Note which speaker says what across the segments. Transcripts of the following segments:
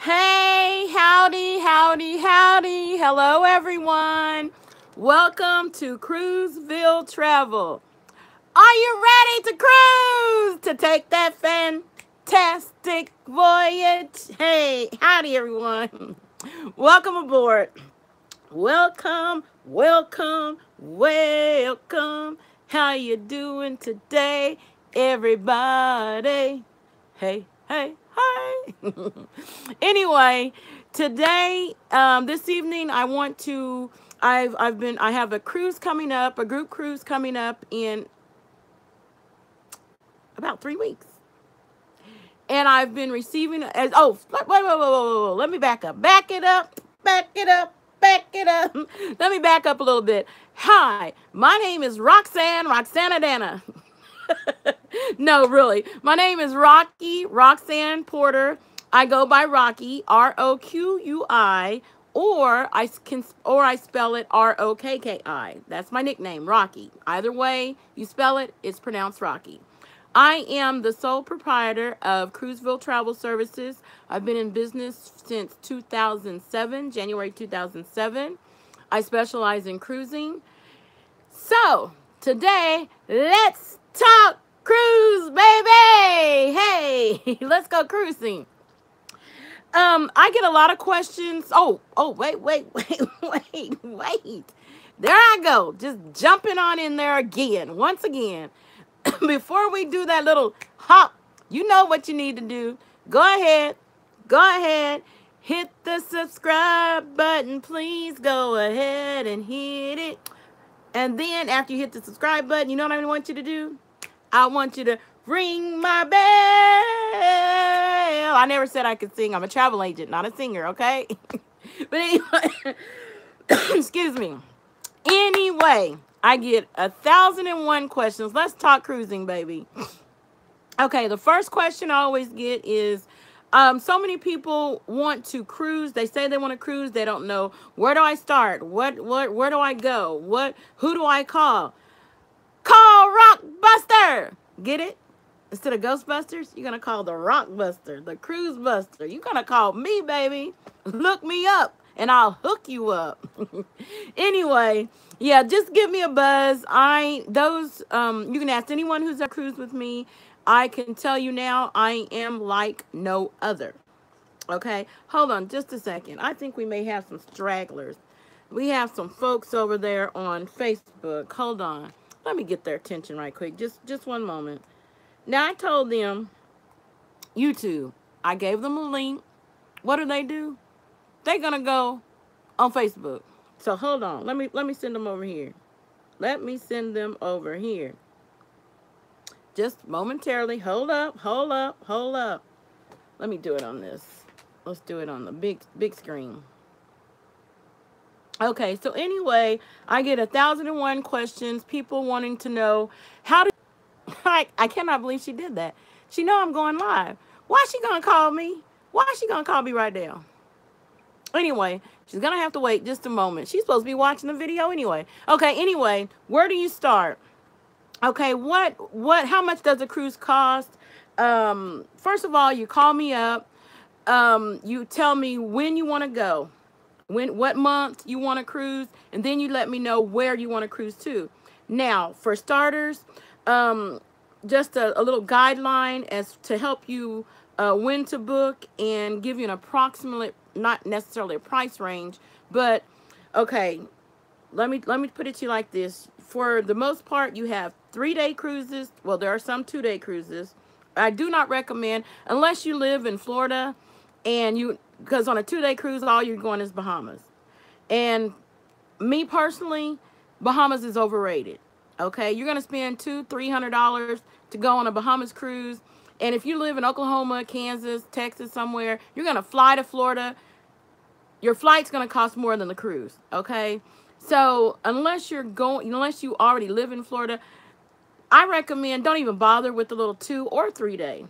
Speaker 1: Hey, howdy, howdy, howdy. Hello, everyone. Welcome to Cruiseville Travel. Are you ready to cruise? To take that fantastic voyage? Hey, howdy, everyone. Welcome aboard. Welcome, welcome, welcome. How you doing today, everybody? Hey, hey, hey. Anyway, today, this evening, I want to. I have a cruise coming up, a group cruise coming up in about 3 weeks, and I've been receiving as wait, let me back it up, back it up, back it up. Let me back up a little bit. Hi, my name is Roxana Dana. No, really. My name is Roxanne Porter. I go by Rocky, Roqui, or I spell it Rokki. That's my nickname, Rocky. Either way you spell it, it's pronounced Rocky. I am the sole proprietor of Cruiseville Travel Services. I've been in business since 2007, January 2007. I specialize in cruising. So, today, let's talk cruise, baby! Hey, let's go cruising. I get a lot of questions. Wait. There I go. Just jumping on in there again. Once again. Before we do that little hop, you know what you need to do. Go ahead, hit the subscribe button. Please go ahead and hit it. And then after you hit the subscribe button, you know what I want you to do? I want you to ring my bell. I never said I could sing. I'm a travel agent, not a singer, okay? But anyway, excuse me. Anyway, I get 1,001 questions. Let's talk cruising, baby. Okay, the first question I always get is, so many people want to cruise. They say they want to cruise. They don't know, where do I start? Where do I go? Who do I call? Call Rockbuster. Get it? Instead of Ghostbusters, you're going to call the Rockbuster, the Cruise Buster. You're going to call me, baby. Look me up and I'll hook you up. Anyway, yeah, just give me a buzz. You can ask anyone who's a cruise with me. I can tell you now, I am like no other. Okay, hold on just a second. I think we may have some stragglers. We have some folks over there on Facebook. Hold on. Let me get their attention right quick. Just one moment. Now, I told them, YouTube, I gave them a link. What do? They're going to go on Facebook. So, hold on. Let me send them over here. Let me send them over here. Just momentarily. Hold up. Let me do it on this. Let's do it on the big screen. Okay, so anyway, I get 1,001 questions. People wanting to know how to. I cannot believe she did that. She know I'm going live. Why is she gonna call me? Why is she gonna call me right now? Anyway, she's gonna have to wait just a moment. She's supposed to be watching the video anyway. Okay, anyway, where do you start? Okay, how much does a cruise cost? First of all, you call me up. You tell me when you want to go, what month you want to cruise, and then you let me know where you want to cruise to. Now, for starters, just a little guideline as to help you when to book and give you an approximate, not necessarily a price range, but okay, let me put it to you like this. For the most part, you have 3-day cruises. Well, there are some 2-day cruises. I do not recommend, unless you live in Florida, because on a 2-day cruise, all you're going is Bahamas. And me personally, Bahamas is overrated. Okay, you're gonna spend $200-300 to go on a Bahamas cruise, and if you live in Oklahoma, Kansas, Texas, somewhere, you're gonna fly to Florida. Your flight's gonna cost more than the cruise. Okay, so unless you already live in Florida, I recommend don't even bother with the little 2 or 3-day.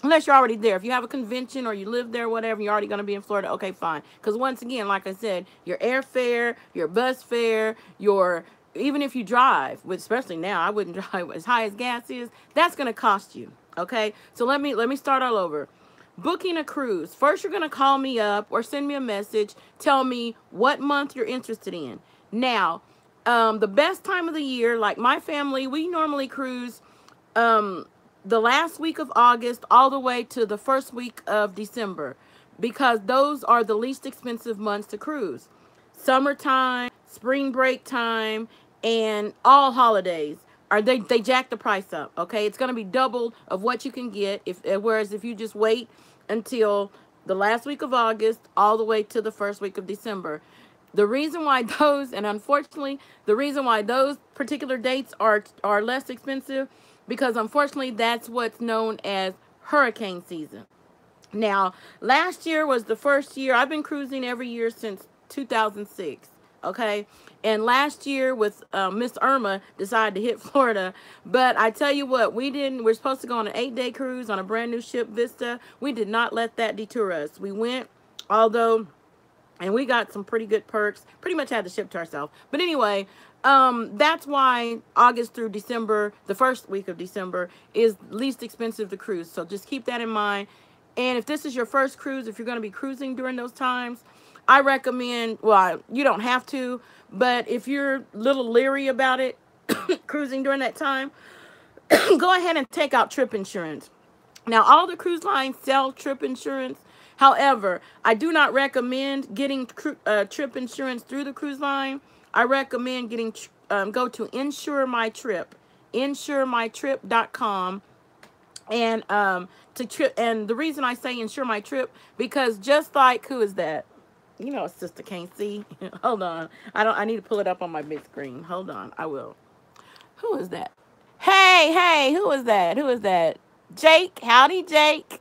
Speaker 1: Unless you're already there. If you have a convention or you live there, whatever, you're already going to be in Florida, okay, fine. Because once again, like I said, your airfare, your bus fare, even if you drive, especially now, I wouldn't drive as high as gas is, that's going to cost you, okay? So let me start all over. booking a cruise. First, you're going to call me up or send me a message. Tell me what month you're interested in. Now, the best time of the year, like my family, we normally cruise the last week of August all the way to the first week of December, because those are the least expensive months to cruise. Summertime, spring break time, and all holidays are they jack the price up. Okay, it's going to be double of what you can get whereas if you just wait until the last week of August all the way to the first week of December. The reason why those, and unfortunately, the reason why those particular dates are less expensive, because unfortunately that's what's known as hurricane season. Now, last year was the first year. I've been cruising every year since 2006. Okay, and last year with Miss Irma decided to hit Florida, but I tell you what, we're supposed to go on an 8-day cruise on a brand new ship, Vista. We did not let that deter us. We went, and we got some pretty good perks. Pretty much had the ship to ourselves. But anyway, that's why August through December, the first week of December, is least expensive to cruise. So just keep that in mind. And if this is your first cruise, if you're going to be cruising during those times, I recommend, well, you don't have to, but if you're a little leery about it, cruising during that time, go ahead and take out trip insurance. Now, all the cruise lines sell trip insurance. However, I do not recommend getting trip insurance through the cruise line. I recommend go to Insure My Trip, insuremytrip.com. And and the reason I say Insure My Trip, because just like, who is that? You know, sister can't see. Hold on. I need to pull it up on my big screen. Hold on. I will. Who is that? Hey, who is that? Who is that? Jake. Howdy, Jake.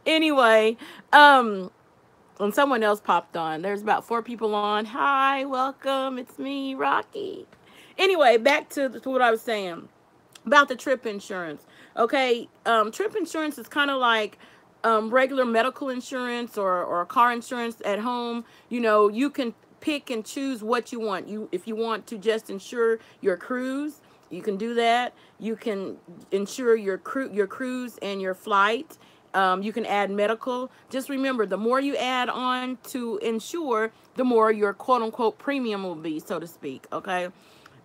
Speaker 1: Anyway, and someone else popped on. There's about 4 people on. Hi, welcome. It's me, Rocky. Anyway, back to what I was saying about the trip insurance. Okay, trip insurance is kind of like regular medical insurance or car insurance at home. You know, you can pick and choose what you want. If you want to just insure your cruise, you can do that. You can insure your cruise and your flight. You can add medical. Just remember, the more you add on to insure, the more your quote-unquote premium will be, so to speak, okay?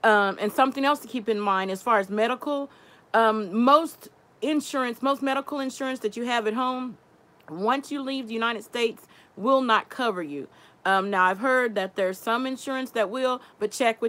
Speaker 1: And something else to keep in mind as far as medical, most medical insurance that you have at home, once you leave the United States, will not cover you. Now, I've heard that there's some insurance that will, but check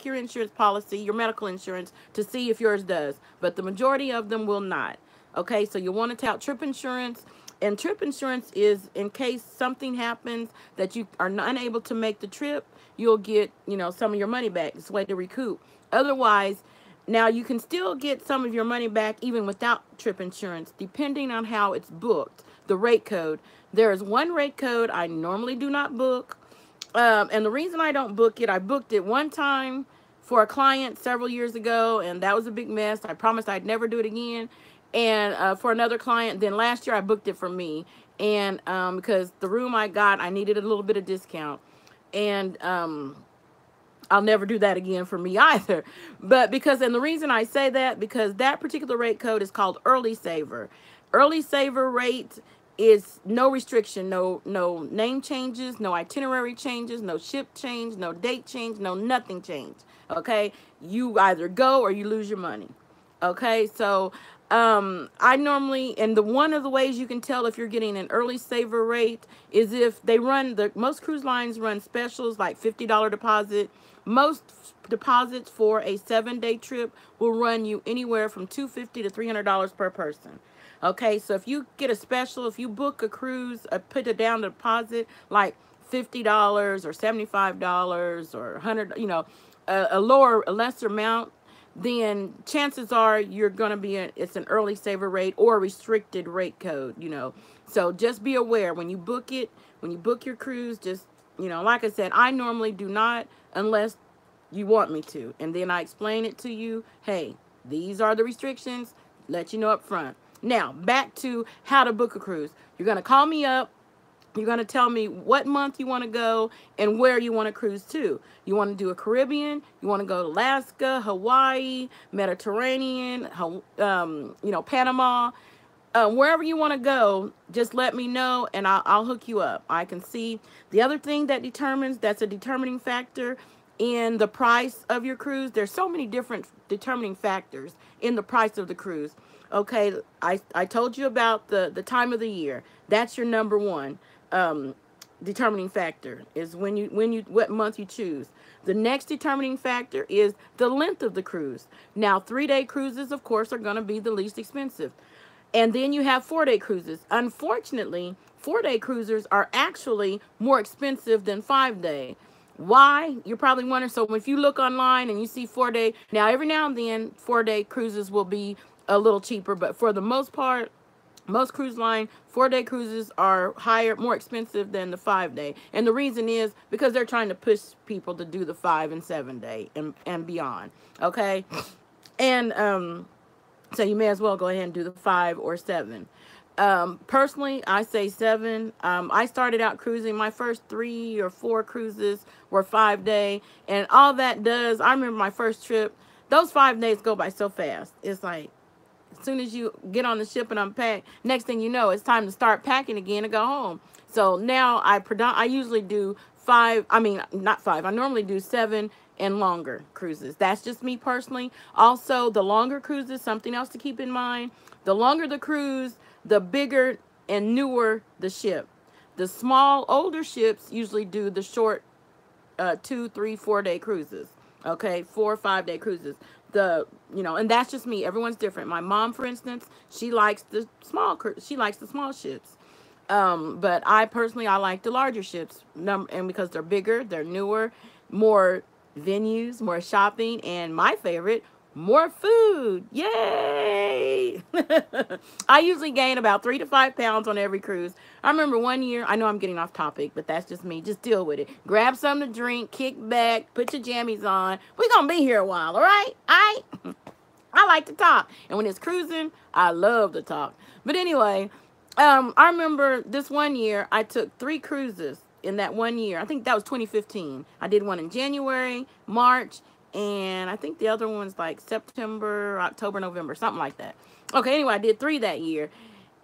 Speaker 1: your insurance policy, your medical insurance, to see if yours does. But the majority of them will not. Okay, so you want to tout trip insurance. And trip insurance is in case something happens that you are unable to make the trip, you'll get, some of your money back. It's a way to recoup. Otherwise, now you can still get some of your money back even without trip insurance, depending on how it's booked, the rate code. There is one rate code I normally do not book. And the reason I don't book it, I booked it one time for a client several years ago, and that was a big mess. I promised I'd never do it again. And for another client, then last year I booked it for me. And because the room I got, I needed a little bit of discount. And I'll never do that again for me either. But and the reason I say that, because that particular rate code is called Early Saver. Early Saver rate is no restriction, no name changes, no itinerary changes, no ship change, no date change, no nothing change. Okay, you either go or you lose your money. Okay, so I normally, and one of the ways you can tell if you're getting an Early Saver rate is if they most cruise lines run specials like $50 deposit. Most deposits for a 7-day trip will run you anywhere from $250 to $300 per person. Okay, so if you get a special, if you book a cruise, put a down deposit like $50 or $75 or $100, a lesser amount, then chances are you're going to be it's an Early Saver rate or a restricted rate code, So just be aware when you book your cruise, just, like I said, I normally do not unless you want me to. And then I explain it to you. Hey, these are the restrictions. Let you know up front. Now, back to how to book a cruise. You're going to call me up. You're going to tell me what month you want to go and where you want to cruise to. You want to do a Caribbean, you want to go to Alaska, Hawaii, Mediterranean, Panama, wherever you want to go, just let me know and I'll hook you up. I can see the other thing that's a determining factor in the price of your cruise. There's so many different determining factors in the price of the cruise. Okay, I told you about the time of the year. That's your number one determining factor, is what month you choose. The next determining factor is the length of the cruise. Now, 3-day cruises, of course, are going to be the least expensive. And then you have 4-day cruises. Unfortunately, 4-day cruisers are actually more expensive than 5-day. Why? You're probably wondering. So if you look online and you see 4-day, now every now and then 4-day cruises will be a little cheaper, but for the most part, most cruise line 4-day cruises are higher, more expensive than the 5-day. And the reason is because they're trying to push people to do the 5 and 7-day and beyond. Okay. And so you may as well go ahead and do the 5 or 7. Personally, I say 7. I started out cruising. My first 3 or 4 cruises were 5-day. And all that does, I remember my first trip, those 5 days go by so fast. It's like, as soon as you get on the ship and unpack, next thing you know, it's time to start packing again and go home. So now I usually do 5, I mean, not 5. I normally do 7 and longer cruises. That's just me personally. Also, the longer cruises, something else to keep in mind, the longer the cruise, the bigger and newer the ship. The small, older ships usually do the short 2, 3, 4-day cruises. Okay, 4 or 5-day cruises. And that's just me. Everyone's different. My mom, for instance, she likes the small ships. But I personally, I like the larger ships. And because they're bigger, they're newer, more venues, more shopping, and my favorite, more food. Yay! I usually gain about 3 to 5 pounds on every cruise. I remember one year, I know I'm getting off topic, but that's just me. Just deal with it. Grab something to drink, kick back, put your jammies on. We're going to be here a while, all right? I like to talk. And when it's cruising, I love to talk. But anyway, I remember this one year, I took 3 cruises in that one year. I think that was 2015. I did one in January, March, and I think the other one's like September, October, November, something like that. Okay, anyway, I did 3 that year.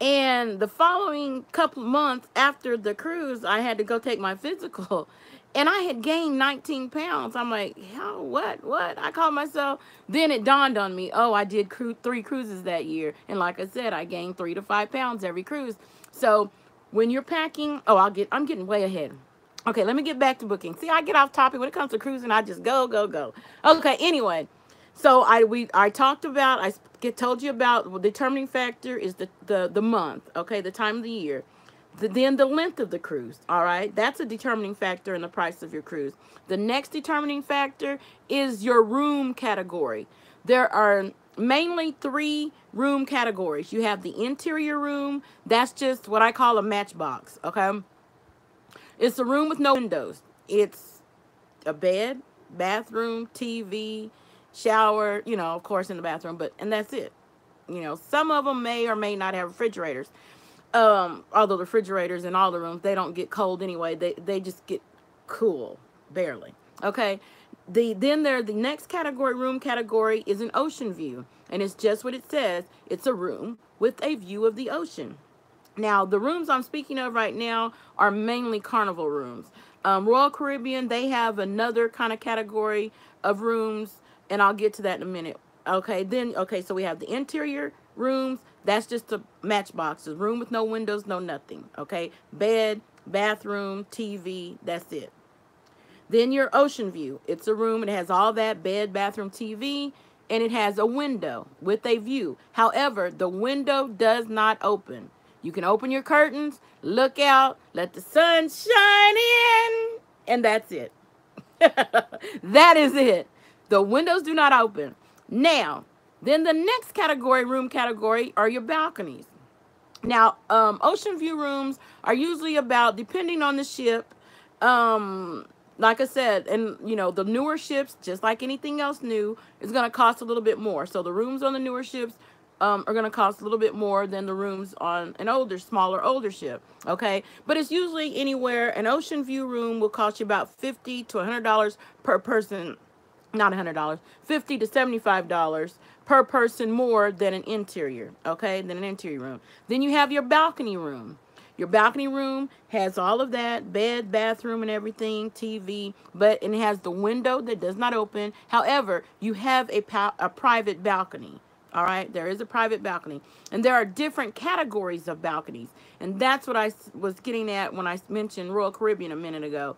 Speaker 1: And the following couple of months after the cruise, I had to go take my physical. And I had gained 19 pounds. I'm like, hell, what? I called myself. Then it dawned on me, oh, I did 3 cruises that year. And like I said, I gained 3 to 5 pounds every cruise. So when you're packing, I'm getting way ahead. Okay, let me get back to booking. See, I get off topic. When it comes to cruising, I just go. Okay, anyway. So I told you about the determining factor is the month, okay, the time of the year. Then the length of the cruise, all right? That's a determining factor in the price of your cruise. The next determining factor is your room category. There are mainly 3 room categories. You have the interior room. That's just what I call a matchbox, okay? It's a room with no windows. It's a bed, bathroom, TV, shower, of course in the bathroom, and that's it. Some of them may or may not have refrigerators. Although the refrigerators in all the rooms, they don't get cold anyway. They just get cool, barely. Okay. The next category, room category, is an ocean view. And it's just what it says. It's a room with a view of the ocean. Now, the rooms I'm speaking of right now are mainly Carnival rooms. Royal Caribbean, they have another kind of category of rooms, and I'll get to that in a minute. Okay, so we have the interior rooms. That's just a matchbox. A room with no windows, no nothing. Okay, bed, bathroom, TV, that's it. Then your ocean view. It's a room, and it has all that, bed, bathroom, TV, and it has a window with a view. However, the window does not open. You can open your curtains, look out, let the sun shine in, and that's it. That is it. The windows do not open. Now, then the next category, room category, are your balconies. Now, ocean view rooms are usually about, depending on the ship, like I said, and the newer ships, just like anything else new, is going to cost a little bit more. So the rooms on the newer ships are going to cost a little bit more than the rooms on an smaller, older ship. Okay, but it's usually anywhere. An ocean view room will cost you about $50 to $100 per person not $100, $50 to $75 per person more than an interior, okay, than an interior room. Then you have your balcony room. Your balcony room has all of that, bed, bathroom, and everything, TV, but it has the window that does not open. However, you have a private balcony. All right, there is a private balcony, and there are different categories of balconies, and that's what I was getting at when I mentioned Royal Caribbean a minute ago.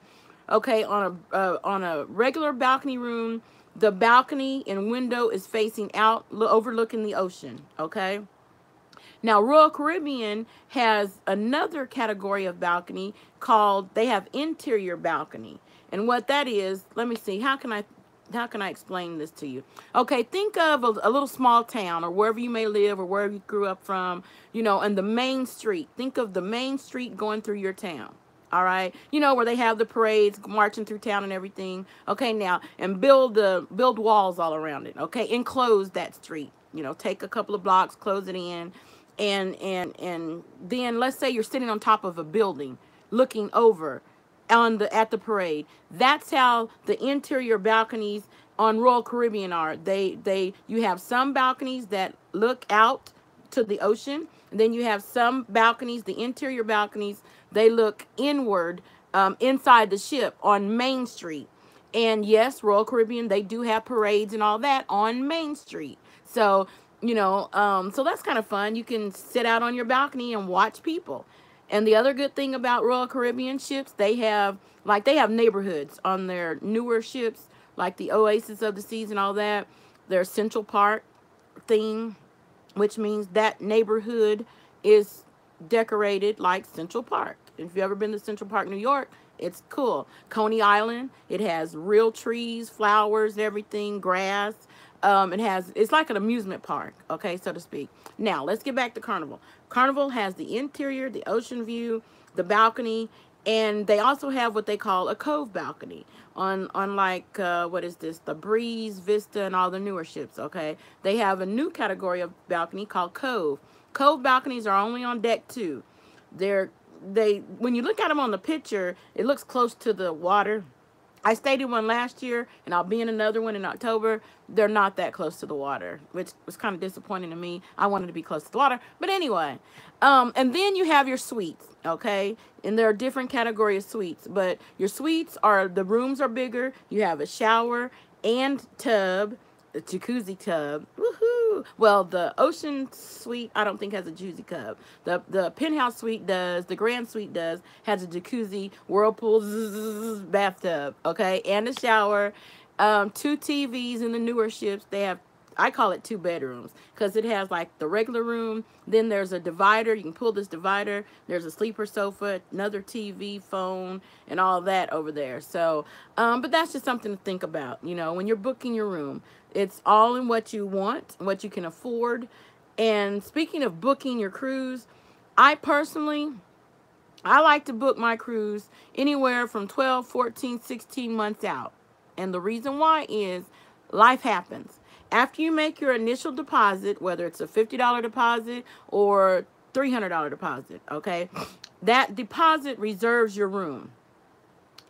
Speaker 1: Okay, on a regular balcony room, the balcony and window is facing out, overlooking the ocean. Okay. Now, Royal Caribbean has another category of balcony called, they have interior balcony. And what that is, let me see, how can I explain this to you? Okay, think of a little small town, or wherever you may live, or wherever you grew up from, you know, and the main street. Think of the main street going through your town. All right, you know, where they have the parades marching through town and everything. Okay, now, and build walls all around it. Okay, enclose that street. You know, take a couple of blocks, close it in, and then let's say you're sitting on top of a building, looking over at the parade. That's how the interior balconies on Royal Caribbean are. You have some balconies that look out to the ocean, and then you have some balconies, the interior balconies, they look inward, inside the ship on Main Street. And yes, Royal Caribbean, they do have parades and all that on Main Street. So, you know, so that's kind of fun. You can sit out on your balcony and watch people. And the other good thing about Royal Caribbean ships, they have neighborhoods on their newer ships, like the Oasis of the Seas and all that. Their Central Park theme, which means that neighborhood is decorated like Central Park. If you've ever been to Central Park, New York, it's cool. Coney Island, it has real trees, flowers, everything, grass. It's like an amusement park, okay, so to speak. Now, let's get back to Carnival. Carnival has the interior, the ocean view, the balcony, and they also have what they call a cove balcony on like, what is this? The Breeze, Vista, and all the newer ships, okay? They have a new category of balcony called cove. Cove balconies are only on deck 2. When you look at them on the picture, it looks close to the water. I stayed in one last year, and I'll be in another one in October. They're not that close to the water, which was kind of disappointing to me. I wanted to be close to the water. But anyway, and then you have your suites, okay? And there are different categories of suites. But your suites the rooms are bigger. You have a shower and tub, a jacuzzi tub. Woohoo! Well, the Ocean Suite, I don't think has a jacuzzi tub. The Penthouse Suite does. The Grand Suite does. Has a jacuzzi, whirlpool, bathtub, okay, and a shower. 2 TVs in the newer ships. They have, I call it 2 bedrooms, because it has like the regular room. Then there's a divider. You can pull this divider. There's a sleeper sofa, another TV, phone, and all that over there. So, but that's just something to think about. You know, when you're booking your room, it's all in what you want, what you can afford. And speaking of booking your cruise, I like to book my cruise anywhere from 12, 14, 16 months out. And the reason why is life happens. After you make your initial deposit, whether it's a $50 deposit or $300 deposit, okay, that deposit reserves your room.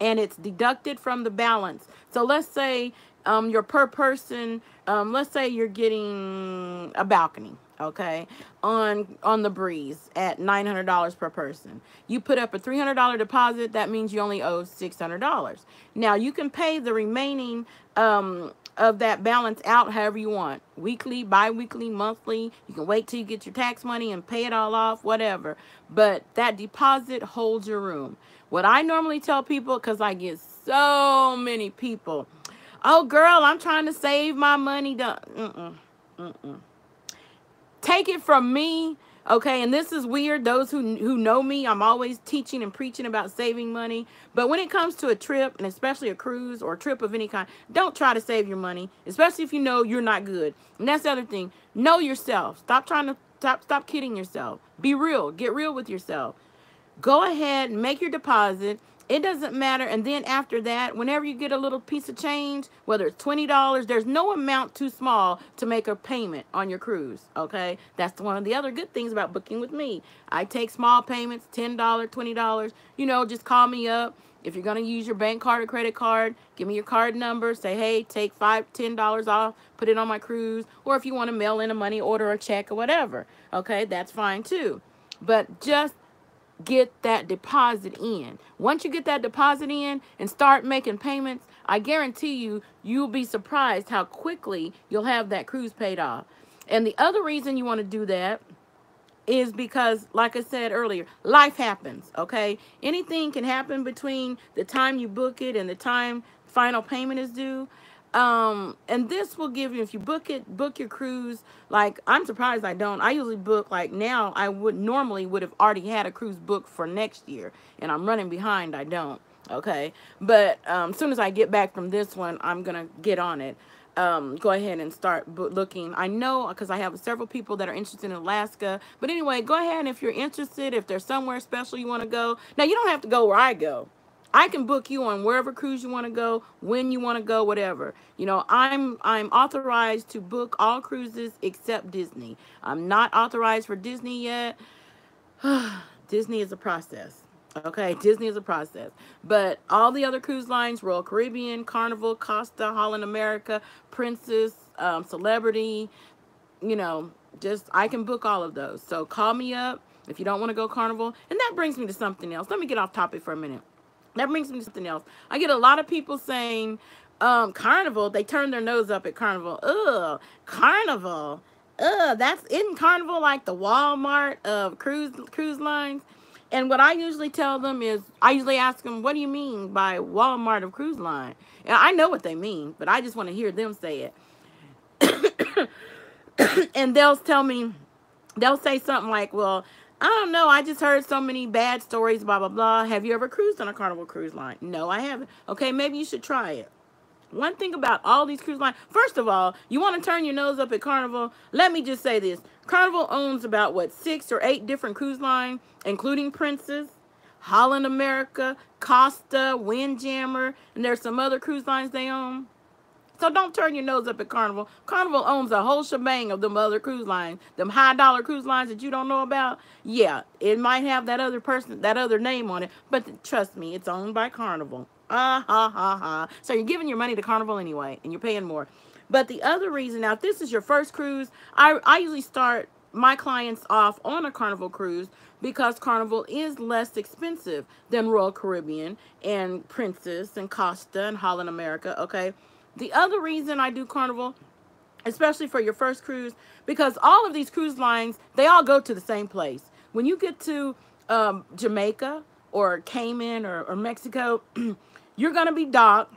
Speaker 1: And it's deducted from the balance. So let's say your per person, let's say you're getting a balcony, okay, on the Breeze at $900 per person. You put up a $300 deposit, that means you only owe $600. Now, you can pay the remaining of that balance out however you want. Weekly, bi-weekly, monthly. You can wait till you get your tax money and pay it all off, whatever. But that deposit holds your room. What I normally tell people, because I get so many people, oh, girl, I'm trying to save my money. Take it from me, okay? And this is weird. Those who know me, I'm always teaching and preaching about saving money. But when it comes to a trip, and especially a cruise or a trip of any kind, don't try to save your money, especially if you know you're not good. And that's the other thing. Know yourself. Stop kidding yourself. Be real. Get real with yourself. Go ahead and make your deposit. It doesn't matter. And then after that, whenever you get a little piece of change, whether it's $20, there's no amount too small to make a payment on your cruise. Okay, that's one of the other good things about booking with me. I take small payments, $10, $20. You know, just call me up. If you're going to use your bank card or credit card, give me your card number. Say, hey, take $5, $10 off, put it on my cruise. Or if you want to mail in a money order or check or whatever, okay, that's fine too. But just get that deposit in. Once you get that deposit in and start making payments, I guarantee you, you'll be surprised how quickly you'll have that cruise paid off. And the other reason you want to do that is because, like I said earlier, life happens, okay? Anything can happen between the time you book it and the time final payment is due. And this will give you, if you book your cruise, like, I'm surprised I don't. I usually book, like, now I normally would have already had a cruise booked for next year, and I'm running behind. I don't, okay? But as soon as I get back from this one, I'm going to get on it. Go ahead and start looking. I know, because I have several people that are interested in Alaska. But anyway, go ahead, and if you're interested, if there's somewhere special you want to go. Now, you don't have to go where I go. I can book you on wherever cruise you want to go, when you want to go, whatever. You know, I'm authorized to book all cruises except Disney. I'm not authorized for Disney yet. Disney is a process. Okay, Disney is a process. But all the other cruise lines, Royal Caribbean, Carnival, Costa, Holland America, Princess, Celebrity, you know, just I can book all of those. So call me up if you don't want to go Carnival. And that brings me to something else. Let me get off topic for a minute. That brings me to something else. I get a lot of people saying, Carnival, they turn their nose up at Carnival. Ugh, Carnival. Isn't Carnival like the Walmart of cruise lines? And what I usually tell them is, I usually ask them, what do you mean by Walmart of cruise line? And I know what they mean, but I just want to hear them say it. And they'll say something like, well, I don't know, I just heard so many bad stories, blah, blah, blah. Have you ever cruised on a Carnival cruise line? No, I haven't. Okay, maybe you should try it. One thing about all these cruise lines, first of all, you want to turn your nose up at Carnival? Let me just say this. Carnival owns about, 6 or 8 different cruise lines, including Princess, Holland America, Costa, Windjammer, and there's some other cruise lines they own. So don't turn your nose up at Carnival. Carnival owns a whole shebang of them other cruise lines, them high-dollar cruise lines that you don't know about. Yeah, it might have that other name on it, but trust me, it's owned by Carnival. So you're giving your money to Carnival anyway, and you're paying more. But the other reason, now, if this is your first cruise, I usually start my clients off on a Carnival cruise because Carnival is less expensive than Royal Caribbean and Princess and Costa and Holland America, okay? The other reason I do Carnival, especially for your first cruise, because all of these cruise lines, they all go to the same place. When you get to Jamaica or Cayman or Mexico, you're going to be docked,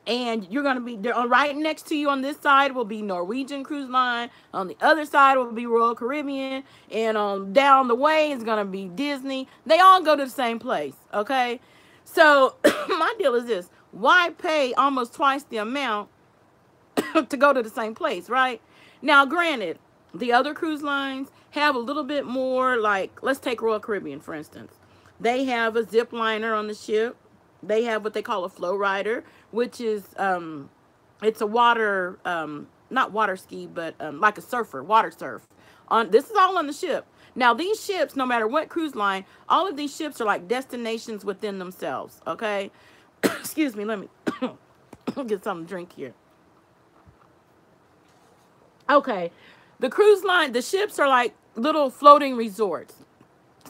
Speaker 1: and you're going to be there. Right next to you on this side will be Norwegian Cruise Line. On the other side will be Royal Caribbean. And down the way is going to be Disney. They all go to the same place, okay? So my deal is this. Why pay almost twice the amount to go to the same place, right? Now, granted, the other cruise lines have a little bit more, like, let's take Royal Caribbean, for instance. They have a zip liner on the ship. They have what they call a flow rider, which is, it's a water, not water ski, but like a surfer, water surf. This is all on the ship. Now, these ships, no matter what cruise line, all of these ships are like destinations within themselves, okay? Excuse me, let me get something to drink here. Okay, the cruise line, the ships are like little floating resorts.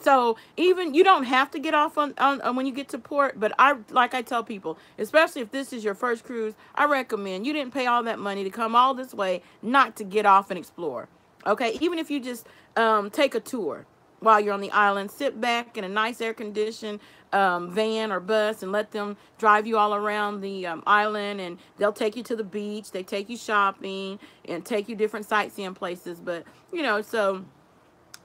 Speaker 1: So even you don't have to get off on when you get to port, but like I tell people, especially if this is your first cruise, I recommend you didn't pay all that money to come all this way not to get off and explore. Okay, even if you just take a tour while you're on the island, sit back in a nice air-conditioned van or bus and let them drive you all around the island, and they'll take you to the beach, they take you shopping, and take you different sightseeing places. But, you know, so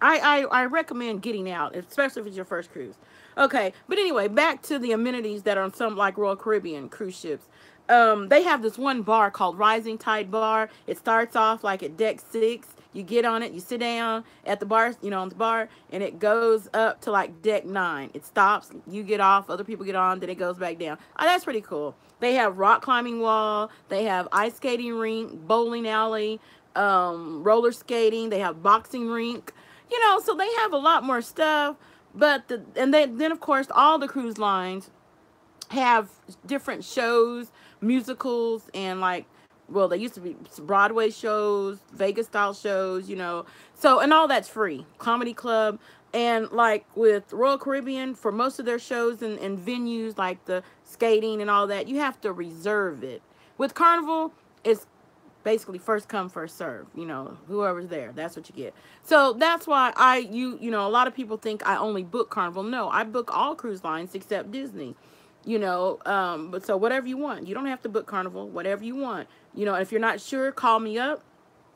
Speaker 1: I recommend getting out, especially if it's your first cruise. Okay, but anyway, back to the amenities that are on some, like, Royal Caribbean cruise ships. They have this one bar called Rising Tide Bar. It starts off like at deck 6. You get on it, you sit down at the bar, on the bar, and it goes up to like deck 9. It stops, you get off, other people get on, then it goes back down. Oh, that's pretty cool. They have rock climbing wall, they have ice skating rink, bowling alley, roller skating, they have boxing rink, so they have a lot more stuff. But then of course all the cruise lines have different shows, musicals, and like, well, they used to be Broadway shows, Vegas style shows, so, and all that's free. Comedy club. And like with Royal Caribbean, for most of their shows and venues like the skating and all that, you have to reserve it. With Carnival, it's basically first come, first serve. Whoever's there, that's what you get. So that's why a lot of people think I only book Carnival. No, I book all cruise lines except Disney. But so whatever you want. You don't have to book Carnival, whatever you want. If you're not sure, call me up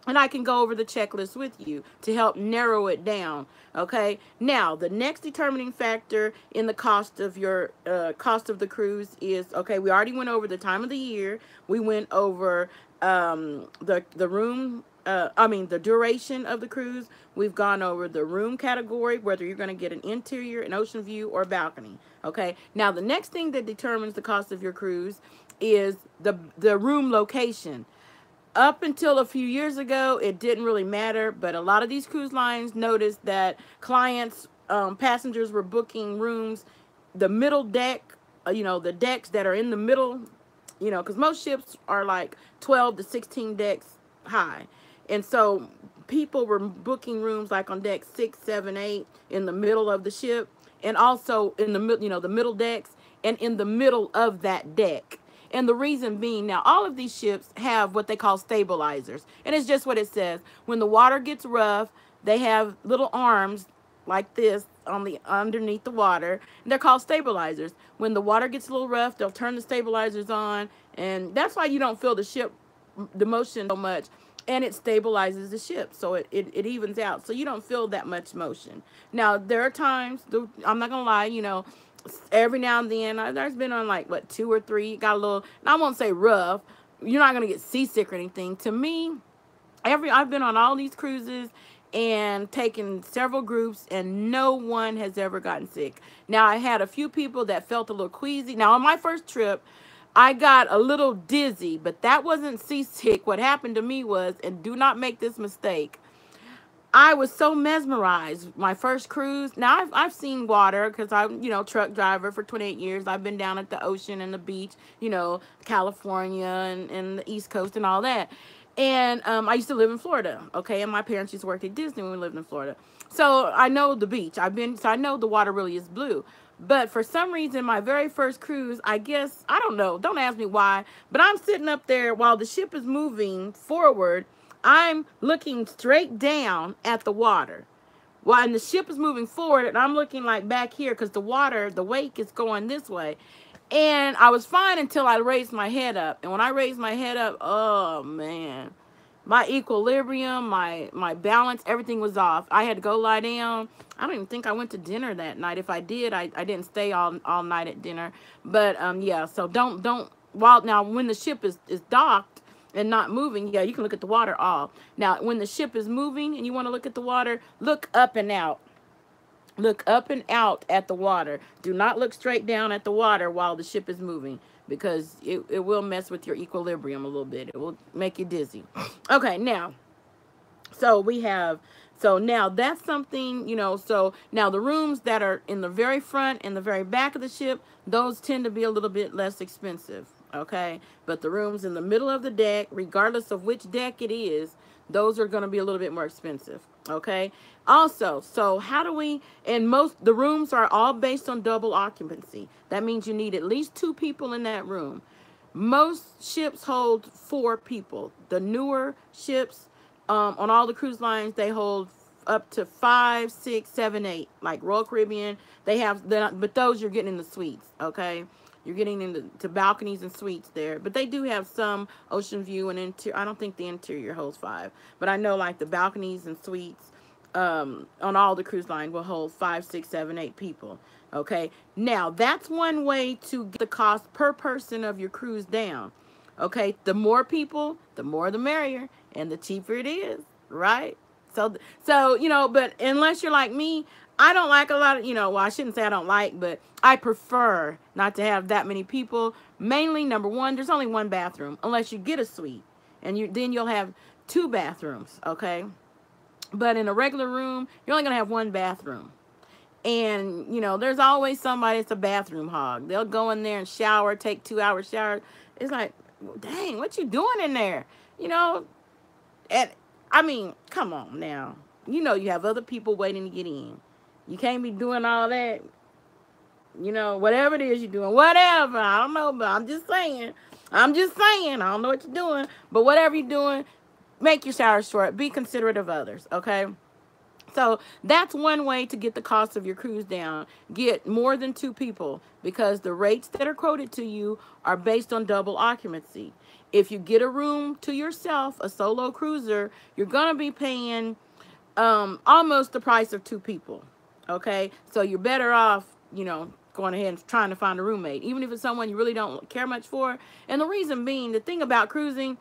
Speaker 1: and I can go over the checklist with you to help narrow it down. Okay. Now, the next determining factor in the cost of your cost of the cruise is, okay, we already went over the time of the year. We went over the room, the duration of the cruise. We've gone over the room category, whether you're going to get an interior, an ocean view, or balcony. Okay. Now, the next thing that determines the cost of your cruise is the room location. Up until a few years ago, it didn't really matter, but a lot of these cruise lines noticed that clients, passengers were booking rooms, the middle deck, the decks that are in the middle, because most ships are like 12 to 16 decks high. And so people were booking rooms like on deck 6, 7, 8 in the middle of the ship, and also in the the middle decks and in the middle of that deck. And the reason being, now all of these ships have what they call stabilizers. And it's just what it says. When the water gets rough, they have little arms like this on the underneath the water. And they're called stabilizers. When the water gets a little rough, they'll turn the stabilizers on. And that's why you don't feel the motion so much. And it stabilizes the ship. So it evens out. So you don't feel that much motion. Now, there are times, I'm not going to lie, every now and then, there's been on like, 2 or 3, got a little, and I won't say rough, you're not going to get seasick or anything. To me, I've been on all these cruises and taken several groups, and no one has ever gotten sick. Now, I had a few people that felt a little queasy. Now, on my first trip, I got a little dizzy, but that wasn't seasick. What happened to me was, and do not make this mistake, I was so mesmerized. My first cruise. Now I've seen water because I'm, truck driver for 28 years. I've been down at the ocean and the beach, California and the East Coast and all that. And I used to live in Florida, okay? And my parents used to work at Disney when we lived in Florida. So I know the beach. So I know the water really is blue. But for some reason, my very first cruise, I guess, I don't know. Don't ask me why. But I'm sitting up there while the ship is moving forward. I'm looking straight down at the water. And the ship is moving forward, and I'm looking like back here because the water, the wake is going this way. And I was fine until I raised my head up. And when I raised my head up, oh, man. My equilibrium, my balance, everything was off. I had to go lie down. I don't even think I went to dinner that night. If I did, I didn't stay all night at dinner. But, yeah, so now when the ship is docked, and not moving, yeah, you can look at the water off. Now, when the ship is moving and you want to look at the water, look up and out. Look up and out at the water. Do not look straight down at the water while the ship is moving, because it will mess with your equilibrium a little bit. It will make you dizzy. Okay, now, so now that's something, so now the rooms that are in the very front and the very back of the ship, those tend to be a little bit less expensive. Okay, but the rooms in the middle of the deck, regardless of which deck it is, those are going to be a little bit more expensive. Okay, also, so how do we, and the rooms are all based on double occupancy. That means you need at least 2 people in that room. Most ships hold 4 people. The newer ships, on all the cruise lines, they hold up to 5, 6, 7, 8. Like Royal Caribbean, but those you're getting in the suites. Okay. You're getting into balconies and suites there. But they do have some ocean view and interior. I don't think the interior holds 5. But I know like the balconies and suites on all the cruise line will hold 5, 6, 7, 8 people. Okay. Now, that's one way to get the cost per person of your cruise down. Okay. The more people, the more the merrier. And the cheaper it is. Right? So, you know, but unless you're like me, I don't like a lot of, you know, well, I shouldn't say I don't like, but I prefer not to have that many people. Mainly, number one, there's only one bathroom, unless you get a suite. And then you'll have 2 bathrooms, okay? But in a regular room, you're only going to have 1 bathroom. And, you know, there's always somebody that's a bathroom hog. They'll go in there and shower, take 2-hour showers. It's like, dang, what you doing in there? You know, and I mean, come on now. You know you have other people waiting to get in. You can't be doing all that. You know, whatever it is you're doing, whatever. I don't know, but I'm just saying. I don't know what you're doing. But whatever you're doing, make your shower short. Be considerate of others, okay? So that's one way to get the cost of your cruise down. Get more than 2 people, because the rates that are quoted to you are based on double occupancy. If you get a room to yourself, a solo cruiser, you're going to be paying almost the price of 2 people. Okay, so you're better off, you know, going ahead and trying to find a roommate, even if it's someone you really don't care much for. And the reason being, the thing about cruising,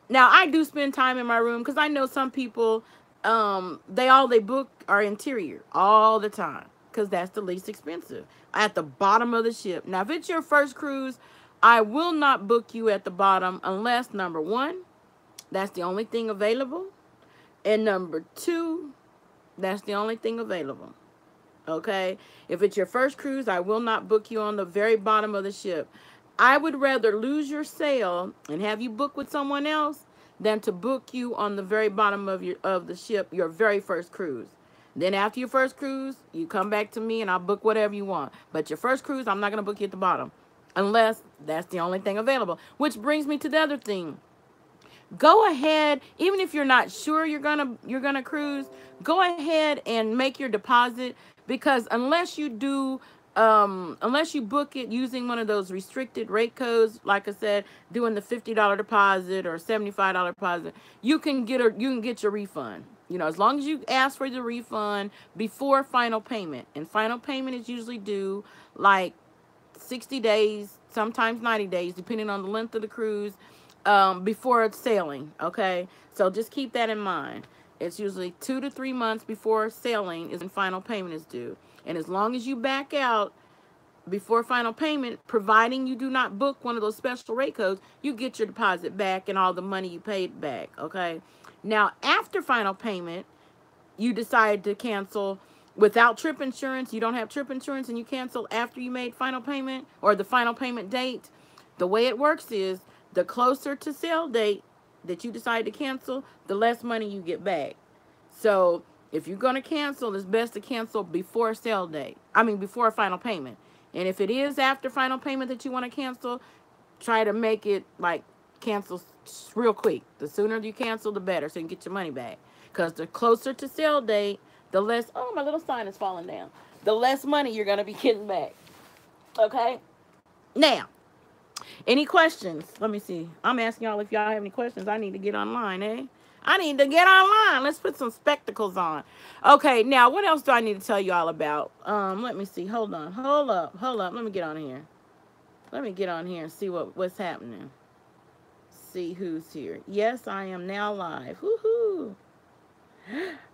Speaker 1: now I do spend time in my room because I know some people, they book are interior all the time because that's the least expensive at the bottom of the ship. Now, if it's your first cruise, I will not book you at the bottom unless, number one, that's the only thing available, and number 2, that's the only thing available. Okay, if it's your first cruise, I will not book you on the very bottom of the ship. I would rather lose your sail and have you book with someone else than to book you on the very bottom of the ship, your very first cruise. Then after your first cruise, you come back to me and I'll book whatever you want. But your first cruise, I'm not going to book you at the bottom unless that's the only thing available. Which brings me to the other thing. Go ahead, even if you're not sure you're gonna cruise, go ahead and make your deposit, because unless you book it using one of those restricted rate codes, like I said, doing the $50 deposit or $75 deposit, you can get your refund. You know, as long as you ask for the refund before final payment, and final payment is usually due like 60 days, sometimes 90 days, depending on the length of the cruise. Before it's sailing, okay? So just keep that in mind. It's usually 2 to 3 months before sailing is when final payment is due. And as long as you back out before final payment, providing you do not book one of those special rate codes, you get your deposit back and all the money you paid back, okay? Now, after final payment, you decide to cancel without trip insurance, you don't have trip insurance, and you cancel after you made final payment or the final payment date. The way it works is, the closer to sale date that you decide to cancel, the less money you get back. So if you're going to cancel, it's best to cancel before sale date. I mean, before final payment. And if it is after final payment that you want to cancel, try to make it like cancel real quick. The sooner you cancel, the better, so you can get your money back. Because the closer to sale date, the less, oh, my little sign is falling down. The less money you're going to be getting back. Okay? Now, any questions? Let me see. I'm asking y'all if y'all have any questions. I need to get online, eh? I need to get online. Let's put some spectacles on. Okay, now what else do I need to tell you all about? Let me see. Hold on. Hold up. Let me get on here. Let me get on here and see what's happening. See who's here. Yes, I am now live. Woohoo!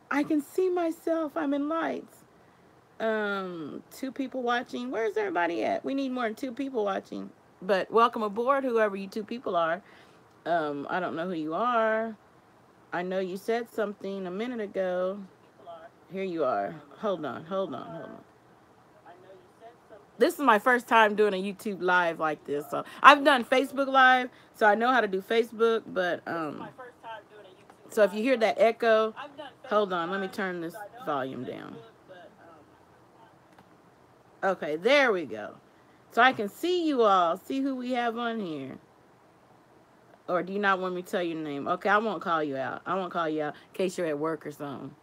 Speaker 1: I can see myself. I'm in lights. 2 people watching. Where's everybody at? We need more than 2 people watching. But welcome aboard, whoever you 2 people are. I don't know who you are. I know you said something a minute ago. Here you are. Hold on. This is my first time doing a YouTube live like this. So I've done Facebook Live, so I know how to do Facebook, but so if you hear that echo, hold on, let me turn this volume down. Okay, there we go. So I can see you all. See who we have on here. Or do you not want me to tell you the name? Okay, I won't call you out. I won't call you out in case you're at work or something.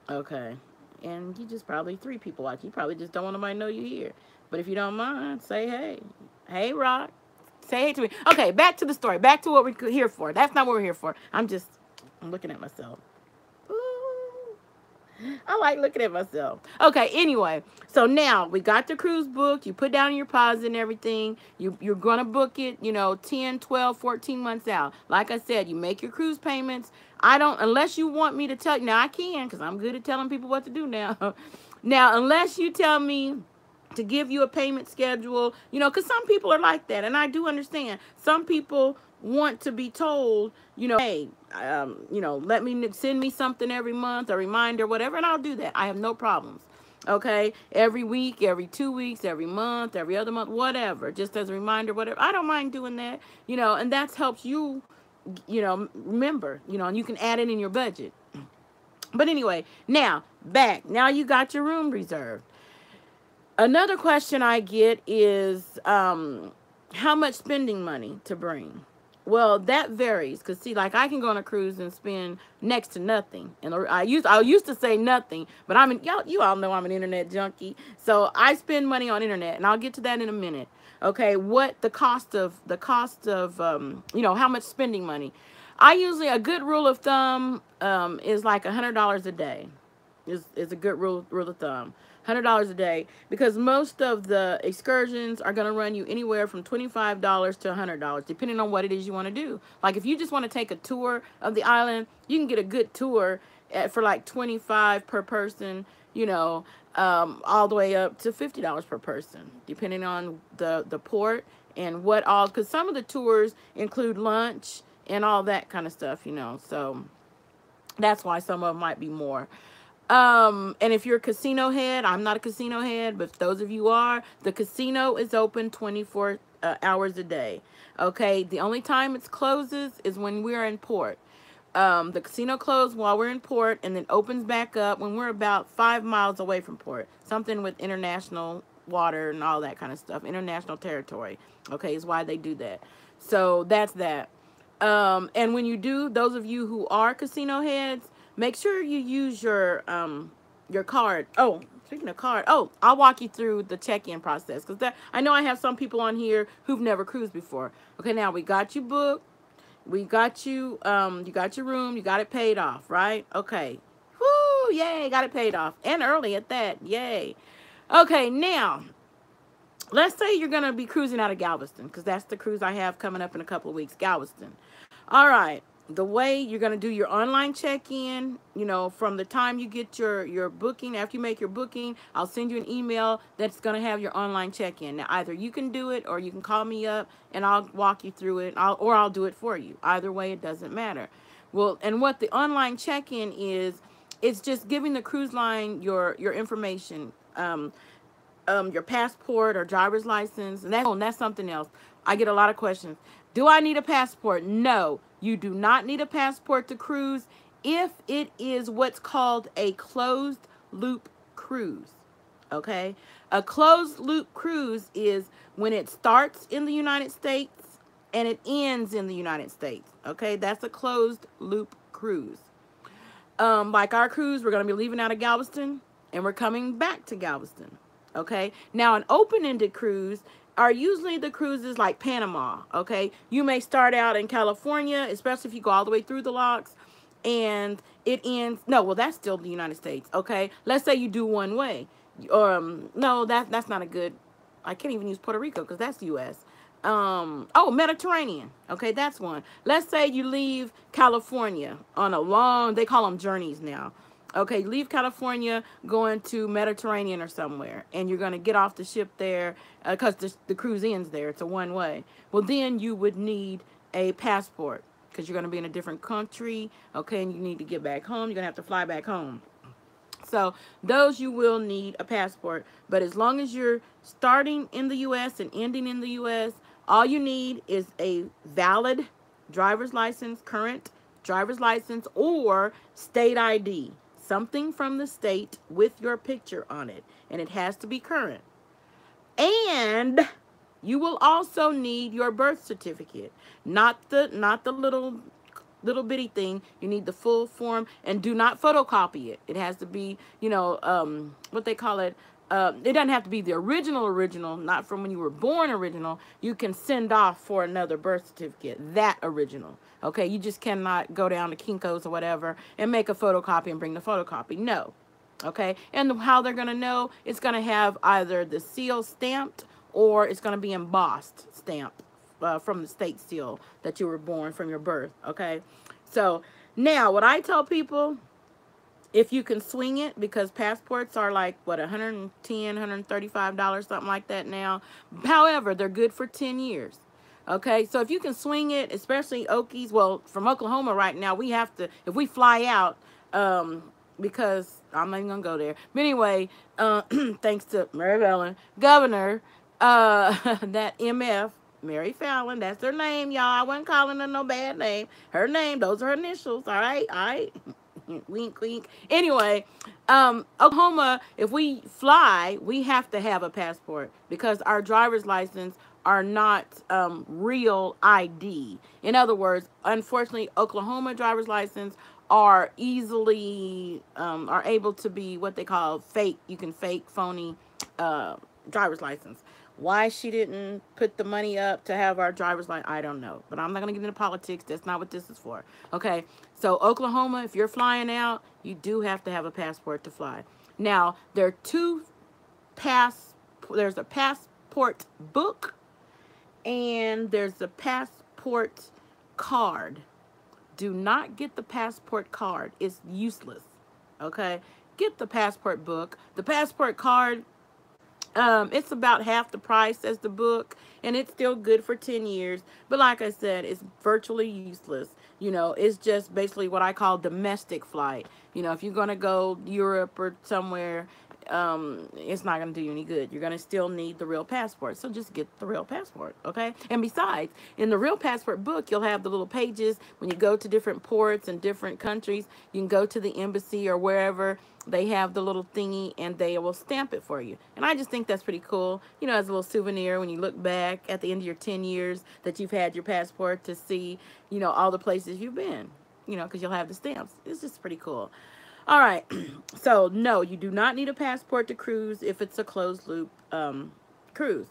Speaker 1: Okay. And you just probably 3 people watching. You probably just don't want nobody to know you're here. But if you don't mind, say hey. Hey, Rock. Say hey to me. Okay, back to the story. Back to what we're here for. That's not what we're here for. I'm looking at myself. Ooh. I like looking at myself. Okay, anyway. So now we got the cruise booked. You put down your deposit and everything. You're going to book it, 10, 12, 14 months out. Like I said, you make your cruise payments. I don't, unless you want me to tell you. Now I can, because I'm good at telling people what to do now. Now, unless you tell me to give you a payment schedule, because some people are like that. And I do understand. Some people want to be told, hey, let me send me something every month, a reminder, whatever, and I'll do that. I have no problems. Okay, every week, every 2 weeks, every month, every other month, whatever, just as a reminder, whatever. I don't mind doing that, and that helps you, remember, and you can add it in your budget. But anyway, now you got your room reserved. Another question I get is how much spending money to bring. Well, that varies, because see, like, I can go on a cruise and spend next to nothing. And I used to say nothing, but you all know I'm an internet junkie, so I spend money on internet, and I'll get to that in a minute. Okay, what the cost of how much spending money. A good rule of thumb is like $100 a day. Is a good rule of thumb. $100 a day, because most of the excursions are going to run you anywhere from $25 to $100, depending on what it is you want to do. Like, if you just want to take a tour of the island, you can get a good tour for like $25 per person, all the way up to $50 per person, depending on the port and what all, because some of the tours include lunch and all that kind of stuff, so that's why some of them might be more. And if you're a casino head, I'm not a casino head, but those of you are, the casino is open 24 hours a day. Okay, the only time it closes is when we're in port. The casino closes while we're in port, and then opens back up when we're about 5 miles away from port. Something with international water and all that kind of stuff. International territory, okay, is why they do that. So that's that. And when you do, those of you who are casino heads, make sure you use your card. Oh, speaking of card, I'll walk you through the check-in process, because I know I have some people on here who've never cruised before. Okay, now we got you booked. We got you, you got your room. You got it paid off, right? Okay. Woo, yay, got it paid off. And early at that, yay. Okay, now, let's say you're going to be cruising out of Galveston, because that's the cruise I have coming up in a couple of weeks, Galveston. All right. The way you're going to do your online check-in, from the time you get your booking, after you make your booking, I'll send you an email that's going to have your online check-in. Now, either you can do it or you can call me up and I'll walk you through it, or I'll do it for you. Either way, it doesn't matter. Well, and what the online check-in is, it's just giving the cruise line your information, your passport or driver's license, and that's something else. I get a lot of questions. Do I need a passport? No, you do not need a passport to cruise if it is what's called a closed loop cruise. Okay? A closed loop cruise is when it starts in the United States and it ends in the United States. Okay? That's a closed loop cruise. Like our cruise, we're going to be leaving out of Galveston and we're coming back to Galveston. Okay? Now, an open-ended cruise are usually the cruises like Panama, okay? You may start out in California, especially if you go all the way through the locks, and it ends, no, well, that's still the United States, okay? Let's say you do one way. No, that's not a good, I can't even use Puerto Rico because that's U.S. Mediterranean, okay, that's one. Let's say you leave California on a long, they call them journeys now. Okay, leave California going to Mediterranean or somewhere, and you're going to get off the ship there because the cruise ends there. It's a one-way. Well, then you would need a passport because you're going to be in a different country, okay, and you need to get back home. You're going to have to fly back home. So those you will need a passport, but as long as you're starting in the U.S. and ending in the U.S., all you need is a valid driver's license, current driver's license, or state ID. Something from the state with your picture on it, and it has to be current. And you will also need your birth certificate, not the little bitty thing. You need the full form, and do not photocopy it. It has to be, what they call it. It doesn't have to be the original, not from when you were born original. You can send off for another birth certificate, that original. Okay, you just cannot go down to Kinko's or whatever and make a photocopy and bring the photocopy. No, Okay, and how they're going to know, it's going to have either the seal stamped or it's going to be embossed stamp from the state seal that you were born from your birth. Okay, so now what I tell people, if you can swing it, because passports are like what, $110, $135, something like that now. However, they're good for 10 years. Okay, so if you can swing it, especially Okies, well, from Oklahoma right now, we have to, if we fly out, because I'm not even gonna go there. But anyway, thanks to Mary Fallon, Governor, that MF, Mary Fallon, that's her name, y'all. I wasn't calling her no bad name. Her name, those are her initials, all right? All right. Wink, wink. Anyway, Oklahoma, if we fly, we have to have a passport because our driver's license are not real ID. In other words, unfortunately, Oklahoma driver's license are easily are able to be what they call fake. You can fake phony driver's license. Why she didn't put the money up to have our driver's license, I don't know. But I'm not going to get into politics. That's not what this is for. Okay, so Oklahoma, if you're flying out, you do have to have a passport to fly. Now, there are there's a passport book and there's a passport card. Do not get the passport card. It's useless. Okay, get the passport book. The passport card, it's about half the price as the book, and it's still good for 10 years. But like I said, it's virtually useless. You know, it's just basically what I call domestic flight. You know, if you're going to go Europe or somewhere, it's not going to do you any good. You're going to still need the real passport. So just get the real passport, okay? And besides, in the real passport book, you'll have the little pages. When you go to different ports and different countries, you can go to the embassy or wherever. They have the little thingy and they will stamp it for you. And I just think that's pretty cool. You know, as a little souvenir when you look back at the end of your 10 years that you've had your passport to see, you know, all the places you've been, you know, because you'll have the stamps. It's just pretty cool. All right. So, no, you do not need a passport to cruise if it's a closed loop cruise.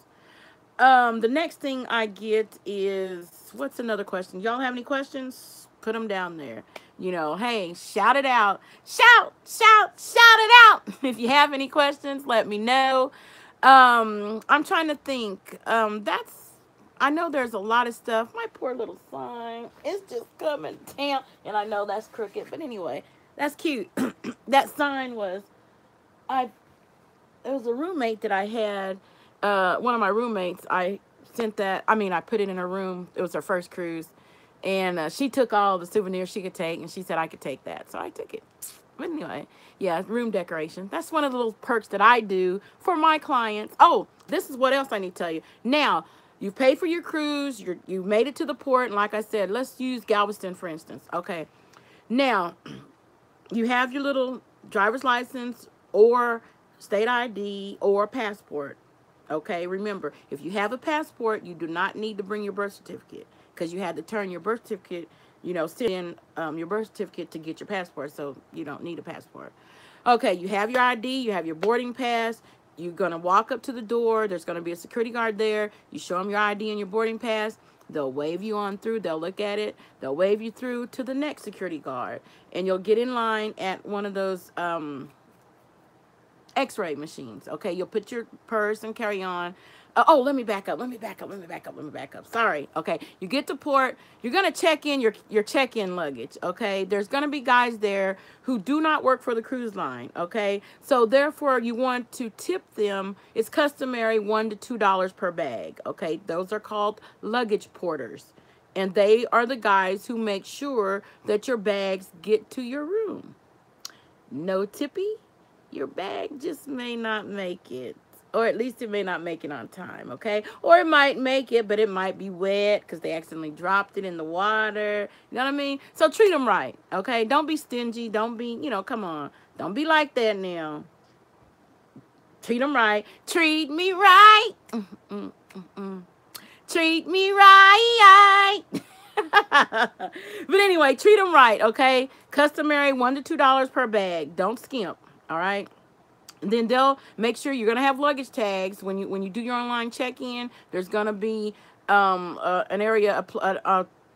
Speaker 1: The next thing I get is, what's another question? Y'all have any questions? Put them down there. You know, hey, shout it out. Shout it out. If you have any questions, let me know. I'm trying to think. I know there's a lot of stuff. My poor little sign is just coming down. And I know that's crooked. But anyway, that's cute. That sign was, it was a roommate that I had. One of my roommates, I put it in her room. It was her first cruise. And she took all the souvenirs she could take, and she said I could take that. So I took it. But anyway, yeah, room decoration. That's one of the little perks that I do for my clients. Oh, this is what else I need to tell you. Now, you've paid for your cruise. You made it to the port. And like I said, let's use Galveston, for instance. Okay. Now, you have your little driver's license or state ID or passport. Okay, remember, if you have a passport, you do not need to bring your birth certificate because you had to turn your birth certificate, you know, sit in your birth certificate to get your passport, so you don't need a passport. Okay, you have your ID, you have your boarding pass, you're going to walk up to the door, there's going to be a security guard there, you show them your ID and your boarding pass, they'll wave you on through, they'll look at it, they'll wave you through to the next security guard, and you'll get in line at one of those X-ray machines. Okay, you'll put your purse and carry-on. Oh, let me back up. Sorry. Okay, you get to port. You're going to check in your check-in luggage. Okay, there's going to be guys there who do not work for the cruise line. Okay, so therefore you want to tip them. It's customary $1 to $2 per bag. Okay, those are called luggage porters. And they are the guys who make sure that your bags get to your room. No tippy, your bag just may not make it. Or at least it may not make it on time, okay? Or it might make it, but it might be wet because they accidentally dropped it in the water. You know what I mean? So treat them right, okay? Don't be stingy. Don't be, you know, come on. Don't be like that now. Treat them right. Treat me right. Treat me right. But anyway, treat them right, okay? Customary $1 to $2 per bag. Don't skimp, all right? And then they'll make sure you're going to have luggage tags. When you do your online check-in, there's going to be an area,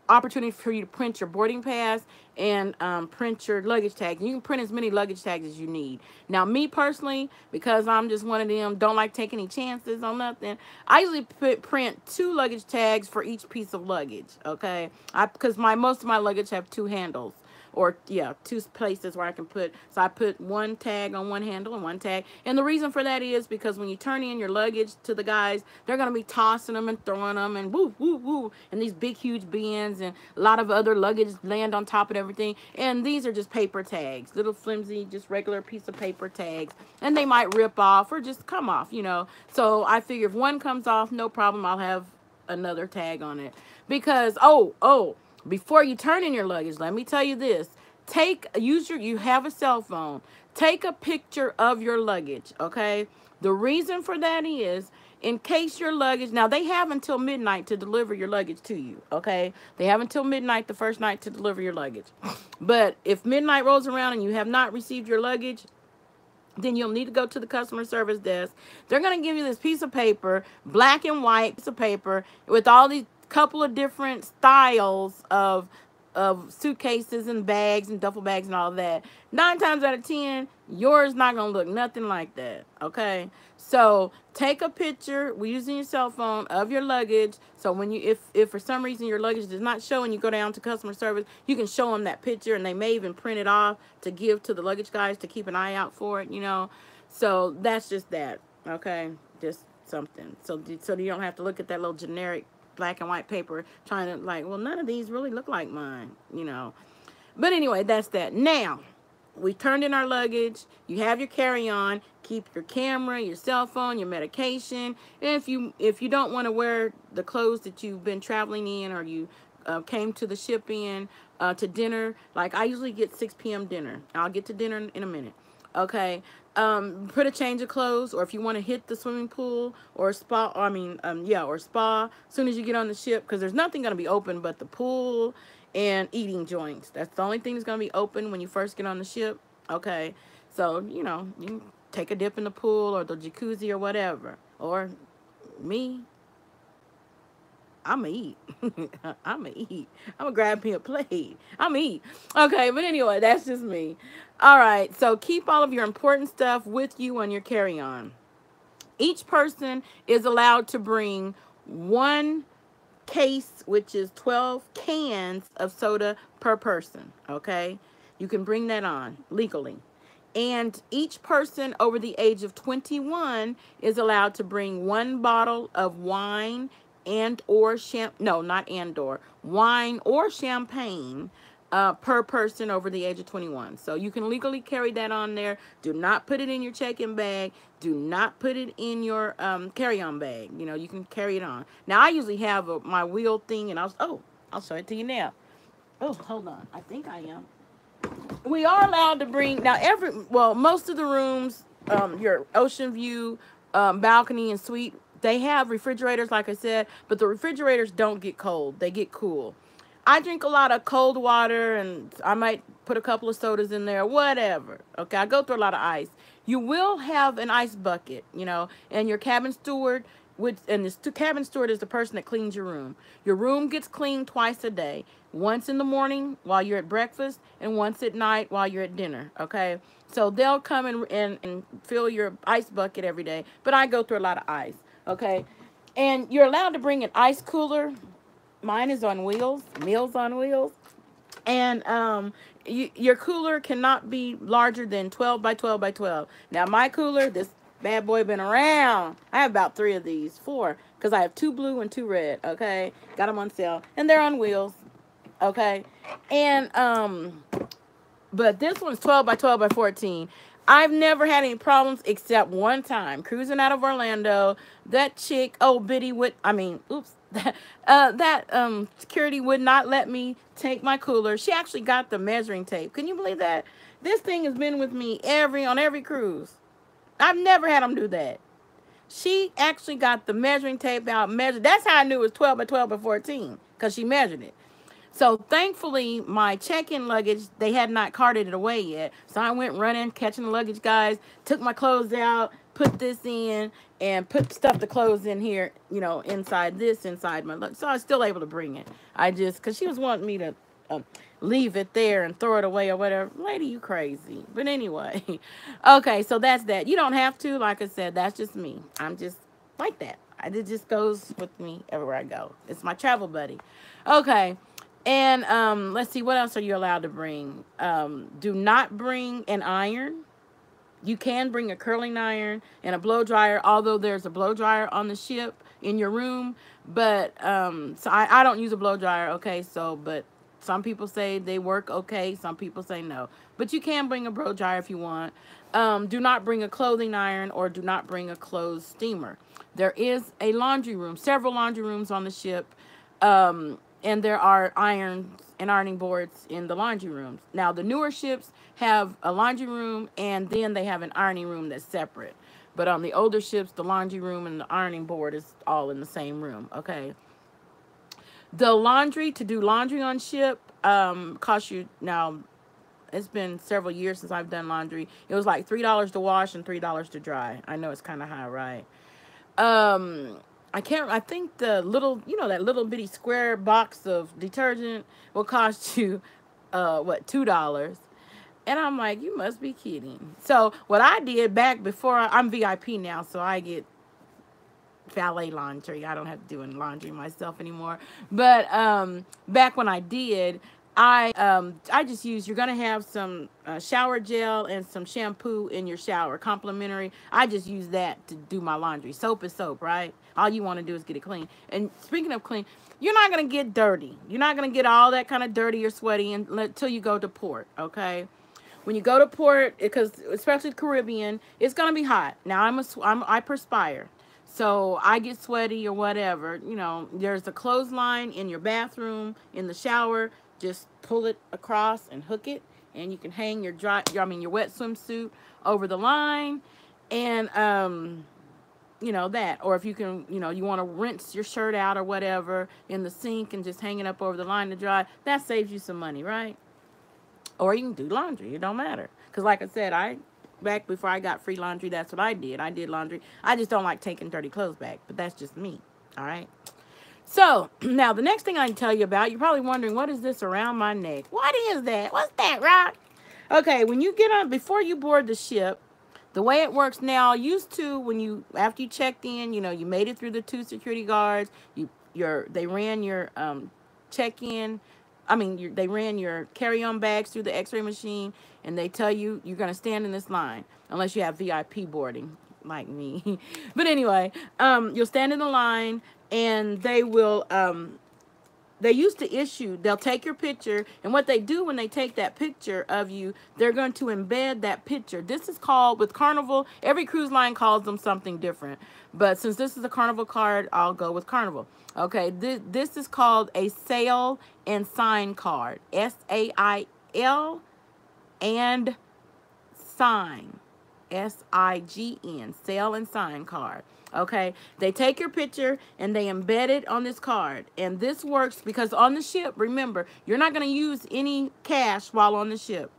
Speaker 1: opportunity for you to print your boarding pass and print your luggage tag. You can print as many luggage tags as you need. Now, me personally, because I'm just one of them, don't like taking any chances on nothing, I usually print 2 luggage tags for each piece of luggage, okay? Because most of my luggage have 2 handles. Or, yeah, 2 places where I can put, so I put 1 tag on 1 handle and 1 tag. And the reason for that is because when you turn in your luggage to the guys, they're going to be tossing them and throwing them and woo, woo, woo. And these big, huge bins and a lot of other luggage land on top of everything. And these are just paper tags, little flimsy, just regular piece of paper tags. And they might rip off or just come off, you know. So I figure if one comes off, no problem, I'll have another tag on it. Because, before you turn in your luggage, let me tell you this. You have a cell phone. Take a picture of your luggage, okay? The reason for that is, in case your luggage, now they have until midnight to deliver your luggage to you, okay? They have until midnight the first night to deliver your luggage. But if midnight rolls around and you have not received your luggage, then you'll need to go to the customer service desk. They're going to give you this piece of paper, black and white piece of paper, with all these couple of different styles of suitcases and bags and duffel bags and all that. 9 times out of 10, yours not going to look nothing like that, okay? So take a picture using your cell phone of your luggage. So when you, if for some reason your luggage does not show and you go down to customer service, you can show them that picture, and they may even print it off to give to the luggage guys to keep an eye out for it, you know? So that's just that, okay? Just something. So you don't have to look at that little generic black and white paper trying to like, well, none of these really look like mine, you know. But anyway, that's that. Now, we turned in our luggage. You have your carry-on. Keep your camera, your cell phone, your medication. And if you don't want to wear the clothes that you've been traveling in, or you came to the ship in to dinner, like I usually get 6 p.m. dinner. I'll get to dinner in a minute. Okay. Put a change of clothes, or if you want to hit the swimming pool or spa, or spa, as soon as you get on the ship, because there's nothing going to be open but the pool and eating joints. That's the only thing that's going to be open when you first get on the ship. Okay. So, you know, you can take a dip in the pool or the jacuzzi or whatever. Or me, I'm going to eat. I'm going to eat. I'm going to grab me a plate. I'm going to eat. Okay, but anyway, that's just me. All right, so keep all of your important stuff with you on your carry-on. Each person is allowed to bring 1 case, which is 12 cans of soda per person, okay? You can bring that on legally. And each person over the age of 21 is allowed to bring 1 bottle of wine wine or champagne per person over the age of 21. So you can legally carry that on there. Do not put it in your check-in bag. Do not put it in your carry-on bag. You know, you can carry it on. Now, I usually have my wheel thing, and I'll show it to you now. Oh, hold on. I think I am. We are allowed to bring, now most of the rooms, your ocean view, balcony and suite, they have refrigerators, like I said, but the refrigerators don't get cold. They get cool. I drink a lot of cold water, and I might put a couple of sodas in there, whatever. Okay, I go through a lot of ice. You will have an ice bucket, you know, and your cabin steward, cabin steward is the person that cleans your room. Your room gets cleaned twice a day. Once in the morning while you're at breakfast, and once at night while you're at dinner, okay? So they'll come and fill your ice bucket every day, but I go through a lot of ice. Okay, and you're allowed to bring an ice cooler. Mine is on wheels, Meals on Wheels. And your cooler cannot be larger than 12 by 12 by 12. Now, my cooler, this bad boy been around. I have about 3 of these, 4, because I have 2 blue and 2 red, okay? Got them on sale, and they're on wheels, okay? And, but this one's 12 by 12 by 14. I've never had any problems except one time. Cruising out of Orlando, that chick, security would not let me take my cooler. She actually got the measuring tape. Can you believe that? This thing has been with me on every cruise. I've never had them do that. She actually got the measuring tape out, measured. That's how I knew it was 12 by 12 by 14, because she measured it. So thankfully, my check-in luggage, they had not carted it away yet. So I went running, catching the luggage guys, took my clothes out, put this in and put stuff, the clothes in here, you know, inside this, inside my luggage. So I was still able to bring it. I just, because she was wanting me to leave it there and throw it away or whatever. Lady, you crazy. But anyway, okay, so that's that. You don't have to. Like I said, that's just me. I'm just like that. It just goes with me everywhere I go. It's my travel buddy. Okay. And let's see, what else are you allowed to bring? Do not bring an iron. You can bring a curling iron and a blow dryer, although there's a blow dryer on the ship in your room. But so I don't use a blow dryer, okay? So, but some people say they work okay. Some people say no. But you can bring a blow dryer if you want. Do not bring a clothing iron, or do not bring a clothes steamer. There is a laundry room, several laundry rooms on the ship. And there are irons and ironing boards in the laundry rooms. Now, the newer ships have a laundry room, and then they have an ironing room that's separate. But on the older ships, the laundry room and the ironing board is all in the same room, okay? The laundry, to do laundry on ship, costs you, now, it's been several years since I've done laundry. It was like $3 to wash and $3 to dry. I know it's kind of high, right? I think the little, you know, that little bitty square box of detergent will cost you, what, $2. And I'm like, you must be kidding. So what I did back before, I'm VIP now, so I get valet laundry. I don't have to do any laundry myself anymore. But back when I did, I just use, you're going to have some shower gel and some shampoo in your shower, complimentary. I just use that to do my laundry. Soap is soap, right? All you want to do is get it clean. And speaking of clean, you're not going to get dirty. You're not going to get all that kind of dirty or sweaty until you go to port, okay? When you go to port, because especially the Caribbean, it's going to be hot. Now, I perspire. So I get sweaty or whatever. You know, there's a clothesline in your bathroom, in the shower. Just pull it across and hook it, and you can hang your your wet swimsuit over the line, and you know that. Or if you can, you know, you want to rinse your shirt out or whatever in the sink and just hang it up over the line to dry. That saves you some money, right? Or you can do laundry. It don't matter. Because like I said, back before I got free laundry, that's what I did. I did laundry. I just don't like taking dirty clothes back. But that's just me. All right? So, now the next thing I can tell you about, you're probably wondering, what is this around my neck? What is that? What's that, Rock? Okay, when you get on, before you board the ship, the way it works now, used to, after you checked in, you know, you made it through the 2 security guards, they ran your check-in, they ran your carry-on bags through the x-ray machine, and they tell you you're going to stand in this line, unless you have VIP boarding, like me. But anyway, you'll stand in the line, and they will, they used to issue, they'll take your picture, and what they do when they take that picture of you, they're going to embed that picture. This is called, with Carnival, every cruise line calls them something different. But since this is a Carnival card, I'll go with Carnival. Okay, this is called a Sail and Sign card. S-A-I-L and Sign. S-I-G-N. Sail and Sign card. Okay, they take your picture and they embed it on this card. And this works because on the ship, remember, you're not going to use any cash while on the ship.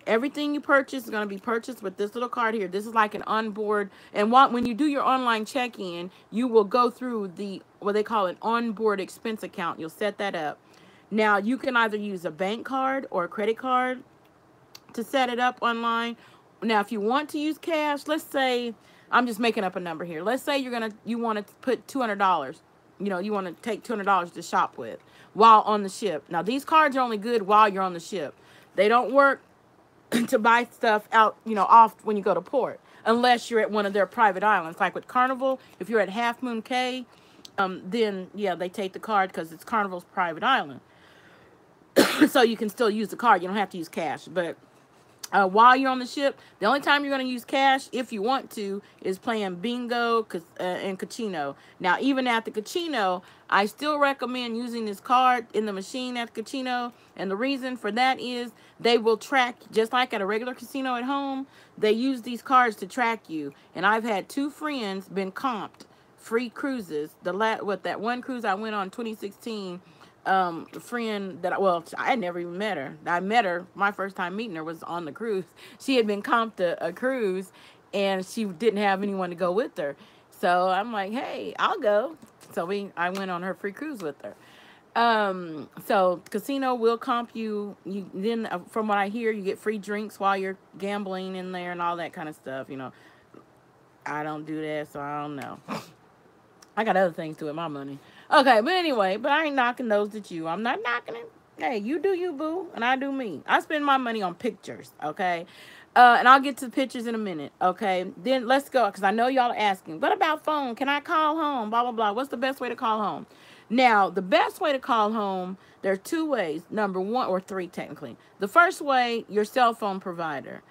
Speaker 1: Everything you purchase is going to be purchased with this little card here. This is like an onboard. And when you do your online check-in, you will go through what they call an onboard expense account. You'll set that up. Now, you can either use a bank card or a credit card to set it up online. Now, if you want to use cash, let's say, I'm just making up a number here. Let's say you want to put $200. You know, you want to take $200 to shop with while on the ship. Now, these cards are only good while you're on the ship. They don't work to buy stuff out, you know, off when you go to port, unless you're at one of their private islands. Like with Carnival, if you're at Half Moon Cay, then, yeah, they take the card because it's Carnival's private island. So you can still use the card. You don't have to use cash. But while you're on the ship, the only time you're going to use cash, if you want to, is playing bingo and casino. Now, even at the casino, I still recommend using this card in the machine at the casino. And the reason for that is they will track, just like at a regular casino at home, they use these cards to track you. And I've had 2 friends been comped free cruises. That one cruise I went on 2016, a friend that, I never even met her. I met her, my first time meeting her was on the cruise. She had been comped a cruise, and she didn't have anyone to go with her. So I'm like, hey, I'll go. So I went on her free cruise with her. So casino will comp you then, from what I hear, you get free drinks while you're gambling in there and all that kind of stuff. I don't do that, so I don't know. I got other things to with my money. Okay, but anyway, but I ain't knocking those that you. I'm not knocking it. Hey, you do you, boo, and I do me. I spend my money on pictures, okay? And I'll get to the pictures in a minute, okay? Then let's go, because I know y'all are asking, what about phone? Can I call home? Blah, blah, blah. What's the best way to call home? Now, the best way to call home, there are two ways. Number one, or three technically. The first way, your cell phone provider.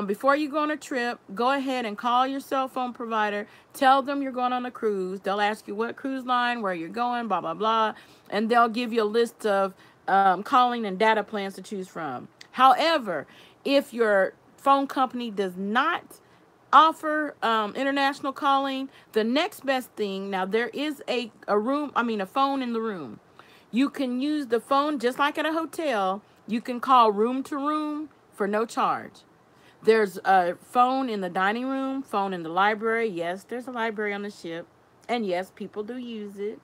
Speaker 1: Before you go on a trip, go ahead and call your cell phone provider. Tell them you're going on a cruise. They'll ask you what cruise line, where you're going, blah, blah, blah. And they'll give you a list of calling and data plans to choose from. However, if your phone company does not offer international calling, the next best thing, now there is a phone in the room. You can use the phone just like at a hotel. You can call room to room for no charge. There's a phone in the dining room, phone in the library. Yes, there's a library on the ship. And yes, people do use it.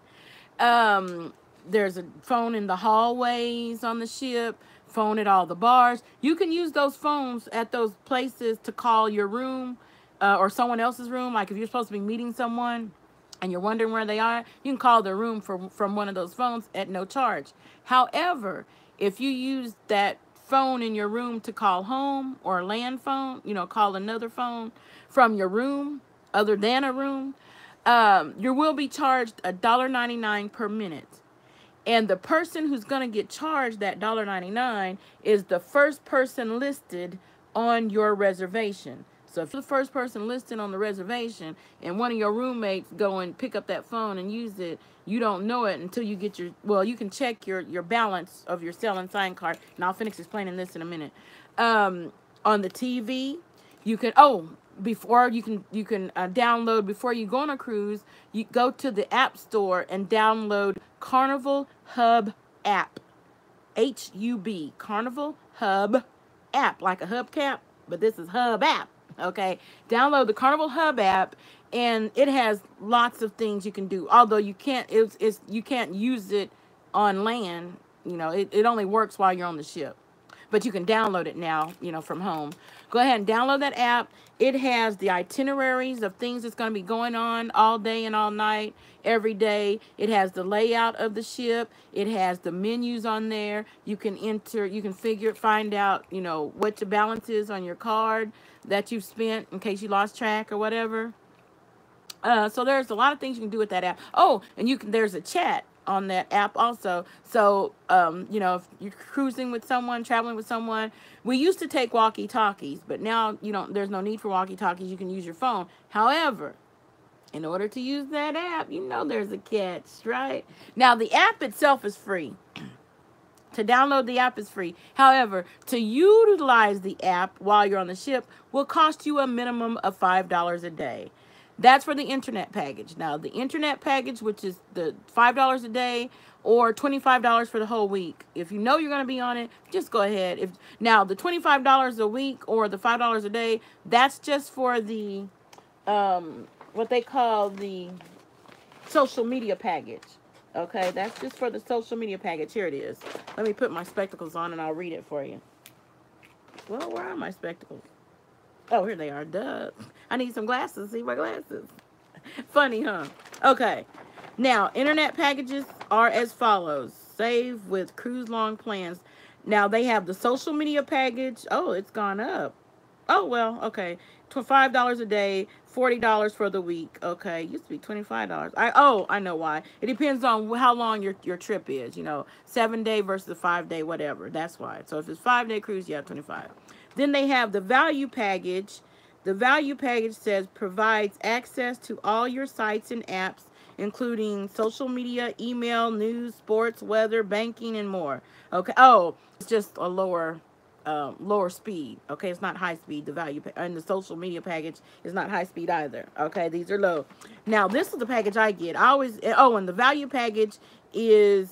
Speaker 1: There's a phone in the hallways on the ship, phone at all the bars. You can use those phones at those places to call your room or someone else's room. Like if you're supposed to be meeting someone and you're wondering where they are, you can call their room from one of those phones at no charge. However, if you use that phone in your room to call home, or a land phone, call another phone from your room other than a room, you will be charged $1.99 per minute. And the person who's going to get charged that $1.99 is the first person listed on your reservation. So if you're the first person listed on the reservation and one of your roommates go and pick up that phone and use it, you don't know it until you get you can check your balance of your Cell and Sign card. And I'll finish explaining this in a minute. On the TV, you can, before you can download, before you go on a cruise, you go to the App Store and download Carnival Hub app. HUB, Carnival Hub app, like a hubcap, but this is Hub app. Okay, download the Carnival Hub app, and it has lots of things you can do. Although you can't, you can't use it on land. It only works while you're on the ship. But you can download it now, from home. Go ahead and download that app. It has the itineraries of things that's going to be going on all day and all night, every day. It has the layout of the ship. It has the menus on there. You can find out, what your balance is on your card that you've spent in case you lost track or whatever. So there's a lot of things you can do with that app. Oh, and there's a chat on that app also. So, if you're cruising with someone, traveling with someone, we used to take walkie-talkies, but now there's no need for walkie-talkies. You can use your phone. However, in order to use that app, there's a catch, right? Now, the app itself is free. To download the app is free. However, to utilize the app while you're on the ship will cost you a minimum of $5 a day. That's for the internet package. Now, the internet package, which is the $5 a day or $25 for the whole week. If you know you're going to be on it, just go ahead. Now, the $25 a week or the $5 a day, that's just for the, what they call the social media package. Okay, that's just for the social media package. Here it is. Let me put my spectacles on and I'll read it for you. Well, where are my spectacles? Oh, here they are. Duh. I need some glasses. See my glasses. Funny, huh? Okay. Now, internet packages are as follows. Save with cruise long plans. Now, they have the social media package. Oh, it's gone up. Oh, well, okay. $5 a day, $40 for the week. Okay, used to be $25. I know why. It depends on how long your trip is. 7-day versus a 5-day, whatever. That's why. So if it's 5-day cruise, you have $25. Then they have the value package. The value package says provides access to all your sites and apps, including social media, email, news, sports, weather, banking, and more. Okay. Oh, it's just a lower speed. Okay, it's not high speed. The value and the social media package is not high speed either. Okay, these are low. Now, this is the package I get. And the value package is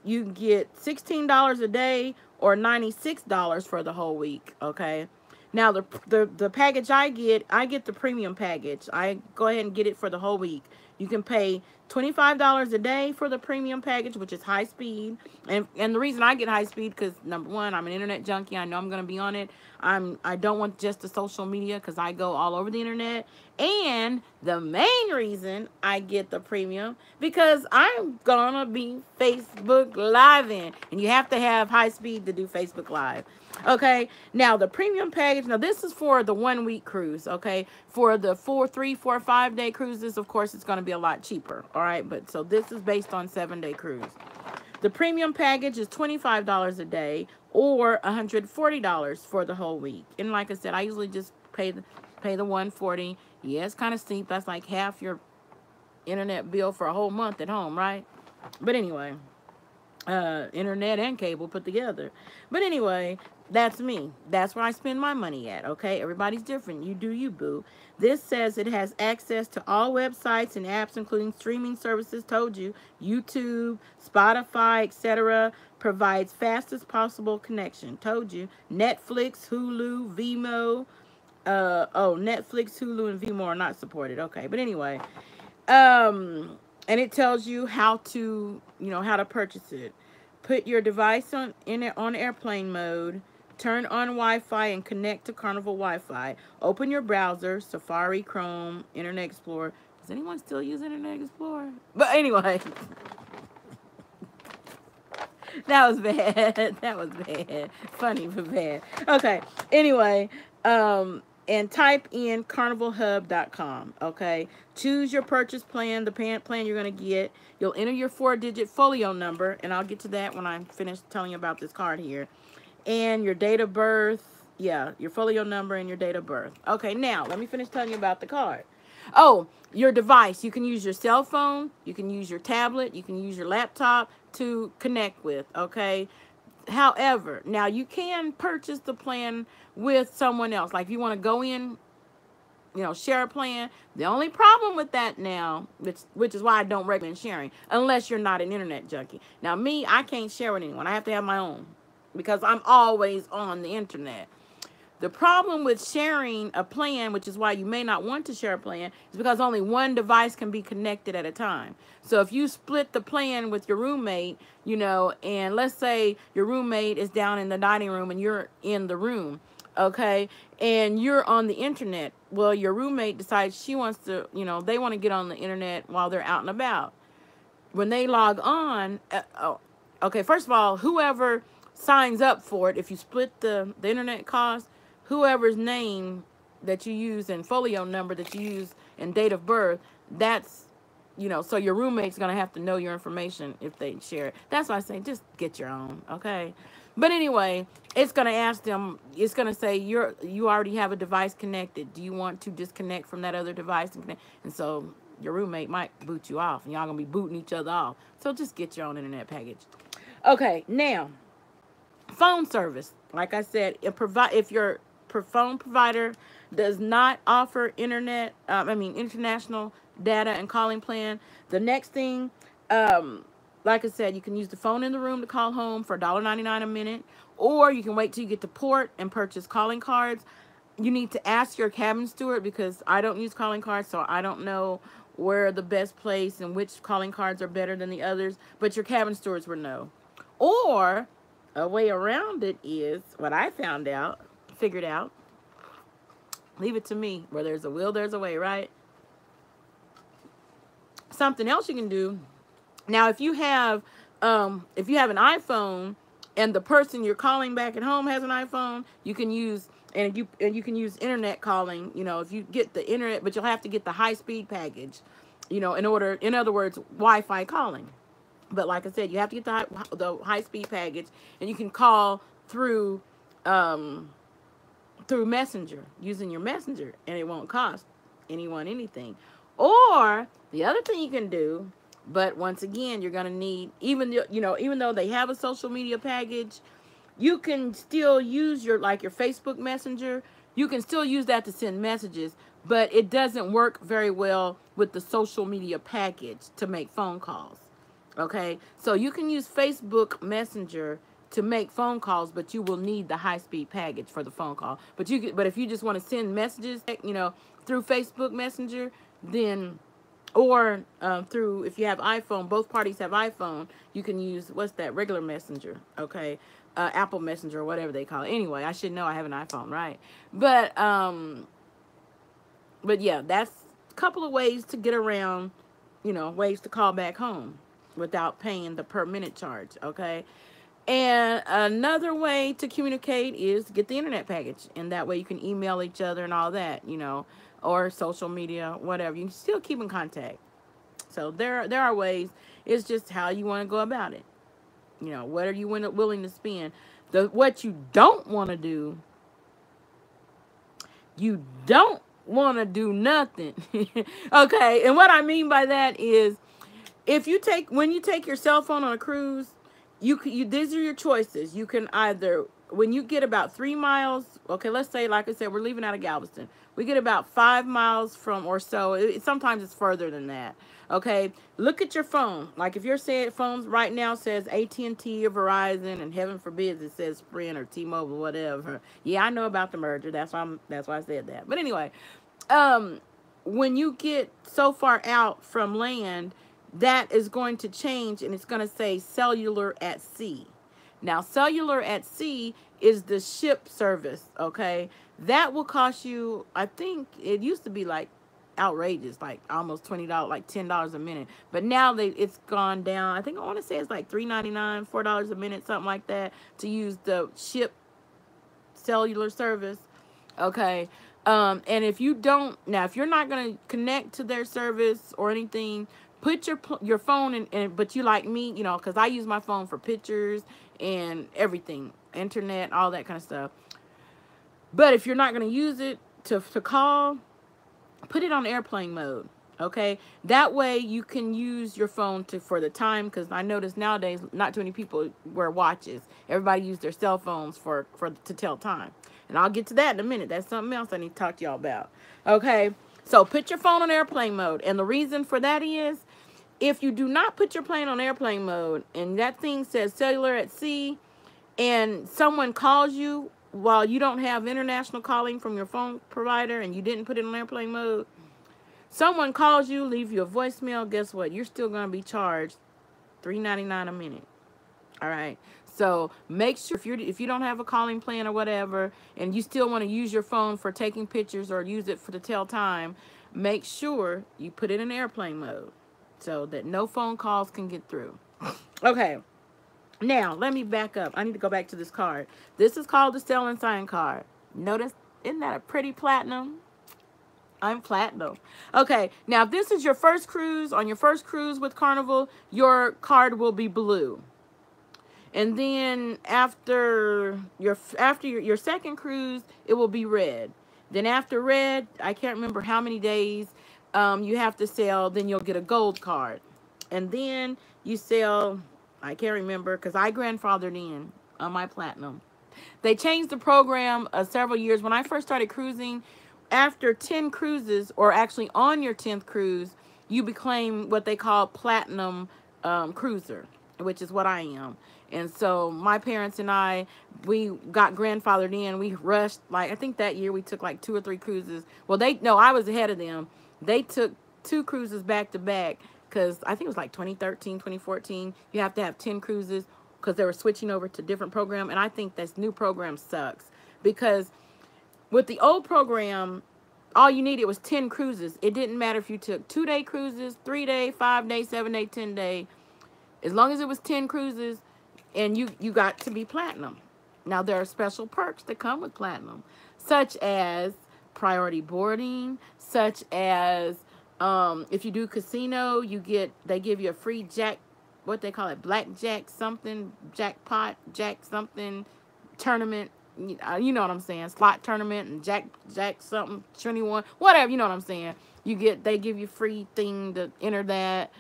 Speaker 1: you get $16 a day or $96 for the whole week. Okay, Now the package I get the premium package. I go ahead and get it for the whole week. You can pay $25 a day for the premium package, which is high speed. And the reason I get high speed, because number one, I'm an internet junkie. I know I'm gonna be on it. I don't want just the social media, because I go all over the internet. And the main reason I get the premium, because I'm gonna be Facebook Live in, and you have to have high speed to do Facebook Live. Okay, now the premium package, now this is for the 1 week cruise. Okay, for the 3, 4, 5 day cruises, of course, it's going to be a lot cheaper. All right, but so this is based on 7-day cruise. The premium package is $25 a day or $140 for the whole week. And like I said, I usually just pay the $140. Yeah, it's kind of steep. That's like half your internet bill for a whole month at home, right? But anyway, internet and cable put together. But anyway, that's me. That's where I spend my money at. Okay, everybody's different. You do you, boo. This says it has access to all websites and apps, including streaming services. Told you, YouTube, Spotify, etc. Provides fastest possible connection. Told you, Netflix, Hulu, Vimeo. Netflix, Hulu, and Vimeo are not supported. Okay, but anyway, and it tells you how to, how to purchase it. Put your device on airplane mode. Turn on Wi-Fi and connect to Carnival Wi-Fi. Open your browser, Safari, Chrome, Internet Explorer. Does anyone still use Internet Explorer? But anyway, that was bad. That was bad. Funny but bad. Okay. Anyway, and type in carnivalhub.com. Okay. Choose your purchase plan, the plan you're going to get. You'll enter your 4-digit folio number, and I'll get to that when I'm finished telling you about this card here. And your date of birth. Yeah, your folio number and your date of birth. Okay, now let me finish telling you about the card. Oh, your device. You can use your cell phone. You can use your tablet. You can use your laptop to connect with. Okay. However, now you can purchase the plan with someone else. Like if you want to go in, share a plan. The only problem with that now, which is why I don't recommend sharing, unless you're not an internet junkie. Now me, I can't share with anyone. I have to have my own, because I'm always on the internet. The problem with sharing a plan, which is why you may not want to share a plan, is because only one device can be connected at a time. So if you split the plan with your roommate, and let's say your roommate is down in the dining room and you're in the room, okay, and you're on the internet. Well, your roommate decides she wants to, they want to get on the internet while they're out and about. When they log on, okay, first of all, whoever signs up for it, if you split the internet cost, whoever's name that you use and folio number that you use and date of birth, that's, so your roommate's going to have to know your information if they share it. That's why I say just get your own, okay? But anyway, it's going to ask them, it's going to say you already have a device connected. Do you want to disconnect from that other device? And so your roommate might boot you off, and y'all going to be booting each other off. So just get your own internet package. Okay, now, phone service. Like I said, if your phone provider does not offer international data and calling plan, the next thing, like I said, you can use the phone in the room to call home for $1.99 a minute, or you can wait till you get to port and purchase calling cards. You need to ask your cabin steward, because I don't use calling cards, so I don't know where the best place and which calling cards are better than the others, but your cabin stewards will know. Or a way around it is what I figured out. Leave it to me. Where there's a will, there's a way, right? Something else you can do. Now, if you have an iPhone and the person you're calling back at home has an iPhone, you can use you can use internet calling. If you get the internet, but you'll have to get the high-speed package. In other words, Wi-Fi calling. But like I said, you have to get the high-speed package, and you can call through Messenger, using your Messenger, and it won't cost anyone anything. Or the other thing you can do, but once again, you're gonna need, even though they have a social media package, you can still use your Facebook Messenger. You can still use that to send messages, but it doesn't work very well with the social media package to make phone calls. Okay, so you can use Facebook Messenger to make phone calls, but you will need the high-speed package for the phone call. But if you just want to send messages, through Facebook Messenger, then or through, if you have iPhone, both parties have iPhone, you can use, what's that, regular messenger, okay? Apple Messenger or whatever they call it. Anyway, I should know, I have an iPhone, right? But yeah, that's a couple of ways to get around, ways to call back home without paying the per minute charge, okay? And another way to communicate is to get the internet package, and that way you can email each other and all that, or social media, whatever. You can still keep in contact. So there are ways. It's just how you want to go about it. What are you willing to spend? What you don't want to do, you don't want to do nothing. Okay, and what I mean by that is, when you take your cell phone on a cruise, these are your choices. You can either, when you get about 3 miles, okay, let's say, like I said, we're leaving out of Galveston. We get about 5 miles from or so. Sometimes it's further than that. Okay, look at your phone. Like if your phone right now says AT&T or Verizon, and heaven forbid it says Sprint or T-Mobile, whatever. Yeah, I know about the merger. That's why I said that. But anyway, when you get so far out from land, that is going to change, and it's going to say cellular at sea. Now, cellular at sea is the ship service, okay? That will cost you, I think it used to be like outrageous, like almost $20, like $10 a minute. But now it's gone down. I think I want to say it's like $3.99, $4 a minute, something like that, to use the ship cellular service, okay? And if you're not going to connect to their service or anything, put your phone in, but you like me, because I use my phone for pictures and everything, internet, all that kind of stuff. But if you're not going to use it to call, put it on airplane mode, okay? That way you can use your phone for the time, because I notice nowadays not too many people wear watches. Everybody use their cell phones to tell time. And I'll get to that in a minute. That's something else I need to talk to y'all about, okay? So put your phone on airplane mode. And the reason for that is, if you do not put your plane on airplane mode and that thing says cellular at sea, and someone calls you while you don't have international calling from your phone provider and you didn't put it on airplane mode, someone calls you, leave you a voicemail, guess what? You're still going to be charged $3.99 a minute. All right. So make sure, if you don't have a calling plan or whatever, and you still want to use your phone for taking pictures or use it to tell time, make sure you put it in airplane mode so that no phone calls can get through. Okay. Now, let me back up. I need to go back to this card. This is called the Sell and Sign card. Notice, isn't that a pretty platinum? I'm platinum. Okay, now if this is your first cruise, on your first cruise with Carnival, your card will be blue. And then after your second cruise, it will be red. Then after red, I can't remember how many days you have to sell, then you'll get a gold card. And then you sell, I can't remember, because I grandfathered in on my platinum. They changed the program several years. When I first started cruising, after 10 cruises, or actually on your 10th cruise, you became what they call platinum cruiser, which is what I am. And so my parents and I, we got grandfathered in. We rushed, like, I think that year we took like 2 or 3 cruises. Well, I was ahead of them. They took 2 cruises back to back, because I think it was like 2013, 2014. You have to have 10 cruises because they were switching over to different program. And I think this new program sucks, because with the old program, all you needed was 10 cruises. It didn't matter if you took 2-day cruises, 3-day, 5-day, 7-day, 10-day. As long as it was 10 cruises, and you got to be platinum. Now, there are special perks that come with platinum, such as priority boarding, such as if you do casino, they give you a free what they call it, blackjack something, jackpot, jack something tournament. You know what I'm saying? Slot tournament and jack something 21, whatever. You know what I'm saying? They give you free thing to enter that.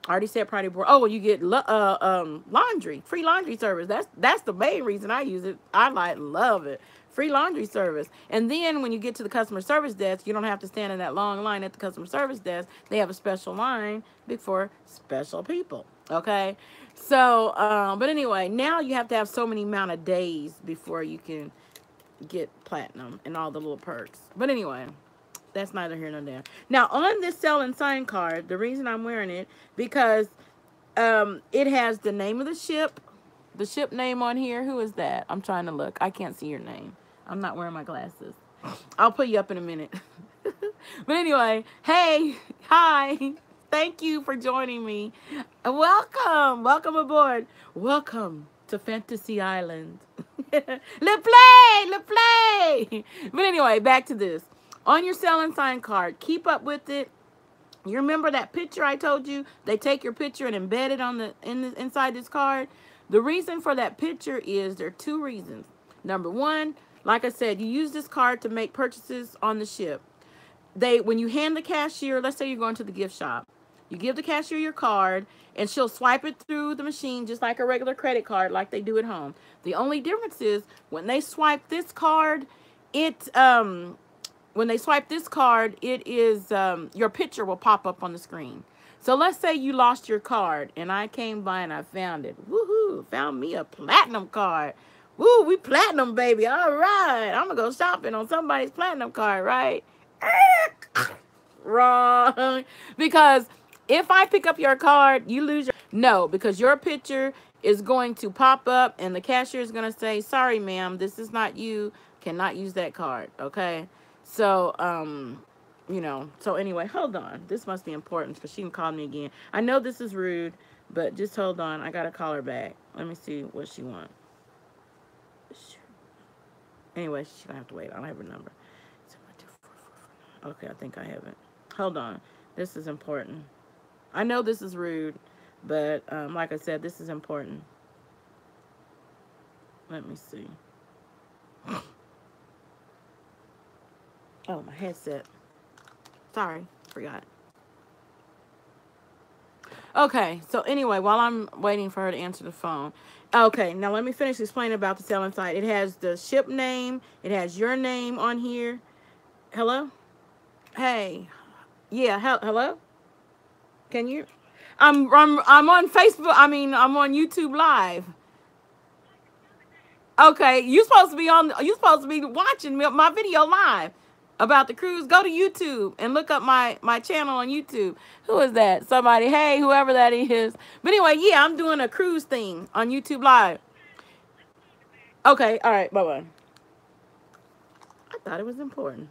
Speaker 1: I already said priority board. Oh, you get laundry, free laundry service. That's the main reason I use it. I love it. Free laundry service. And then when you get to the customer service desk, you don't have to stand in that long line at the customer service desk. They have a special line for special people. Okay. So, but anyway, now you have to have so many amount of days before you can get platinum and all the little perks. But anyway, that's neither here nor there. Now, on this sell and sign card, the reason I'm wearing it, because it has the name of the ship name on here. Who is that? I'm trying to look. I can't see your name. I'm not wearing my glasses. I'll put you up in a minute. But anyway, hey, hi. Thank you for joining me. Welcome. Welcome aboard. Welcome to Fantasy Island. Le play, le play. But anyway, back to this. On your sell and sign card, keep up with it. You remember that picture I told you? They take your picture and embed it on inside this card. The reason for that picture is there are two reasons. Number one, like I said, you use this card to make purchases on the ship. When you hand the cashier, let's say you're going to the gift shop, you give the cashier your card and she'll swipe it through the machine just like a regular credit card like they do at home. The only difference is when they swipe this card, when they swipe this card, it is your picture will pop up on the screen. So let's say you lost your card and I came by and I found it. Woohoo, found me a platinum card. Woo, we platinum, baby. All right, I'm gonna go shopping on somebody's platinum card, right? Wrong. Because if I pick up your card, you lose your... No, because your picture is going to pop up and the cashier is going to say, sorry, ma'am, this is not you. Cannot use that card, okay? So, you know, so anyway, hold on. This must be important because she can call me again. I know this is rude, but just hold on. I got to call her back. Let me see what she wants. Anyway, she's going to have to wait. I don't have her number. Okay, I think I have it. Hold on. This is important. I know this is rude, but like I said, this is important. Let me see. Oh, my headset. Sorry, forgot. Okay, so anyway, while I'm waiting for her to answer the phone. Okay, now let me finish explaining about the sell inside. It has the ship name. It has your name on here. Hello? Hey. Yeah, hello? Can you? I'm on Facebook. I mean, I'm on YouTube Live. Okay, you're supposed to be watching my video live about the cruise. Go to YouTube and look up my channel on YouTube. Who is that? Somebody, hey, whoever that is. But anyway, yeah, I'm doing a cruise thing on YouTube Live. Okay, all right, bye-bye. I thought it was important.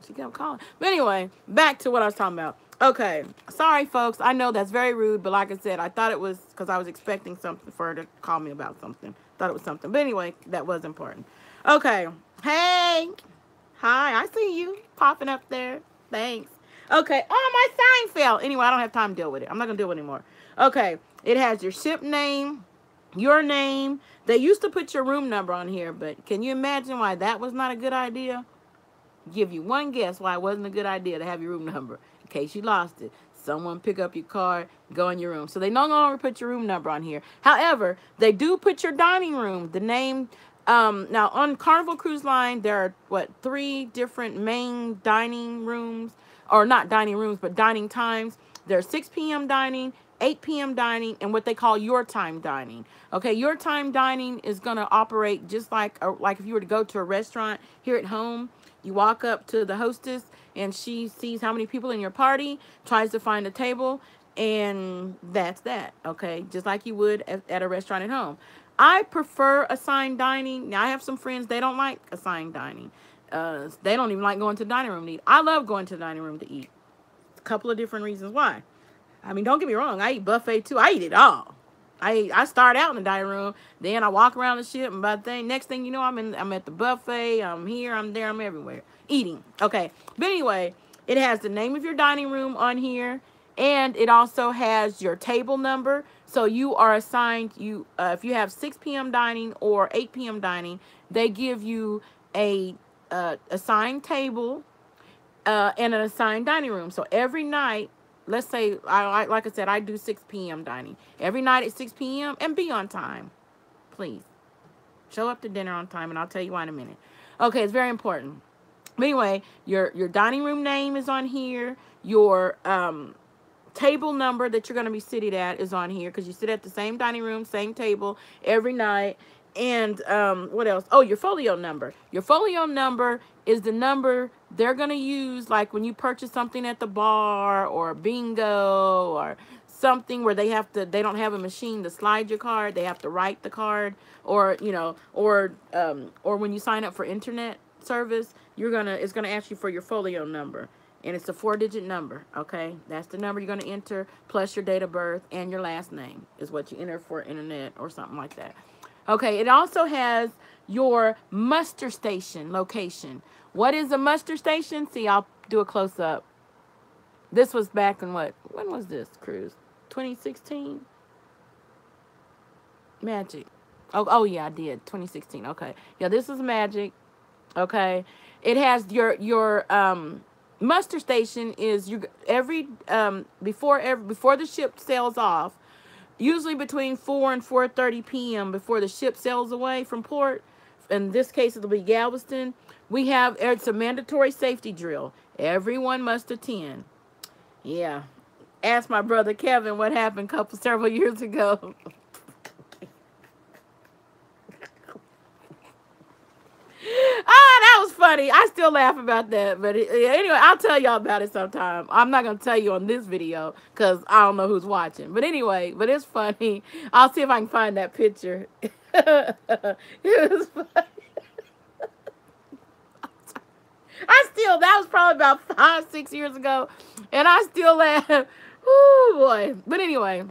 Speaker 1: She kept calling. But anyway, back to what I was talking about. Okay, sorry, folks. I know that's very rude, but like I said, I thought it was because I was expecting something for her to call me about something. Thought it was something. But anyway, that was important. Okay. Hey. Hi. I see you popping up there. Thanks. Okay. Oh, my sign fell. Anyway, I don't have time to deal with it. I'm not going to deal with it anymore. Okay. It has your ship name, your name. They used to put your room number on here, but can you imagine why that was not a good idea? Give you one guess why it wasn't a good idea to have your room number in case you lost it. Someone pick up your card, go in your room. So they no longer put your room number on here. However, they do put your dining room, the name. Now on Carnival Cruise Line, there are 3 different main dining rooms, or not dining rooms, but dining times. There's 6 p.m. dining, 8 p.m. dining, and what they call your time dining. Okay, your time dining is going to operate just like if you were to go to a restaurant here at home. You walk up to the hostess and she sees how many people in your party, tries to find a table, and that's that, okay? Just like you would at a restaurant at home. I prefer assigned dining. Now, I have some friends, they don't like assigned dining. They don't even like going to the dining room to eat. I love going to the dining room to eat. A couple of different reasons why. I mean, don't get me wrong. I eat buffet too. I eat it all. I start out in the dining room, then I walk around the ship, and by the next thing you know, I'm at the buffet, I'm here, I'm there, I'm everywhere. Eating. Okay. But anyway, it has the name of your dining room on here, and it also has your table number. So you are assigned, if you have 6 p.m. dining or 8 p.m. dining, they give you a assigned table and an assigned dining room. So every night, let's say, like I said, I do 6 p.m. dining. Every night at 6 p.m. and be on time. Please. Show up to dinner on time, and I'll tell you why in a minute. Okay, it's very important. But anyway, your dining room name is on here. Your table number that you're going to be seated at is on here, because you sit at the same dining room, same table every night. And what else? Oh, your folio number. Your folio number is the number they're going to use, like when you purchase something at the bar or bingo or something where they don't have a machine to slide your card. They have to write the card, or, you know, or when you sign up for internet service, it's going to ask you for your folio number. And it's a 4-digit number, okay? That's the number you're going to enter, plus your date of birth and your last name is what you enter for internet or something like that. Okay, it also has your muster station location. What is a muster station? See, I'll do a close-up. This was back in when was this cruise? 2016? Magic. Oh yeah, I did. 2016, okay. Yeah, this is Magic, okay? It has your muster station is before the ship sails off, usually between 4 and 4:30 p.m. before the ship sails away from port. In this case, it'll be Galveston. It's a mandatory safety drill. Everyone must attend. Yeah. Ask my brother Kevin what happened several years ago. That was funny. I still laugh about that. But anyway, I'll tell y'all about it sometime. I'm not going to tell you on this video because I don't know who's watching. But anyway, it's funny. I'll see if I can find that picture. It was funny. That was probably about 5-6 years ago. And I still laugh. Oh, boy. But anyway.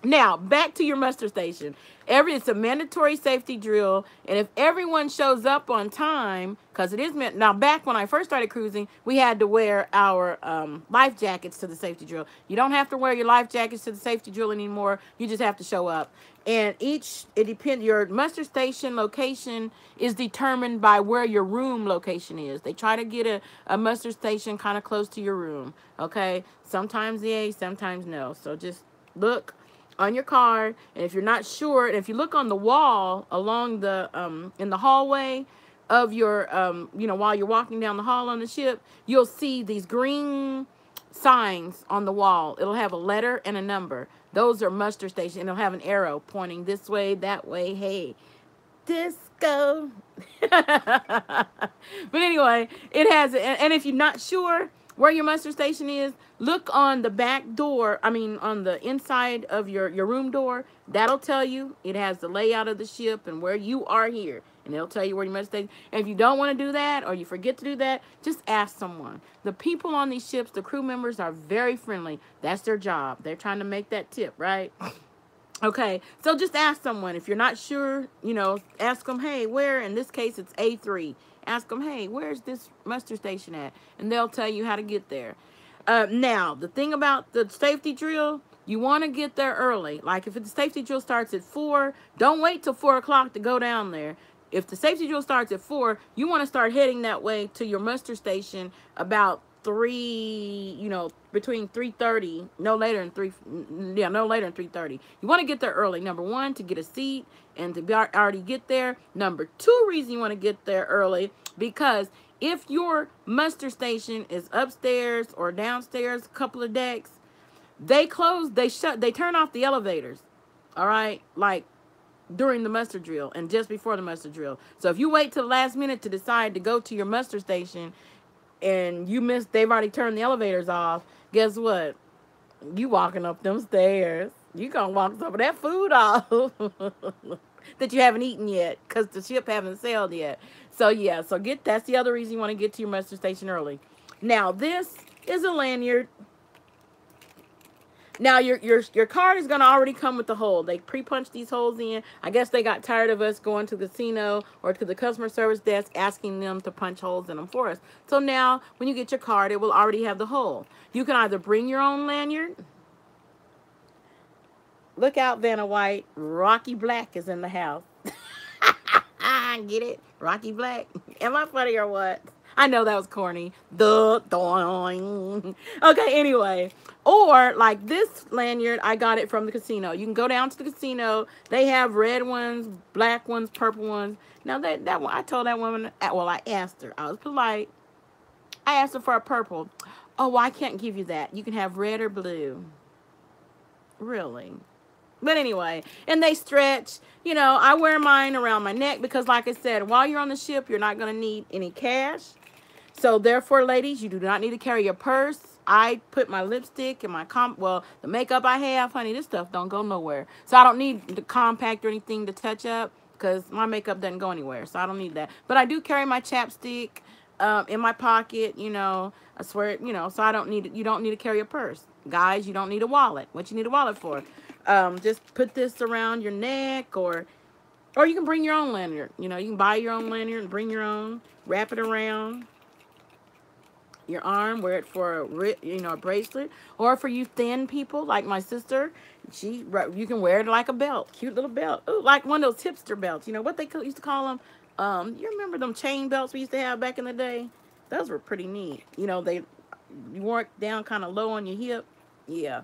Speaker 1: Now, back to your muster station. It's a mandatory safety drill, and if everyone shows up on time, because it is now, back when I first started cruising, we had to wear our life jackets to the safety drill. You don't have to wear your life jackets to the safety drill anymore. You just have to show up. And your muster station location is determined by where your room location is. They try to get a muster station kind of close to your room, okay? Sometimes yay, sometimes no. So just look on your card, and if you're not sure, and if you look on the wall along the in the hallway of your while you're walking down the hall on the ship, you'll see these green signs on the wall. It'll have a letter and a number. Those are muster station, and it'll have an arrow pointing this way, that way. Hey, disco. But anyway, it has, and if you're not sure where your muster station is, look on the back door, on the inside of your room door. That'll tell you. It has the layout of the ship and where you are here. And it'll tell you where you muster station. And if you don't want to do that, or you forget to do that, just ask someone. The people on these ships, the crew members, are very friendly. That's their job. They're trying to make that tip, right? Okay, so just ask someone. If you're not sure, ask them, hey, where? In this case, it's A3. Ask them, hey, where's this muster station at? And they'll tell you how to get there. Now, the thing about the safety drill, you want to get there early. Like if the safety drill starts at 4, don't wait till 4 o'clock to go down there. If the safety drill starts at 4, you want to start heading that way to your muster station about 3, between 3:30, no later than 3:30. You want to get there early. Number 1, to get a seat and to already get there. Number 2 reason you want to get there early, because if your muster station is upstairs or downstairs, a couple of decks, they turn off the elevators. All right, like during the muster drill and just before the muster drill. So if you wait till the last minute to decide to go to your muster station, and they've already turned the elevators off, guess what? You walking up them stairs. You gonna walk some of that food off that you haven't eaten yet, because the ship haven't sailed yet. So yeah, that's the other reason you want to get to your muster station early. Now this is a lanyard. Now, your card is going to already come with the hole. They pre-punch these holes in. I guess they got tired of us going to the casino or to the customer service desk asking them to punch holes in them for us. So now, when you get your card, it will already have the hole. You can either bring your own lanyard. Look out, Vanna White. Rocky Black is in the house. Get it? Rocky Black. Am I funny or what? I know that was corny. Okay, anyway. Or, like this lanyard, I got it from the casino. You can go down to the casino. They have red ones, black ones, purple ones. Now, that one, I told that woman, well, I asked her. I was polite. I asked her for a purple. Oh, well, I can't give you that. You can have red or blue. Really? But anyway, and they stretch. You know, I wear mine around my neck because, like I said, while you're on the ship, you're not going to need any cash. So therefore, ladies, you do not need to carry a purse. I put my lipstick and my the makeup I have, honey, this stuff don't go nowhere. So I don't need the compact or anything to touch up because my makeup doesn't go anywhere. So I don't need that. But I do carry my chapstick in my pocket, you know. I swear, you know, so you don't need to carry a purse. Guys, you don't need a wallet. What you need a wallet for? Just put this around your neck, or you can bring your own lanyard. You know, you can buy your own lanyard and bring your own, wrap it around your arm, wear it for a bracelet, or for you thin people like my sister, you can wear it like a belt, cute little belt. Ooh, like one of those hipster belts, you know what they used to call them. You remember them chain belts we used to have back in the day? Those were pretty neat. You know, you wore it down kind of low on your hip. Yeah,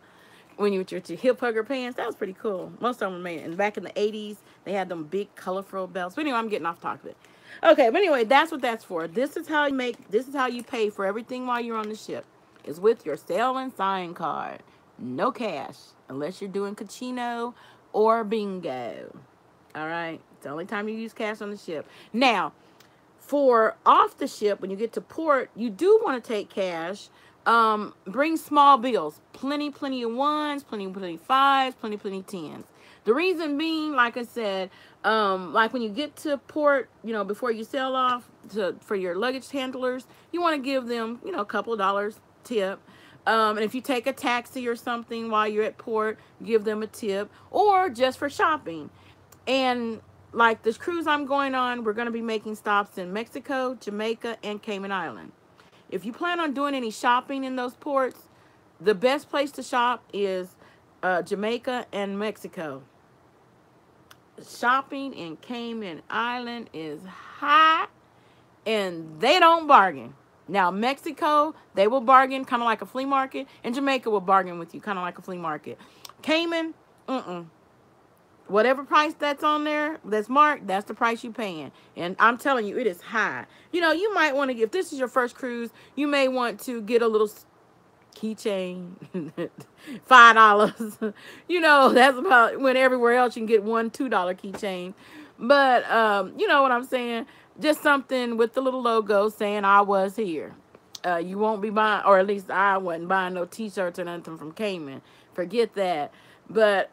Speaker 1: when you with your hip hugger pants, that was pretty cool. Most of them were made, and back in the 80s they had them big colorful belts. But anyway, I'm getting off topic. Okay, but anyway, that's what that's for. This is how you pay for everything while you're on the ship. Is with your sail and sign card. No cash, unless you're doing casino or bingo. All right, it's the only time you use cash on the ship. Now, for off the ship, when you get to port, you do want to take cash. Bring small bills. Plenty of ones, plenty of fives, plenty of tens. The reason being, like I said, like when you get to port, you know, before you sail off for your luggage handlers, you want to give them, you know, a couple of dollars tip. And if you take a taxi or something while you're at port, give them a tip, or just for shopping. And like this cruise I'm going on, we're going to be making stops in Mexico, Jamaica, and Cayman Island. If you plan on doing any shopping in those ports, the best place to shop is Jamaica and Mexico. Shopping in Cayman Island is high, and they don't bargain. Now, Mexico, they will bargain kind of like a flea market, and Jamaica will bargain with you kind of like a flea market. Cayman, whatever price that's on there, that's marked, that's the price you're paying. And I'm telling you, it is high. You know, you might want to, if this is your first cruise, you may want to get a little keychain, $5. You know, that's about when everywhere else you can get $1, $2 keychain. But you know what I'm saying? Just something with the little logo saying I was here. You won't be buying, or at least I wasn't buying no t-shirts or nothing from Cayman. Forget that. But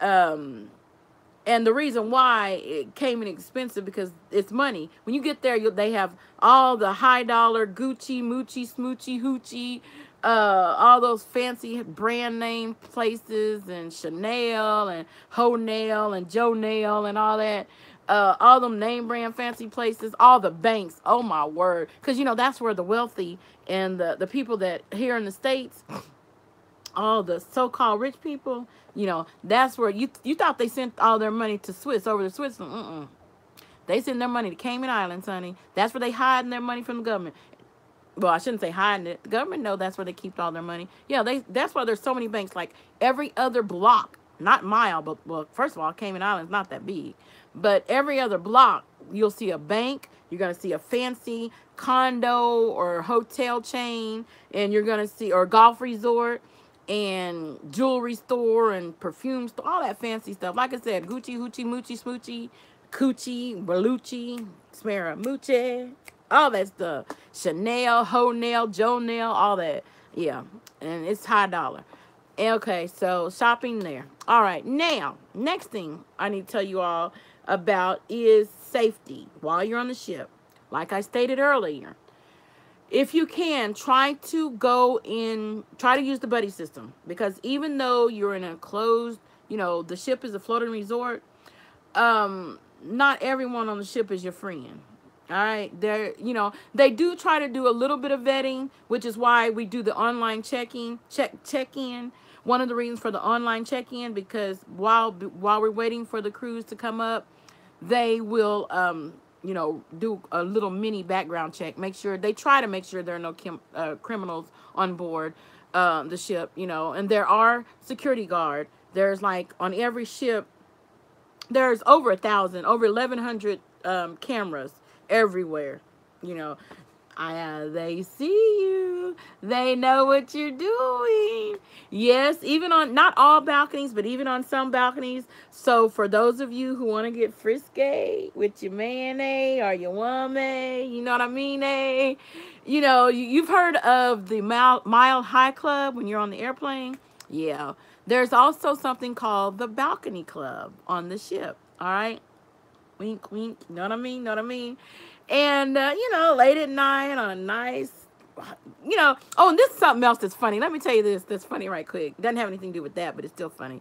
Speaker 1: and the reason why it came in expensive because it's money. When you get there, they have all the high dollar Gucci, Moochie, Smoochie, Hoochie, all those fancy brand name places, and Chanel and Honel and Joe Nail and all that. All them name brand fancy places, all the banks. Oh my word. Because, you know, that's where the wealthy and the people that here in the States, all the so-called rich people, you know, that's where you thought they sent all their money to over to Switzerland. They send their money to Cayman Islands, honey. That's where they hiding their money from the government. Well, I shouldn't say hiding it. The government know that's where they keep all their money. Yeah, that's why there's so many banks. Like every other block, not mile, but, well, first of all, Cayman Islands not that big. But every other block, you'll see a bank. You're going to see a fancy condo or hotel chain. And you're going to see, or golf resort, and jewelry store, and perfume store, all that fancy stuff. Like I said, Gucci, Hoochie, Moochie, Smoochie, Coochie, Belucci, Smaramucci, all that stuff. Chanel, Honel, Joe Nail, all that. Yeah, and it's high dollar. Okay, so shopping there. All right, now, next thing I need to tell you all about is safety while you're on the ship. Like I stated earlier, if you can, try to use the buddy system. Because even though you're in a closed, you know, the ship is a floating resort, not everyone on the ship is your friend. All right, they do try to do a little bit of vetting, which is why we do the online check-in. One of the reasons for the online check-in, because while we're waiting for the cruise to come up, they will you know, do a little mini background check. Try to make sure there are no criminals on board the ship, you know. And there are security guard. There's like on every ship, there's over 1,000, over 1,100 cameras everywhere, you know. They see you. They know what you're doing. Yes, even on not all balconies, but even on some balconies. So for those of you who want to get frisky with your man, or your woman, you know what I mean, You know, you've heard of the Mile High Club when you're on the airplane. Yeah, there's also something called the Balcony Club on the ship. All right, wink, wink. You know what I mean? Know what I mean? And, you know, late at night on a nice, you know, oh, and this is something else that's funny. Let me tell you this that's funny right quick. Doesn't have anything to do with that, but it's still funny.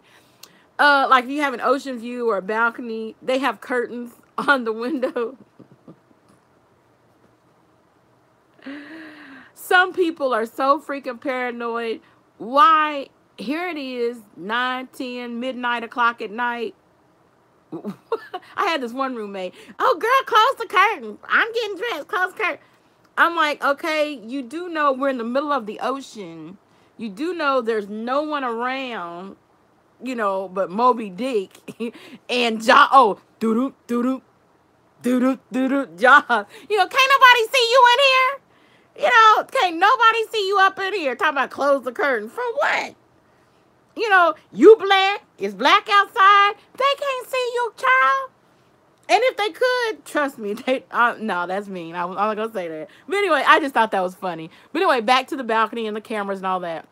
Speaker 1: Like if you have an ocean view or a balcony, they have curtains on the window. Some people are so freaking paranoid. Why? Here it is, 9, 10, midnight, o'clock at night. I had this one roommate. Oh, girl, close the curtain. I'm getting dressed. Close the curtain. I'm like, okay, you do know we're in the middle of the ocean. You do know there's no one around, you know, but Moby Dick and Jaws. Oh, doo-doo, doo-doo, doo-doo, doo-doo, Jaws. You know, can't nobody see you in here? You know, can't nobody see you up in here. Talking about close the curtain. For what? You know, you black. It's black outside. They can't see you, child. And if they could, trust me, they no, that's mean. I'm not gonna say that. But anyway, I just thought that was funny. But anyway, back to the balcony and the cameras and all that.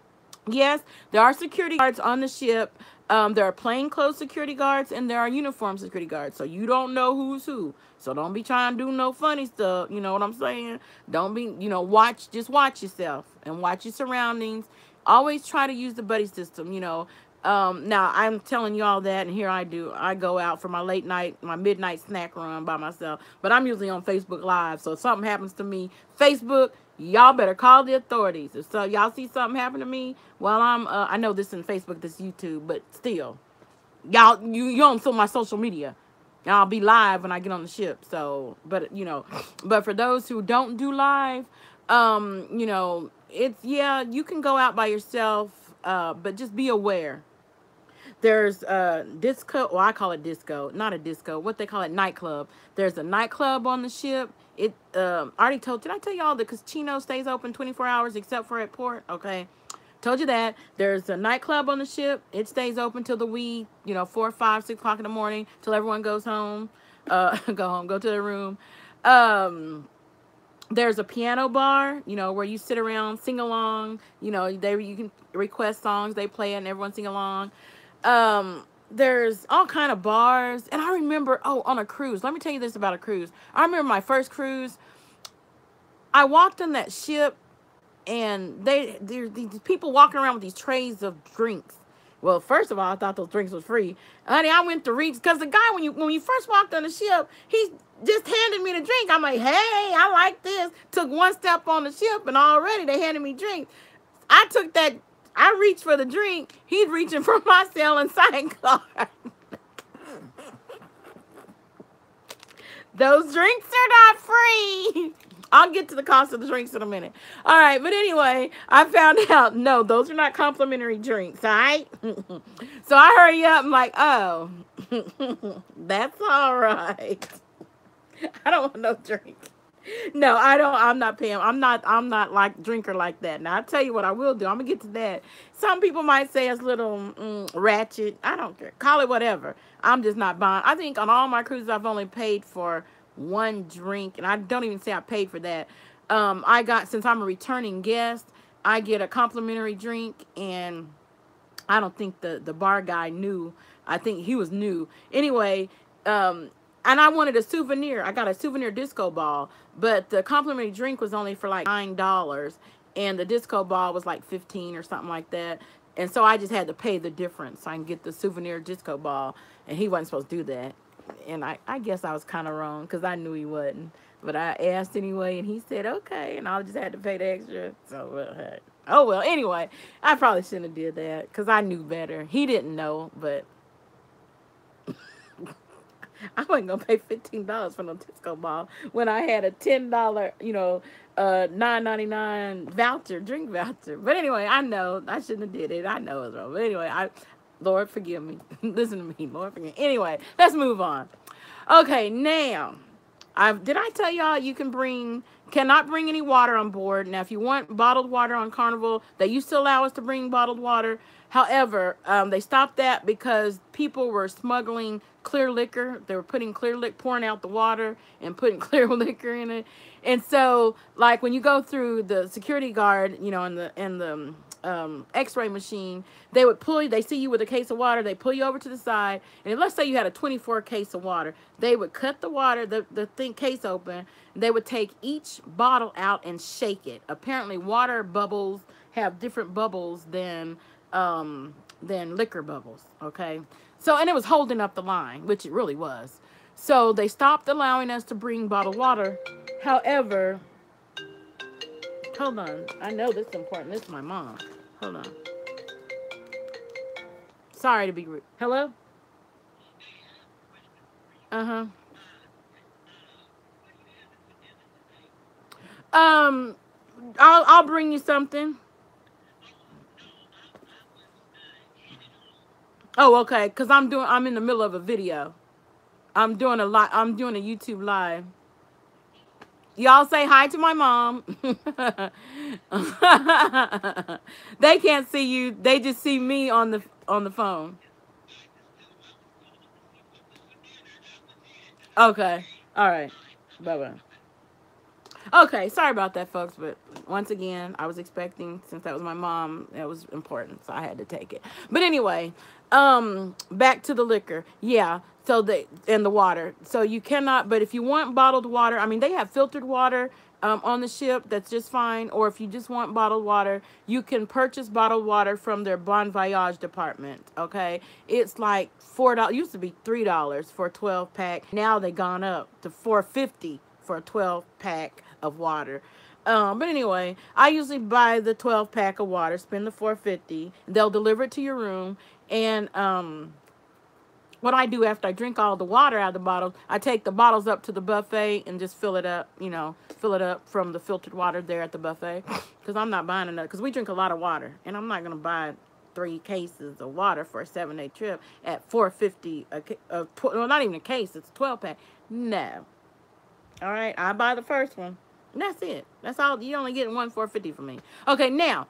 Speaker 1: Yes, there are security guards on the ship. There are plainclothes security guards and there are uniform security guards. So you don't know who's who. So don't be trying to do no funny stuff. You know what I'm saying? Don't be, you know, just watch yourself and watch your surroundings. Always try to use the buddy system, you know. Now I'm telling you all that, and here I go out for my late night, my midnight snack run by myself, but I'm usually on Facebook Live. So if something happens to me, Facebook, y'all better call the authorities. If so y'all see something happen to me while I'm I know this in Facebook, this YouTube, but still, y'all, you on some of my social media. I'll be live when I get on the ship. So, but you know, but for those who don't do live, you know, it's, yeah, you can go out by yourself, but just be aware. There's disco, well, I call it disco, not a disco, what they call it, nightclub. There's a nightclub on the ship. It I already told, did I tell y'all that Casino stays open 24 hours except for at port? Okay, told you that. There's a nightclub on the ship. It stays open till the wee, you know, 4, 5, 6 o'clock in the morning, till everyone goes home, go to their room. There's a piano bar, you know, where you sit around, sing along, you know, you can request songs, they play it and everyone sing along. There's all kind of bars. And I remember, oh, on a cruise, let me tell you this about a cruise. I remember my first cruise. I walked on that ship and there's these people walking around with these trays of drinks. Well, first of all, I thought those drinks was free. Honey, I went to reach, because the guy, when you first walked on the ship, he just handed me the drink. I'm like, hey, I like this. Took one step on the ship and already they handed me drink. I took that, I reached for the drink. He's reaching for my cell and sign card. Those drinks are not free. I'll get to the cost of the drinks in a minute. All right, but anyway, I found out, no, those are not complimentary drinks, all right? So I hurry up. I'm like, oh, that's all right. I don't want no drink. No, I don't. I'm not paying. I'm not like drinker like that. Now, I'll tell you what I will do. I'm going to get to that. Some people might say it's a little ratchet. I don't care. Call it whatever. I'm just not buying. I think on all my cruises, I've only paid for one drink. And I don't even say I paid for that. I got, since I'm a returning guest, I get a complimentary drink. And I don't think the bar guy knew. I think he was new. Anyway, and I wanted a souvenir. I got a souvenir disco ball, but the complimentary drink was only for like $9, and the disco ball was like $15 or something like that. And so I just had to pay the difference so I can get the souvenir disco ball, and he wasn't supposed to do that. And I guess I was kind of wrong because I knew he wasn't. But I asked anyway, and he said, okay, and I just had to pay the extra. So, well, hey. Oh, well, anyway, I probably shouldn't have did that because I knew better. He didn't know, but I wasn't going to pay $15 for no disco ball when I had a $10, you know, $9.99 voucher, drink voucher. But anyway, I know I shouldn't have did it. I know it's wrong. But anyway, Lord, forgive me. Listen to me, Lord, forgive me. Anyway, let's move on. Okay, now, Did I tell y'all you cannot bring any water on board. Now, if you want bottled water on Carnival, they used to allow us to bring bottled water. However, they stopped that because people were smuggling clear liquor. They were putting clear liquor, pouring out the water and putting clear liquor in it. And so, like when you go through the security guard, you know, in the X-ray machine, they would pull you. They see you with a case of water. They pull you over to the side, and let's say you had a 24 case of water. They would cut the water, the case open. They would take each bottle out and shake it. Apparently, water bubbles have different bubbles than liquor bubbles. Okay, so and it was holding up the line, which it really was. So they stopped allowing us to bring bottled water. However, hold on. I know this is important. This is my mom. Hold on. Sorry to be rude. Hello? Uh-huh. Um, I'll bring you something. Oh, okay. Because I'm in the middle of a video. I'm doing a YouTube live. Y'all say hi to my mom. They can't see you. They just see me on the phone. Okay. All right. Bye-bye. Okay, sorry about that, folks, but once again, I was expecting, since that was my mom, that was important, so I had to take it. But anyway, back to the liquor. Yeah, so and the water. So you cannot, but if you want bottled water, I mean, they have filtered water on the ship, that's just fine. Or if you just want bottled water, you can purchase bottled water from their Bon Voyage department, okay? It's like $4, used to be $3 for a 12-pack. Now they gone up to $4.50 for a 12-pack of water. But anyway, I usually buy the 12-pack of water, spend the $4.50. They'll deliver it to your room. And what I do after I drink all the water out of the bottles, I take the bottles up to the buffet and just fill it up, you know, fill it up from the filtered water there at the buffet. Because I'm not buying another, because we drink a lot of water. And I'm not going to buy 3 cases of water for a 7-day trip at $4.50. Well, not even a case, it's a 12-pack. No. All right, I buy the first one. And that's it. That's all. You only get one $4.50 from me. Okay, now,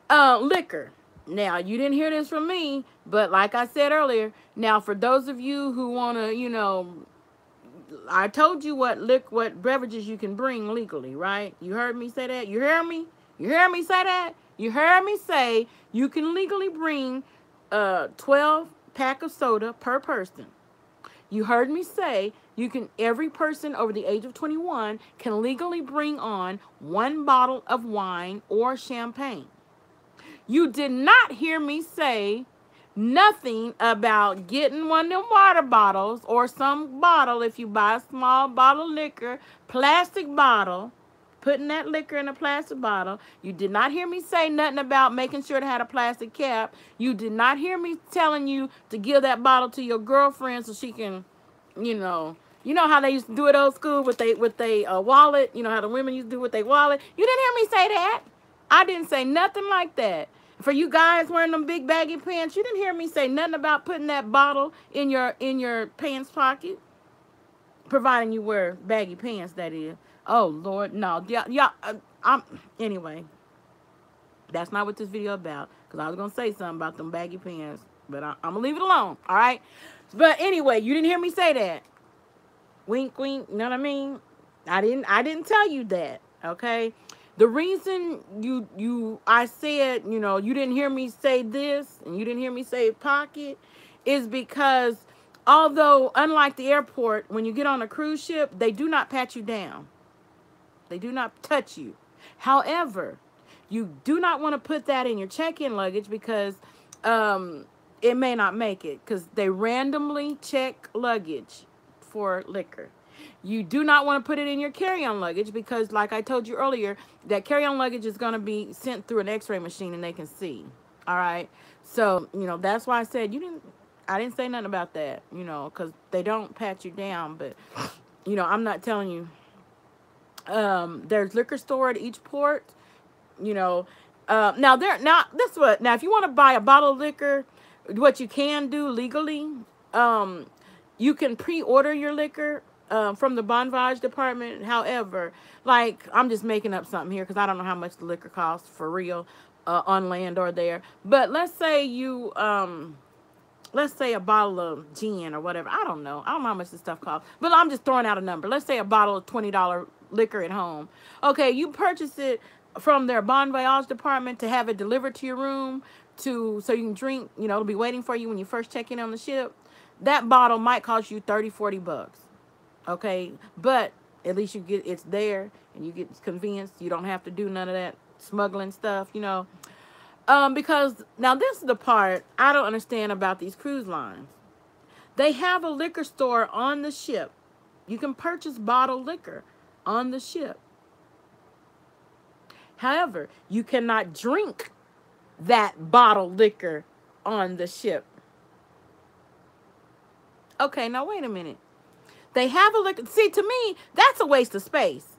Speaker 1: liquor. Now, you didn't hear this from me, but like I said earlier, now for those of you who want to, you know, I told you what beverages you can bring legally, right? You heard me say that? You hear me? You hear me say that? You heard me say you can legally bring 12-pack of soda per person. You heard me say every person over the age of 21 can legally bring on 1 bottle of wine or champagne. You did not hear me say nothing about getting one of them water bottles or some bottle, if you buy a small bottle of liquor, plastic bottle, putting that liquor in a plastic bottle. You did not hear me say nothing about making sure it had a plastic cap. You did not hear me telling you to give that bottle to your girlfriend so she can, you know how they used to do it old school with they wallet. You know how the women used to do with their wallet. You didn't hear me say that. I didn't say nothing like that. For you guys wearing them big baggy pants, you didn't hear me say nothing about putting that bottle in your pants pocket. Providing you wear baggy pants, that is. Oh, Lord, no. Yeah, anyway, that's not what this video about. Because I was going to say something about them baggy pants. But I'm going to leave it alone, all right? But anyway, you didn't hear me say that. Wink, wink, you know what I mean? I didn't tell you that, okay? The reason I said, you know, you didn't hear me say this and you didn't hear me say pocket is because although, unlike the airport, when you get on a cruise ship, they do not pat you down. They do not touch you. However, you do not want to put that in your check-in luggage because it may not make it because they randomly check luggage for liquor. You do not want to put it in your carry-on luggage because, like I told you earlier, that carry-on luggage is going to be sent through an X-ray machine and they can see. All right? So, you know, that's why I said I didn't say nothing about that, you know, because they don't pat you down. But, you know, I'm not telling you. There's liquor store at each port, you know. Now, if you want to buy a bottle of liquor, what you can do legally, you can pre-order your liquor from the Bon Voyage department. However, like, I'm just making up something here because I don't know how much the liquor costs for real, on land or there. But let's say a bottle of gin or whatever. I don't know. I don't know how much this stuff costs. But I'm just throwing out a number. Let's say a bottle of $20 liquor at home. Okay, you purchase it from their Bon Voyage department to have it delivered to your room so you can drink. It'll be waiting for you when you first check in on the ship. That bottle might cost you 30-40 bucks. Okay, but at least it's there and you get convinced. You don't have to do none of that smuggling stuff, because now this is the part I don't understand about these cruise lines. They have a liquor store on the ship. You can purchase bottled liquor on the ship. However, you cannot drink that bottled liquor on the ship. Okay, now wait a minute. They have a liquor. See, to me, that's a waste of space.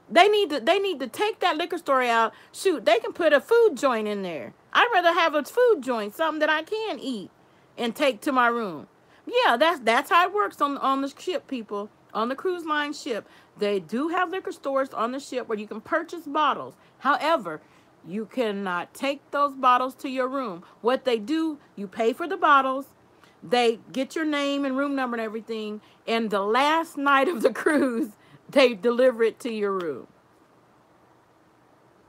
Speaker 1: They need to take that liquor store out. Shoot, they can put a food joint in there. I'd rather have a food joint, something that I can eat and take to my room. Yeah, that's how it works on the ship, people. On the cruise line ship, they do have liquor stores on the ship where you can purchase bottles. However, you cannot take those bottles to your room. What they do, you pay for the bottles. They get your name and room number and everything. And the last night of the cruise, they deliver it to your room.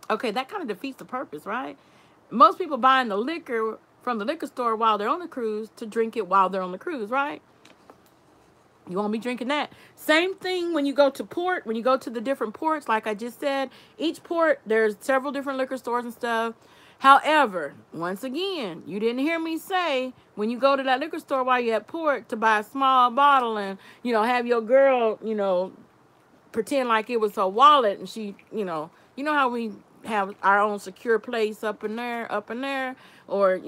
Speaker 1: Okay, that kind of defeats the purpose, right? Most people buying the liquor from the liquor store while they're on the cruise to drink it while they're on the cruise, right? You won't be drinking that. Same thing when you go to port, when you go to the different ports, like I just said, each port, there's several different liquor stores and stuff. However, once again, you didn't hear me say when you go to that liquor store while you're at port to buy a small bottle and, have your girl, pretend like it was her wallet and she, how we have our own secure place up in there, or,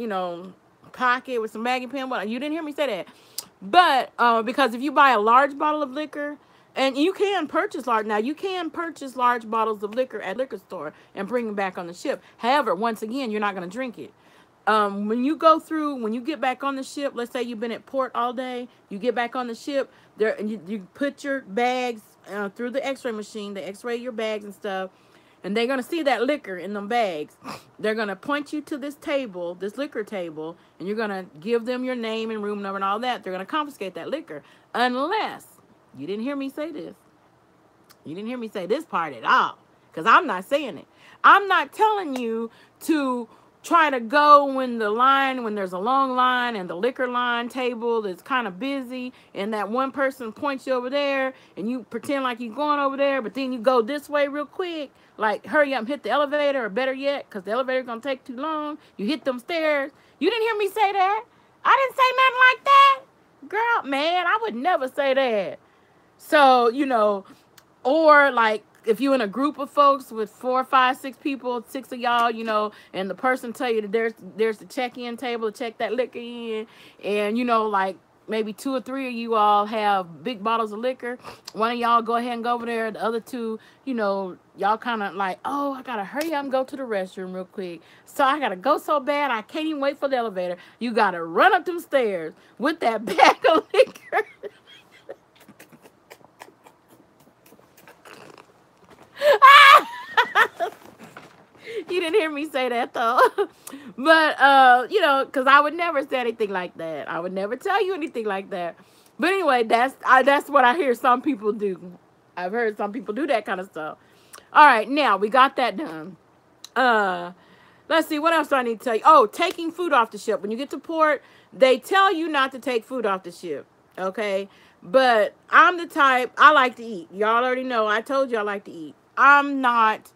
Speaker 1: pocket with some baggy pen. Well, you didn't hear me say that. But because if you buy a large bottle of liquor, and you can purchase large bottles of liquor at liquor store and bring them back on the ship. However, once again, you're not going to drink it. When you get back on the ship, let's say you've been at port all day, you get back on the ship there, and you put your bags through the x-ray machine, they x-ray your bags and stuff, and they're going to see that liquor in them bags. They're going to point you to this table, this liquor table, and you're going to give them your name and room number and all that. They're going to confiscate that liquor unless, you didn't hear me say this. You didn't hear me say this part at all, because I'm not saying it. I'm not telling you to try to go when there's a long line and the liquor line table is kind of busy and that one person points you over there and you pretend like you're going over there, but then you go this way real quick, like hurry up and hit the elevator, or better yet, because the elevator's going to take too long, you hit them stairs. You didn't hear me say that. I didn't say nothing like that. Girl, man, I would never say that. So, or like, if you're in a group of folks with 4, 5, 6 people, 6 of y'all, and the person tell you that there's the check-in table to check that liquor in, and, like maybe 2 or 3 of you all have big bottles of liquor. One of y'all go ahead and go over there. The other 2, y'all kind of like, oh, I got to hurry up and go to the restroom real quick. So I got to go so bad, I can't even wait for the elevator. You got to run up them stairs with that bag of liquor. You didn't hear me say that though. But because I would never say anything like that. I would never tell you anything like that. But anyway, that's what I hear some people do. I've heard some people do that kind of stuff. All right, now we got that done. Let's see, what else do I need to tell you? Oh, taking food off the ship. When you get to port, they tell you not to take food off the ship. Okay? But I'm the type, I like to eat. Y'all already know, I told you I like to eat. I'm not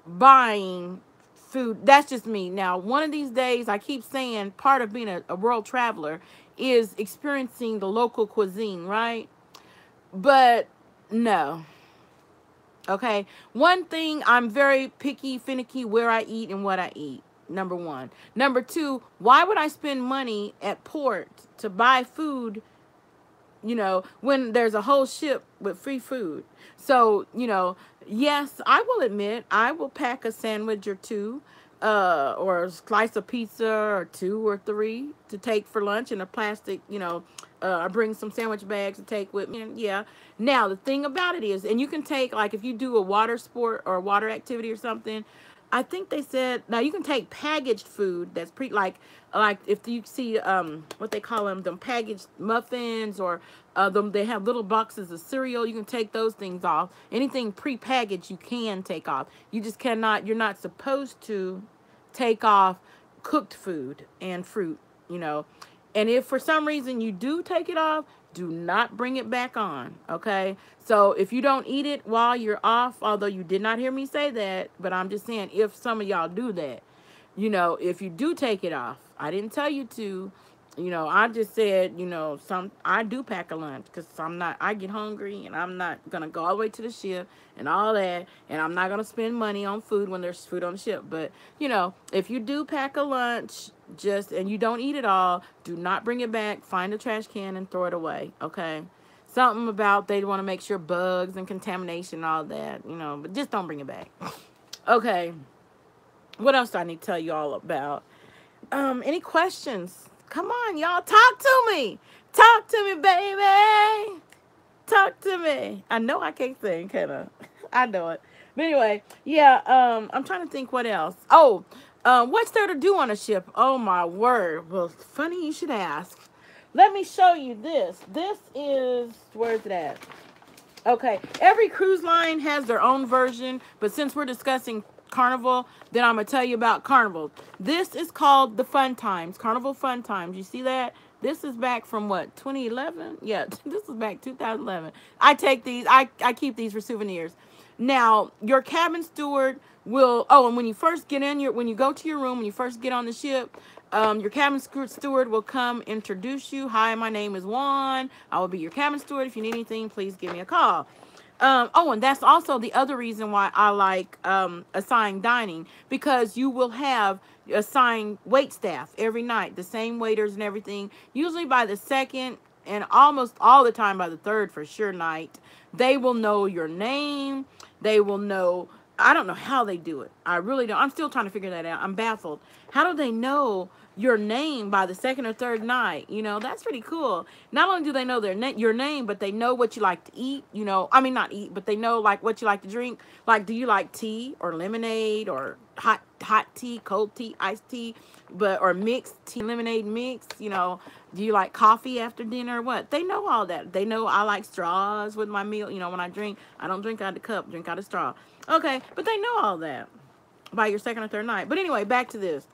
Speaker 1: buying food. That's just me. Now, one of these days, I keep saying part of being a world traveler is experiencing the local cuisine, right? But no. Okay? One thing, I'm very picky, finicky where I eat and what I eat. Number one. Number two, why would I spend money at port to buy food, when there's a whole ship with free food? So, yes, I will admit, I will pack a sandwich or 2, or a slice of pizza or 2 or 3 to take for lunch in a plastic, I bring some sandwich bags to take with me. And yeah. Now the thing about it is, and you can take, like, if you do a water sport or a water activity or something, I think they said now you can take packaged food that's like if you see what they call them packaged muffins, or they have little boxes of cereal, you can take those things off. Anything pre-packaged you can take off. You just cannot, you're not supposed to take off cooked food and fruit, you know. And if for some reason you do take it off, do not bring it back on, okay? So if you don't eat it while you're off, although you did not hear me say that, but I'm just saying, if some of y'all do that, you know, if you do take it off, I didn't tell you to, you know, I just said, you know, I do pack a lunch because I get hungry, and I'm not going to go all the way to the ship and all that, and I'm not going to spend money on food when there's food on the ship. But, you know, if you do pack a lunch, and you don't eat it all, do not bring it back. Find a trash can and throw it away, okay? Something about they want to make sure bugs and contamination and all that, you know, but just don't bring it back. Okay. What else do I need to tell you all about? Any questions? Come on, y'all. Talk to me. Talk to me, baby. Talk to me. I know I can't sing, can I? I know it. But anyway, yeah, I'm trying to think what else. Oh, what's there to do on a ship? Oh, my word. Well, funny you should ask. Let me show you this. This is, where's it at? Okay, every cruise line has their own version, but since we're discussing Carnival, then I'm going to tell you about Carnival. This is called the Fun Times, Carnival Fun Times. You see that? This is back from what, 2011? Yeah, this is back 2011. I take these, I keep these for souvenirs. Now, your cabin steward will, oh, and when you first get in when you go to your room, when you first get on the ship, your cabin steward will come introduce you. Hi, my name is Juan. I will be your cabin steward. If you need anything, please give me a call. Oh, and that's also the other reason why I like assigned dining, because you will have assigned wait staff every night, the same waiters and everything. Usually by the second, and almost all the time by the third for sure night, they will know your name. They will know, I don't know how they do it. I really don't. I'm still trying to figure that out. I'm baffled. How do they know your name by the second or third night? You know, that's pretty cool. Not only do they know your name, but they know what you like to eat. You know, I mean, not eat, but they know like what you like to drink. Like, do you like tea or lemonade or hot tea, cold tea, iced tea, or mixed tea, lemonade mix? You know, do you like coffee after dinner or what? They know all that. They know I like straws with my meal. You know, when I drink, I don't drink out of the cup, drink out of straw. Okay, but they know all that by your second or third night. But anyway, back to this.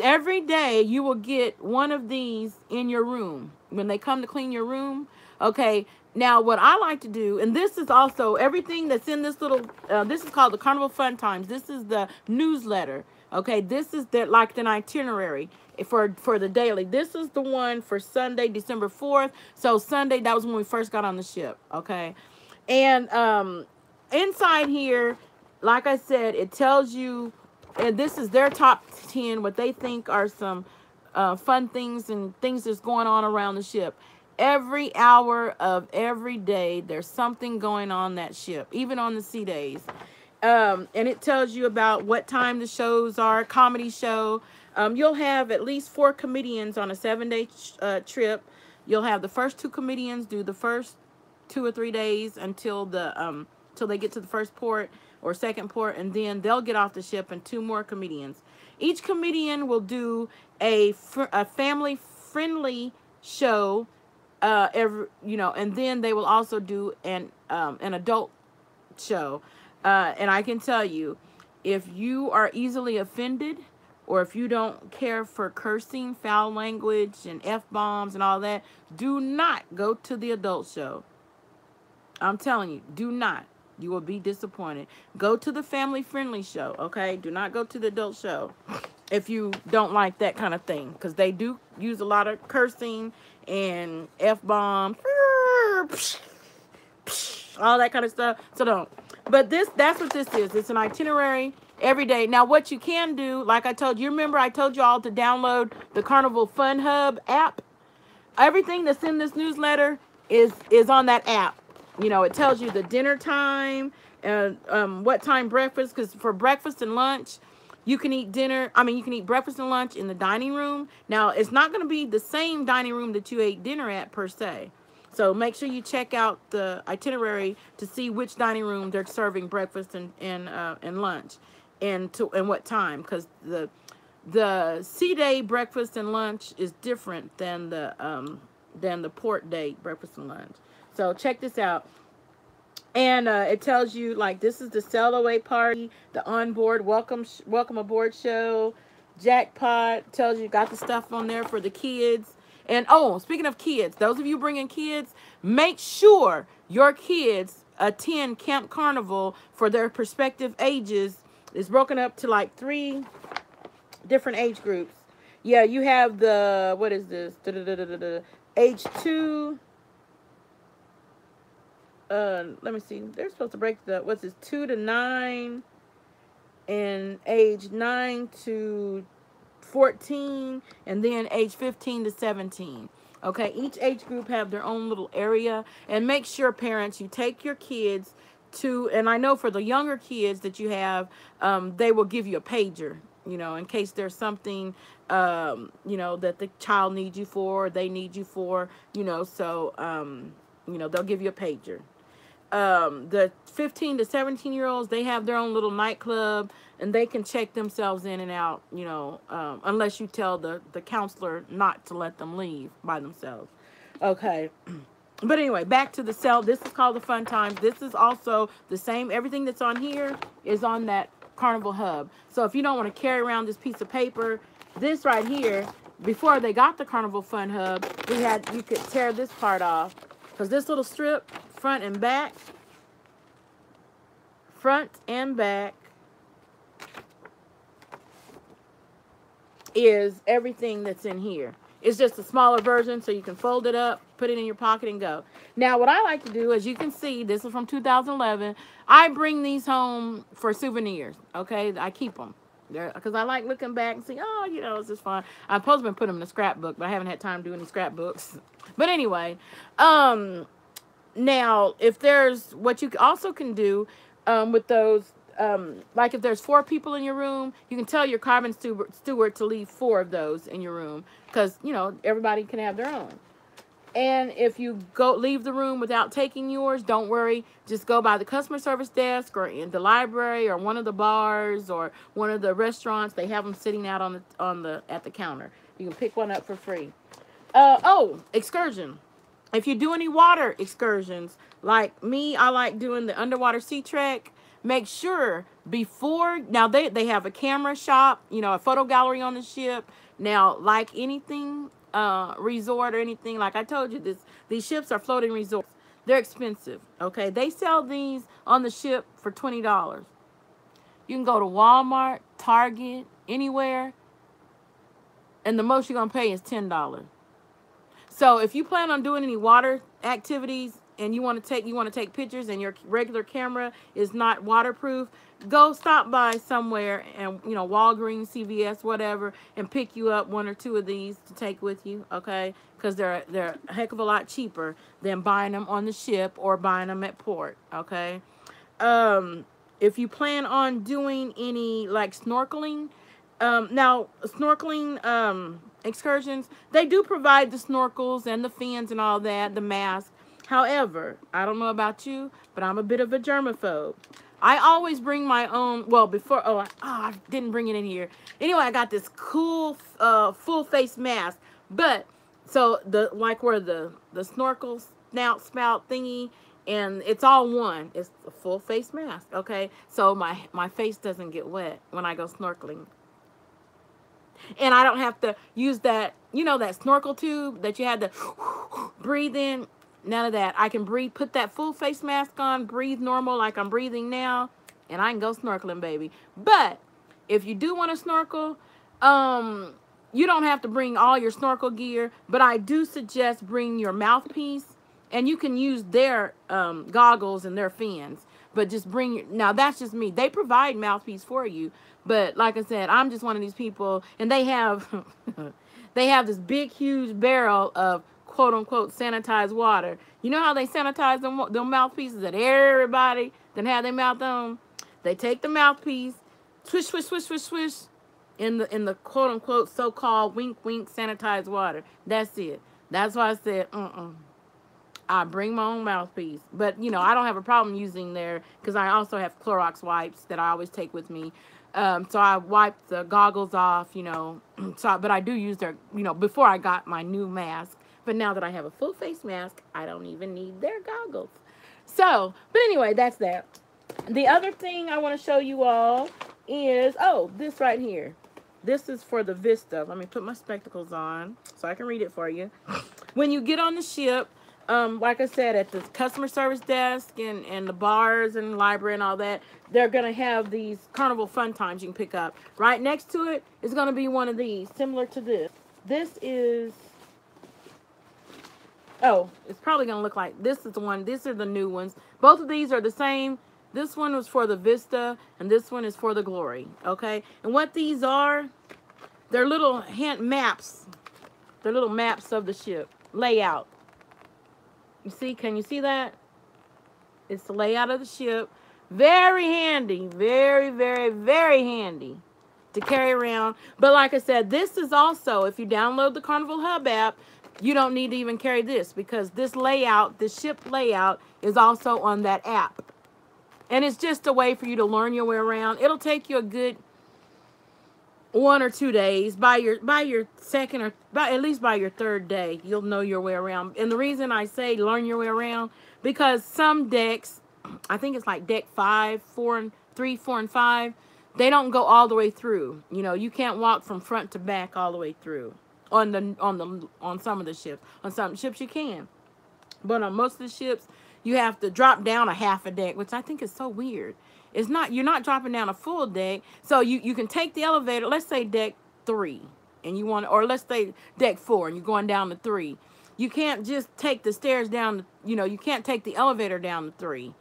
Speaker 1: Every day you will get one of these in your room when they come to clean your room. Okay, now what I like to do, and this is also everything that's in this little, this is called the Carnival Fun Times. This is the newsletter. Okay, this is like an itinerary for the daily. This is the one for Sunday, December 4th. So Sunday, that was when we first got on the ship. Okay, and inside here, like I said, it tells you, and this is their top 10, what they think are some fun things and things that's going on around the ship. Every hour of every day, there's something going on that ship, even on the sea days. And it tells you about what time the shows are, comedy show. You'll have at least 4 comedians on a 7-day trip. You'll have the first 2 comedians do the first 2 or 3 days until they get to the first port or second port, and then they'll get off the ship, and 2 more comedians. Each comedian will do a family-friendly show, and then they will also do an adult show. And I can tell you, if you are easily offended, or if you don't care for cursing, foul language, and F-bombs and all that, do not go to the adult show. I'm telling you, do not. You will be disappointed. Go to the family-friendly show, okay? Do not go to the adult show if you don't like that kind of thing, because they do use a lot of cursing and F-bombs, all that kind of stuff. So don't. But that's what this is. It's an itinerary every day. Now, what you can do, like I told you, remember I told you all to download the Carnival Fun Hub app? Everything that's in this newsletter is on that app. You know, it tells you the dinner time and what time breakfast, because for breakfast and lunch, You can eat dinner. I mean, you can eat breakfast and lunch in the dining room. Now, it's not going to be the same dining room that you ate dinner at per se. So make sure you check out the itinerary to see which dining room they're serving breakfast and lunch, and what time, because the sea day breakfast and lunch is different than the port day breakfast and lunch. So check this out. And it tells you, like, this is the sail away party, the onboard welcome aboard show, jackpot. Tells you got the stuff on there for the kids. And oh, speaking of kids, those of you bringing kids, make sure your kids attend Camp Carnival for their respective ages. It's broken up to like 3 different age groups. Yeah, you have the, what is this? Age 2. Let me see. They're supposed to break the, what's this? 2 to 9, and age 9 to 14, and then age 15 to 17. Okay, each age group have their own little area, and make sure, parents, you take your kids to, and I know for the younger kids that you have, they will give you a pager, you know, in case there's something, you know, that the child needs you for, or they need you for, you know, so, you know, they'll give you a pager. The 15 to 17-year-olds, they have their own little nightclub, and they can check themselves in and out, you know, unless you tell the counselor not to let them leave by themselves. Okay. But anyway, back to the cell. This is called the Fun Times. This is also the same. Everything that's on here is on that Carnival Hub. So if you don't want to carry around this piece of paper, this right here, before they got the Carnival Fun Hub, you could tear this part off, because this little strip, front and back, is everything that's in here. It's just a smaller version, so you can fold it up, put it in your pocket, and go. Now, what I like to do, as you can see, this is from 2011. I bring these home for souvenirs, okay? I keep them because I like looking back and see, oh, you know, it's just fun. I've supposed to put them in a scrapbook, but I haven't had time to do any scrapbooks. But anyway, now, if there's, what you also can do with those, like if there's 4 people in your room, you can tell your cabin steward to leave 4 of those in your room, because, you know, everybody can have their own. And if you leave the room without taking yours, don't worry. Just go by the customer service desk, or in the library, or one of the bars, or one of the restaurants. They have them sitting out at the counter. You can pick one up for free. Oh, excursion. If you do any water excursions, like me, I like doing the underwater sea trek. Make sure before, now they have a camera shop, you know, a photo gallery on the ship. Now, like anything, resort or anything, like I told you, these ships are floating resorts. They're expensive, okay? They sell these on the ship for $20. You can go to Walmart, Target, anywhere, and the most you're going to pay is $10. So if you plan on doing any water activities and you want to take pictures, and your regular camera is not waterproof, go stop by somewhere, and, you know, Walgreens, CVS, whatever, and pick you up 1 or 2 of these to take with you, okay? Because they're a heck of a lot cheaper than buying them on the ship or buying them at port, okay? If you plan on doing any, like, snorkeling, now, snorkeling excursions, they do provide the snorkels and the fins and all that, the mask. However, I don't know about you, but I'm a bit of a germaphobe. I always bring my own, well, before, I didn't bring it in here. Anyway, I got this cool full face mask. But, so, like where the snorkel spout thingy, and it's all one. It's a full face mask, okay? So my face doesn't get wet when I go snorkeling. And I don't have to use that, you know, that snorkel tube that you had to breathe in. None of that. I can breathe, put that full face mask on, breathe normal like I'm breathing now, and I can go snorkeling, baby. But if you do want to snorkel, you don't have to bring all your snorkel gear, but I do suggest bring your mouthpiece, and you can use their goggles and their fins. But just now that's just me. They provide mouthpiece for you, but like I said, I'm just one of these people, and they have this big, huge barrel of quote unquote sanitized water. You know how they sanitize them mouthpieces that everybody that have their mouth on? They take the mouthpiece, Swish, swish, swish, swish, swish. In the quote unquote so-called wink wink sanitized water. That's it. That's why I said, I bring my own mouthpiece. But, you know, I don't have a problem using their, because I also have Clorox wipes that I always take with me. So I wipe the goggles off, you know. But I do use their, you know, before I got my new mask. But now that I have a full face mask, I don't even need their goggles. So, but anyway, that's that. The other thing I want to show you all is, oh, this right here. This is for the Vista. Let me put my spectacles on so I can read it for you. When you get on the ship, like I said, at the customer service desk and the bars and library and all that, they're going to have these Carnival Fun Times you can pick up. Right next to it is going to be one of these, similar to this. This is, oh, it's probably going to look like, this is the one, these are the new ones. Both of these are the same. This one was for the Vista, and this one is for the Glory, okay? And what these are, they're little hint maps. They're little maps of the ship, layout. You see, can you see that? It's the layout of the ship. Very handy, very, very, very handy to carry around. But like I said, this is also, if you download the Carnival Hub app, you don't need to even carry this because this layout, this ship layout, is also on that app. And it's just a way for you to learn your way around. It'll take you a good 1 or 2 days. By your second or at least by your third day, you'll know your way around. And the reason I say learn your way around, because some decks, I think it's like deck 5, 4, and 5, they don't go all the way through. You know, you can't walk from front to back all the way through on some of the ships. On some ships you can, but on most of the ships you have to drop down a half a deck, which I think is so weird. It's not, you're not dropping down a full deck. So you can take the elevator, let's say deck 3, and you want, or let's say deck 4, and you're going down to 3. You can't just take the stairs down, you know, you can't take the elevator down to 3,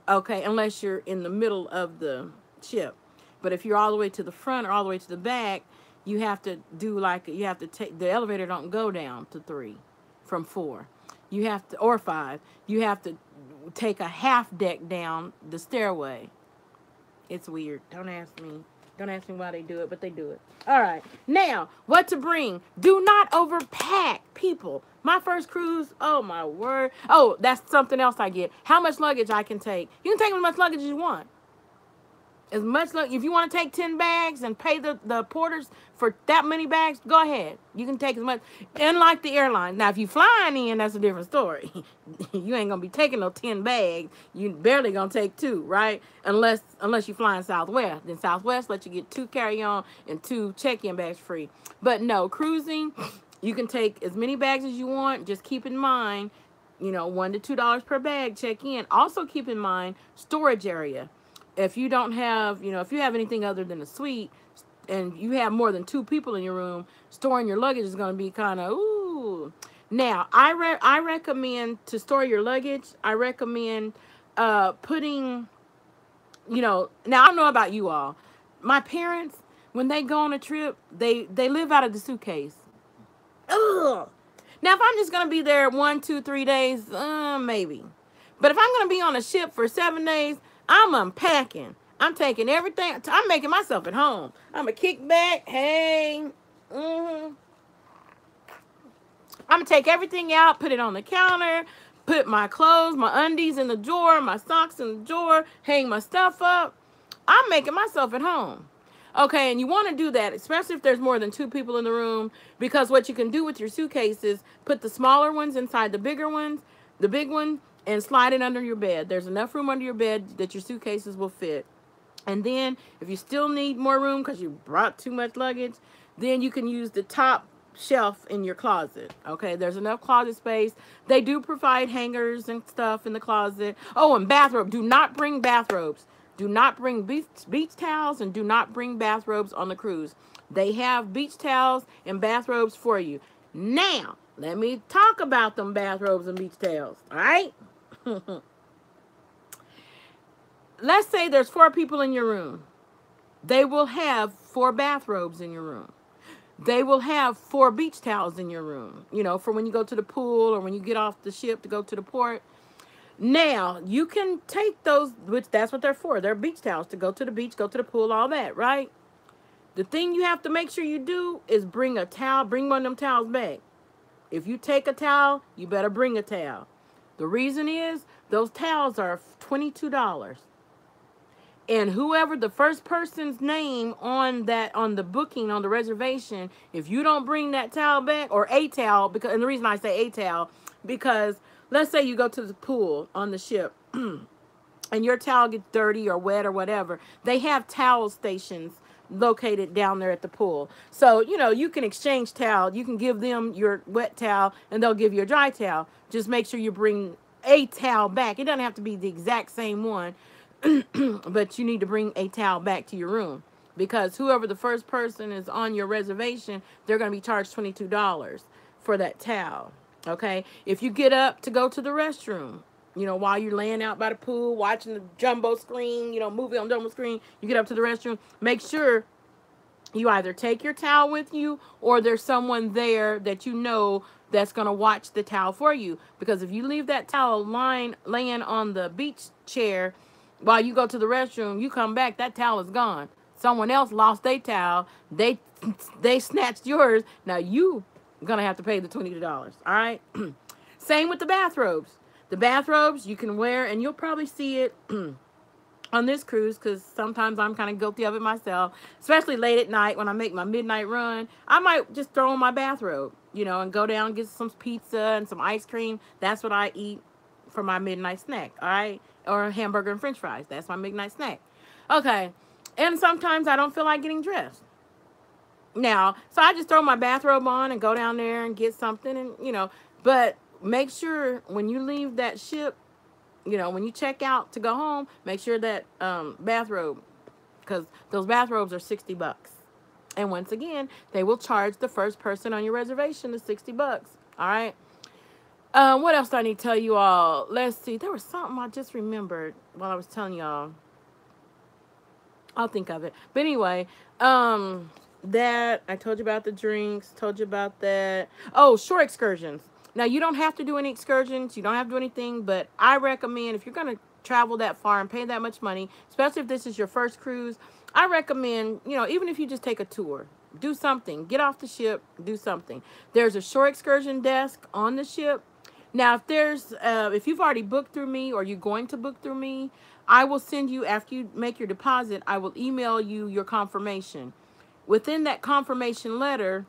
Speaker 1: okay, unless you're in the middle of the ship. But if you're all the way to the front or all the way to the back, you have to do like, you have to take, the elevator don't go down to 3 from 4. You have to, or 5, you have to take a half deck down the stairway. It's weird. Don't ask me. Don't ask me why they do it, but they do it. All right. Now, what to bring? Do not overpack, people. My first cruise, oh my word. Oh, that's something else I get. How much luggage I can take. You can take as much luggage as you want. As much luggage. If you want to take 10 bags and pay the porters for that many bags, go ahead. You can take as much. Unlike the airline. Now, if you're flying in, that's a different story. You ain't going to be taking no 10 bags. You barely going to take 2, right? Unless you're flying Southwest. Then Southwest lets you get 2 carry-on and 2 check-in bags free. But no, cruising, you can take as many bags as you want. Just keep in mind, you know, $1 to $2 per bag check-in. Also keep in mind storage area. If you don't have, you know, if you have anything other than a suite and you have more than 2 people in your room, storing your luggage is going to be kind of, ooh. Now, I recommend to store your luggage, I recommend putting, you know, now I don't know about you all. My parents, when they go on a trip, they live out of the suitcase. Ugh. Now, if I'm just going to be there 1, 2, 3 days, maybe. But if I'm going to be on a ship for 7 days, I'm unpacking. I'm taking everything. I'm making myself at home. I'm going to kick back. Hey. I'm going to take everything out, put it on the counter, put my clothes, my undies in the drawer, my socks in the drawer, hang my stuff up. I'm making myself at home. Okay, and you want to do that, especially if there's more than 2 people in the room, because what you can do with your suitcases, put the smaller ones inside the bigger ones, the big one, and slide it under your bed. There's enough room under your bed that your suitcases will fit. And then if you still need more room because you brought too much luggage, then you can use the top shelf in your closet. Okay, there's enough closet space. They do provide hangers and stuff in the closet. Oh, and bathrobe. Do not bring bathrobes. Do not bring beach towels, and do not bring bathrobes on the cruise. They have beach towels and bathrobes for you. Now, let me talk about them bathrobes and beach towels. All right? Let's say there's 4 people in your room. They will have 4 bathrobes in your room. They will have 4 beach towels in your room, you know, for when you go to the pool or when you get off the ship to go to the port. Now, you can take those, which that's what they're for. They're beach towels to go to the beach, go to the pool, all that, right? The thing you have to make sure you do is bring a towel, bring one of them towels back. If you take a towel, you better bring a towel. The reason is those towels are $22. And whoever the first person's name on that, on the booking, on the reservation, if you don't bring that towel back, or a towel, because, and the reason I say a towel, because let's say you go to the pool on the ship and your towel gets dirty or wet or whatever, they have towel stations located down there at the pool. So, you know, you can exchange towel. You can give them your wet towel and they'll give you a dry towel. Just make sure you bring a towel back. It doesn't have to be the exact same one, but you need to bring a towel back to your room, because whoever the first person is on your reservation, they're going to be charged $22 for that towel. Okay. If you get up to go to the restroom, you know, while you're laying out by the pool, watching the jumbo screen, you know, movie on jumbo screen, you get up to the restroom, make sure you either take your towel with you or there's someone there that you know that's going to watch the towel for you. Because if you leave that towel laying on the beach chair while you go to the restroom, you come back, that towel is gone. Someone else lost their towel. They snatched yours. Now you going to have to pay the $22. All right. Same with the bathrobes. The bathrobes you can wear, and you'll probably see it on this cruise, because sometimes I'm kind of guilty of it myself, especially late at night when I make my midnight run. I might just throw on my bathrobe, you know, and go down and get some pizza and some ice cream. That's what I eat for my midnight snack, all right? Or a hamburger and french fries. That's my midnight snack. Okay. And sometimes I don't feel like getting dressed. Now, so I just throw my bathrobe on and go down there and get something, and, you know, but make sure when you leave that ship, you know, when you check out to go home, make sure that bathrobe, because those bathrobes are $60. And once again, they will charge the first person on your reservation the $60. All right. What else do I need to tell you all? Let's see. There was something I just remembered while I was telling y'all. I'll think of it. But anyway, that I told you about the drinks, told you about that. Oh, shore excursions. Now, you don't have to do any excursions. You don't have to do anything, but I recommend, if you're going to travel that far and pay that much money, especially if this is your first cruise, I recommend, you know, even if you just take a tour, do something. Get off the ship, do something. There's a shore excursion desk on the ship. Now, if you've already booked through me or you're going to book through me, I will send you, after you make your deposit, I will email you your confirmation. Within that confirmation letter,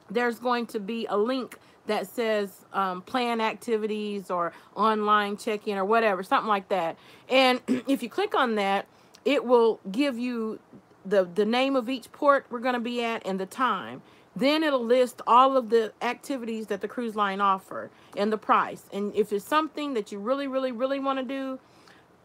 Speaker 1: there's going to be a link that says plan activities or online check-in or whatever, something like that. And if you click on that, it will give you the name of each port we're going to be at and the time. Then it'll list all of the activities that the cruise line offer and the price. And if it's something that you really, really, really want to do,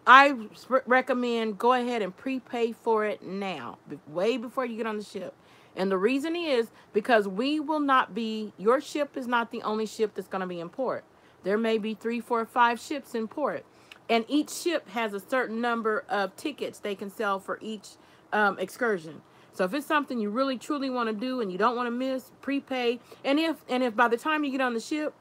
Speaker 1: I recommend go ahead and prepay for it now, way before you get on the ship. And the reason is because we will not be, your ship is not the only ship that's going to be in port. There may be 3, 4, 5 ships in port. And each ship has a certain number of tickets they can sell for each excursion. So if it's something you really, truly want to do and you don't want to miss, prepay. And if by the time you get on the ship,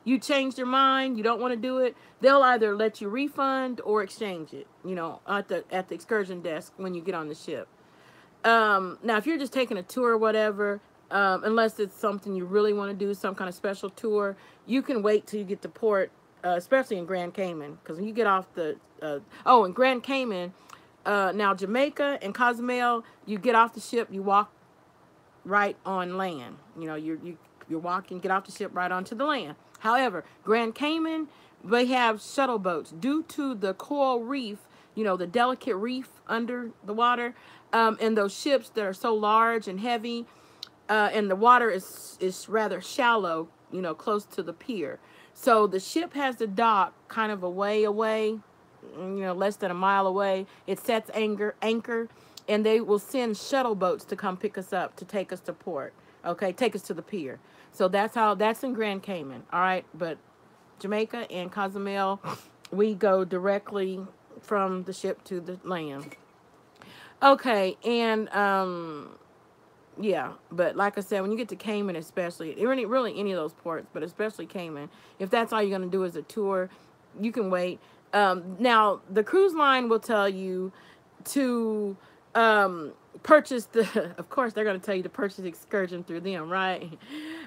Speaker 1: you changed your mind, you don't want to do it, they'll either let you refund or exchange it, you know, at the excursion desk when you get on the ship. Now, if you're just taking a tour or whatever, unless it's something you really want to do, some kind of special tour, you can wait till you get to port, especially in Grand Cayman. Because when you get off the, in Grand Cayman, now Jamaica and Cozumel, you get off the ship, you walk right on land. You know, you're walking, get off the ship right onto the land. However, Grand Cayman, they have shuttle boats. Due to the coral reef, you know, the delicate reef under the water, and those ships that are so large and heavy, and the water is rather shallow, you know, close to the pier. So the ship has the dock kind of a way away, you know, less than a mile away. It sets anchor, and they will send shuttle boats to come pick us up to take us to port. Okay, take us to the pier. So that's in Grand Cayman. All right, but Jamaica and Cozumel, we go directly from the ship to the land. Okay, and Yeah, but like I said, when you get to Cayman, especially, really any of those ports, but especially Cayman, if that's all you're going to do is a tour, you can wait. Now, the cruise line will tell you to purchase the. Of course, they're going to tell you to purchase the excursion through them, right?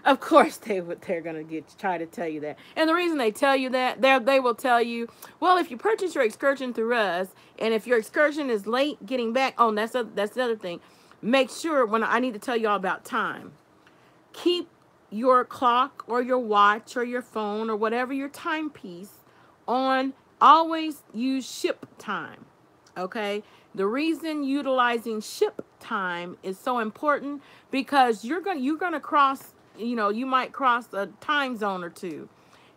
Speaker 1: Of course, they're going to try to tell you that. And the reason they tell you that, they will tell you, well, if you purchase your excursion through us, and if your excursion is late getting back, oh, and that's the other thing. Make sure, when I need to tell you all about time, keep your clock or your watch or your phone or whatever your timepiece on. Always use ship time. Okay, the reason utilizing ship time is so important because you're gonna cross, you might cross a time zone or two,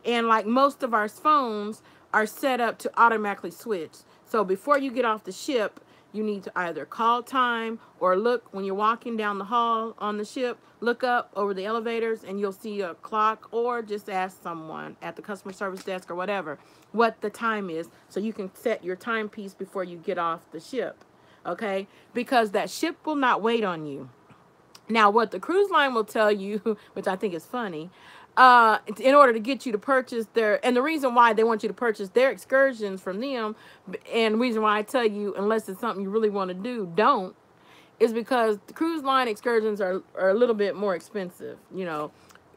Speaker 1: and like most of our phones are set up to automatically switch. So before you get off the ship, you need to either call time or look when you're walking down the hall on the ship, look up over the elevators and you'll see a clock, or just ask someone at the customer service desk or whatever what the time is so you can set your timepiece before you get off the ship. Okay? Because that ship will not wait on you. Now, what the cruise line will tell you, which I think is funny, in order to get you to purchase and the reason why they want you to purchase their excursions from them, and the reason why I tell you, unless it's something you really want to do, don't, is because the cruise line excursions are a little bit more expensive.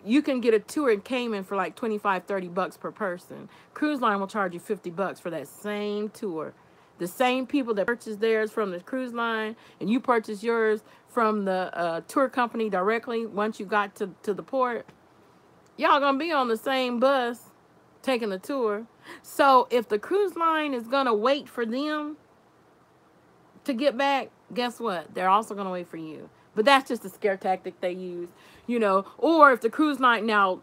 Speaker 1: You can get a tour in Cayman for like $25-30 per person. Cruise line will charge you $50 for that same tour. The same people that purchase theirs from the cruise line and you purchase yours from the tour company directly once you got to the port, y'all gonna be on the same bus taking the tour. So if the cruise line is gonna wait for them to get back, guess what? They're also gonna wait for you. But that's just a scare tactic they use, or if the cruise line, now,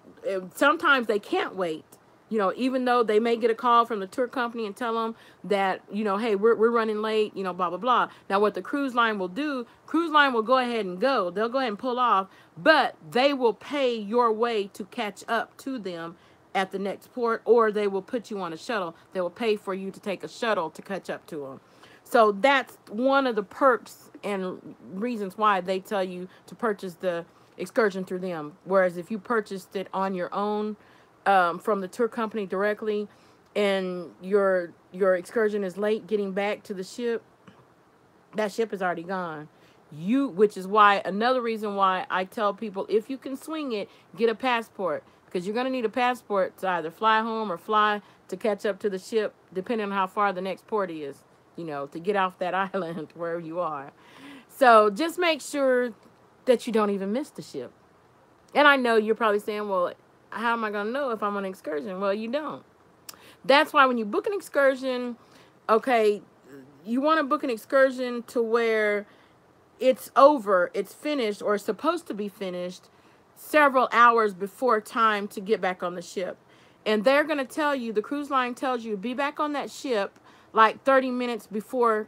Speaker 1: sometimes they can't wait. Even though they may get a call from the tour company and tell them that, hey, we're running late, blah, blah, blah. Now, what the cruise line will do, cruise line will go ahead and go. They'll go ahead and pull off, but they will pay your way to catch up to them at the next port, or they will put you on a shuttle. They will pay for you to take a shuttle to catch up to them. So that's one of the perks and reasons why they tell you to purchase the excursion through them. Whereas if you purchased it on your own, from the tour company directly, and your excursion is late getting back to the ship, that ship is already gone. Which is why, another reason why I tell people, if you can swing it, get a passport, because you're going to need a passport to either fly home or fly to catch up to the ship, depending on how far the next port is, to get off that island wherever you are. So just make sure that you don't even miss the ship. And I know you're probably saying, well, how am I going to know if I'm on an excursion? Well, you don't. That's why when you book an excursion, okay, you want to book an excursion to where it's over, it's finished, or it's supposed to be finished several hours before time to get back on the ship. And they're going to tell you, the cruise line tells you, be back on that ship like 30 minutes before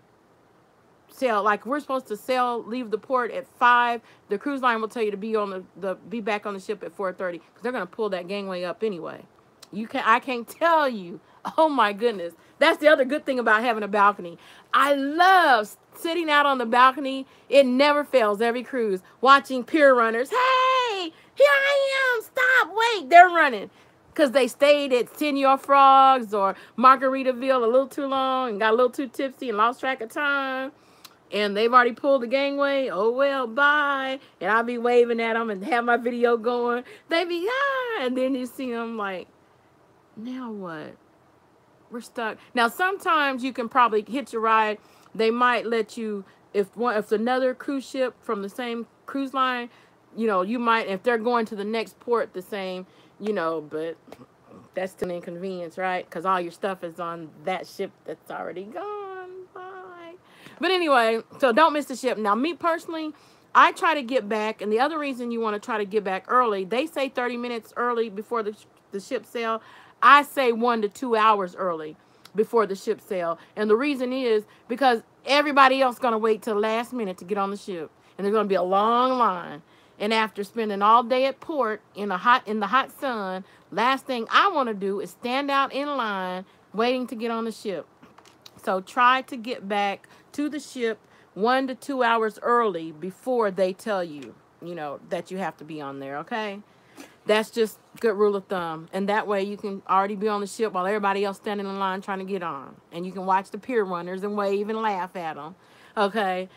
Speaker 1: sail. Like, we're supposed to leave the port at 5. The cruise line will tell you to be back on the ship at 4:30, because they're going to pull that gangway up anyway. I can't tell you. Oh my goodness. That's the other good thing about having a balcony. I love sitting out on the balcony. It never fails every cruise. Watching pier runners. Hey, here I am. Stop, wait. They're running. Because they stayed at Senor Frogs or Margaritaville a little too long and got a little too tipsy and lost track of time. And they've already pulled the gangway. Oh, well, bye. And I'll be waving at them and have my video going. They be, and then you see them like, now what? We're stuck. Now, sometimes you can probably hitch a ride. They might let you, if another cruise ship from the same cruise line, you might, if they're going to the next port the same, but that's still an inconvenience, right? Because all your stuff is on that ship that's already gone. Bye. But anyway, so don't miss the ship. Now, me personally, I try to get back, and the other reason you want to try to get back early, they say 30 minutes early before the ship sail. I say 1 to 2 hours early before the ship sail. And the reason is because everybody else is going to wait till the last minute to get on the ship. And there's going to be a long line. And after spending all day at port in the hot sun, last thing I want to do is stand out in line waiting to get on the ship. So try to get back to the ship 1 to 2 hours early before they tell you, you know, that you have to be on there, okay? That's just good rule of thumb. And that way you can already be on the ship while everybody else standing in line trying to get on. And you can watch the pier runners and wave and laugh at them, okay?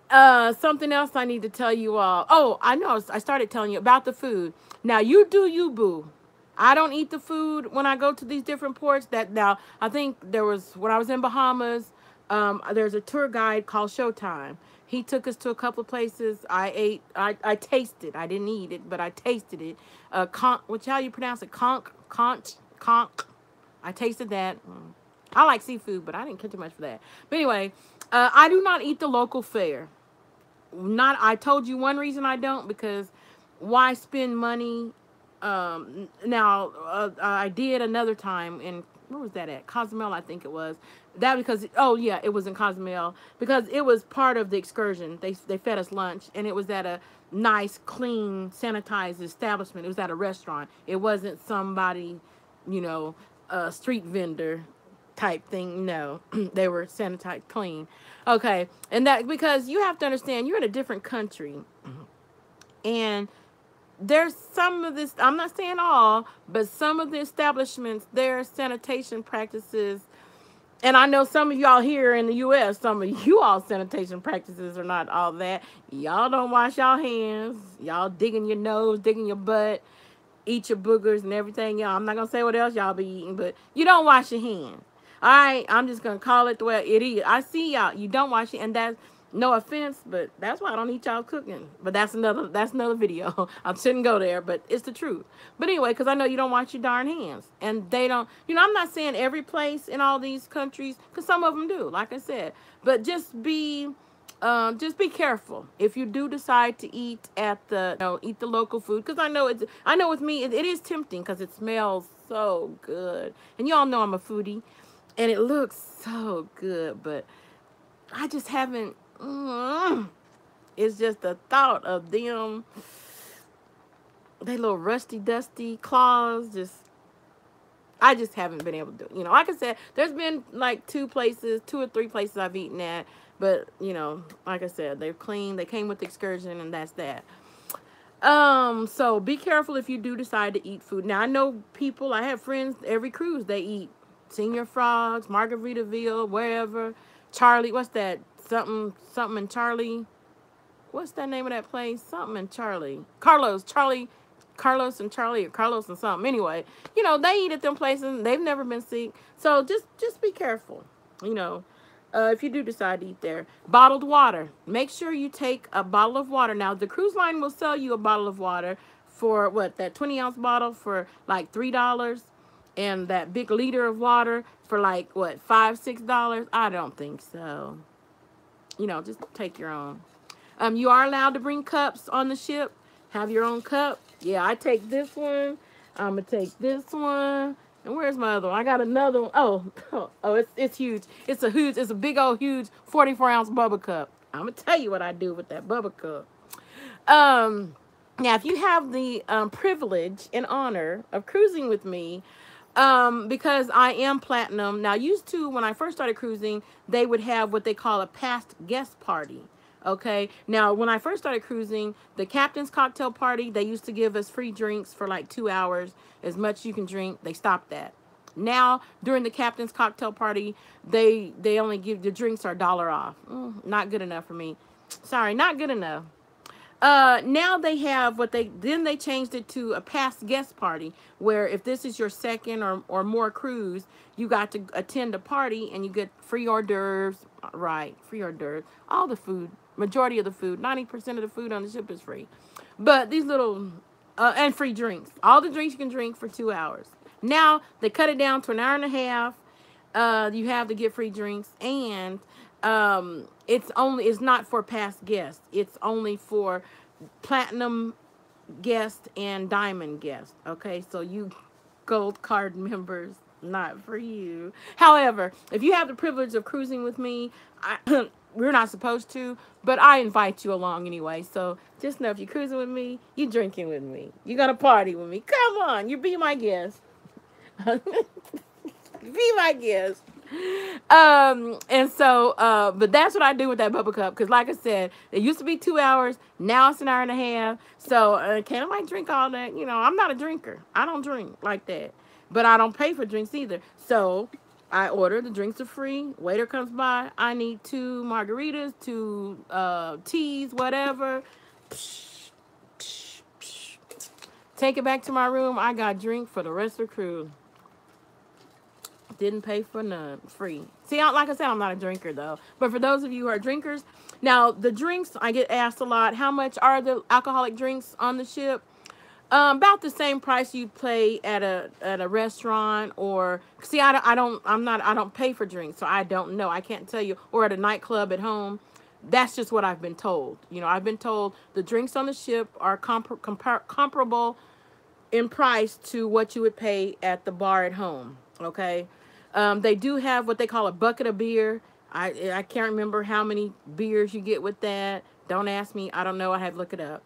Speaker 1: Something else I need to tell you all. Oh, I know, I started telling you about the food. Now, you do you, boo. I don't eat the food when I go to these different ports. That now, I think there was, when I was in Bahamas, there's a tour guide called Showtime. He took us to a couple of places. I ate, I tasted. I didn't eat it, but I tasted it. Which, how you pronounce it? Conch. I tasted that. I like seafood, but I didn't care too much for that. But anyway, I do not eat the local fare. I told you one reason I don't, because why spend money? Now, I did another time in, where was that at? Cozumel, I think it was. That because, oh yeah, it was in Cozumel, because it was part of the excursion. They fed us lunch, and it was at a nice, clean, sanitized establishment. It was at a restaurant. It wasn't somebody, you know, a street vendor type thing. No, they were sanitized, clean. Okay, and that, because you have to understand, you're in a different country, and there's some of this, I'm not saying all, but some of the establishments, their sanitation practices, and I know some of y'all here in the U.S., some of you all sanitation practices are not all that. Y'all don't wash y'all hands. Y'all digging your nose, digging your butt, eat your boogers and everything. Y'all, I'm not going to say what else y'all be eating, but you don't wash your hands. All right, I'm just going to call it the way it is. I see y'all, you don't wash it, and that's no offense, but that's why I don't eat y'all cooking. But that's another video. I shouldn't go there, but it's the truth. But anyway, because I know you don't wash your darn hands. And they don't, you know, I'm not saying every place in all these countries, because some of them do, like I said. But just be careful if you do decide to eat at the, you know, eat the local food. Because I know with me, it is tempting because it smells so good. And y'all know I'm a foodie. And it looks so good, but I just haven't. It's just the thought of them, they little rusty, dusty claws. I just haven't been able to do it. You know, like I said, there's been like 2 or 3 places I've eaten at, but you know, like I said, they're clean. They came with the excursion, and that's that. So be careful if you do decide to eat food. Now, I know people, I have friends, every cruise they eat Senior Frogs, Margaritaville, wherever. Charlie, what's that? Something in Charlie. What's that name of that place? Something in Charlie. Carlos and Charlie, or Carlos and something. Anyway, you know, they eat at them places. They've never been sick. So just be careful, you know, if you do decide to eat there. Bottled water. Make sure you take a bottle of water. Now, the cruise line will sell you a bottle of water for, what, that 20-ounce bottle for like $3. And that big liter of water for like, what, $5, $6? I don't think so. You know, just take your own. You are allowed to bring cups on the ship. Have your own cup. Yeah, I take this one. I'm going to take this one. And where's my other one? I got another one. Oh, it's huge. It's a big old huge 44-ounce Bubba cup. I'm going to tell you what I do with that Bubba cup. Now, if you have the privilege and honor of cruising with me, because I am platinum. Now, used to, when I first started cruising, they would have what they call a past guest party. Okay. Now, when I first started cruising, the captain's cocktail party, they used to give us free drinks for like 2 hours, as much you can drink. They stopped that. Now, during the captain's cocktail party, they only give, the drinks are $1 off. Not good enough for me. Sorry, not good enough. Now they have then they changed it to a past guest party, where if this is your second or more cruise, you got to attend a party and you get free hors d'oeuvres, right? Free hors d'oeuvres, all the food, majority of the food, 90% of the food on the ship is free. But these little, and free drinks, all the drinks you can drink for 2 hours. Now they cut it down to 1.5 hours. You have to get free drinks, and it's not for past guests. It's only for platinum guests and diamond guests. Okay, so you gold card members, not for you. However, if you have the privilege of cruising with me, we're not supposed to, but I invite you along anyway. So just know, if you're cruising with me, you're drinking with me, you're gonna party with me. Come on, you be my guest. Be my guest. And so, but that's what I do with that bubble cup. Cause like I said, it used to be 2 hours. Now it's an hour and a half. So, can't nobody drink all that? You know, I'm not a drinker. I don't drink like that, but I don't pay for drinks either. So I order, the drinks are free. Waiter comes by. I need 2 margaritas, 2 teas, whatever. Take it back to my room. I got drink for the rest of the cruise. Didn't pay for none. Free. See, like I said, I'm not a drinker, though. But for those of you who are drinkers, now, the drinks, I get asked a lot, how much are the alcoholic drinks on the ship? About the same price you pay at a restaurant, or see, I don't pay for drinks, so I don't know. I can't tell you. Or at a nightclub at home. That's just what I've been told. You know, I've been told the drinks on the ship are comparable in price to what you would pay at the bar at home. Okay. They do have what they call a bucket of beer. I can't remember how many beers you get with that. Don't ask me. I don't know. I have to look it up.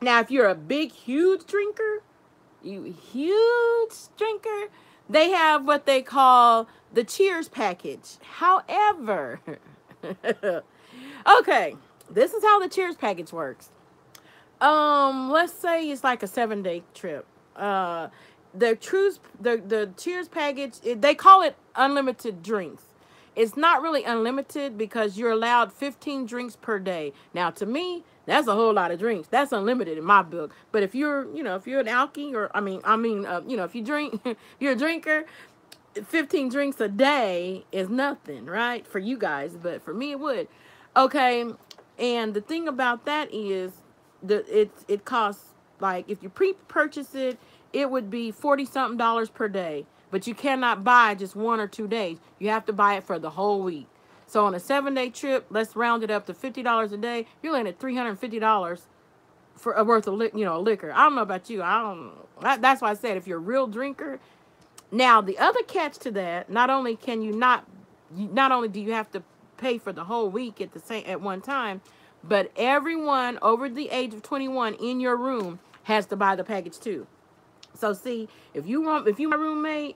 Speaker 1: Now, if you're a big, huge drinker, they have what they call the Cheers package. However, okay, this is how the Cheers package works. Let's say it's like a 7-day trip. The Cheers package, they call it unlimited drinks. It's not really unlimited because you're allowed 15 drinks per day. Now, to me, that's a whole lot of drinks. That's unlimited in my book. But if you're, if you're an alkie, or if you drink, you're a drinker, 15 drinks a day is nothing, right? For you guys, but for me, it would. Okay, and the thing about that is it costs, like, if you pre-purchase it, it would be $40-something per day. But you cannot buy just 1 or 2 days. You have to buy it for the whole week. So on a 7-day trip, let's round it up to $50 a day. You're looking at $350 for a worth of liquor. I don't know about you. That's why I said if you're a real drinker. Now the other catch to that, not only do you have to pay for the whole week at one time, but everyone over the age of 21 in your room has to buy the package too. So see, if you my roommate,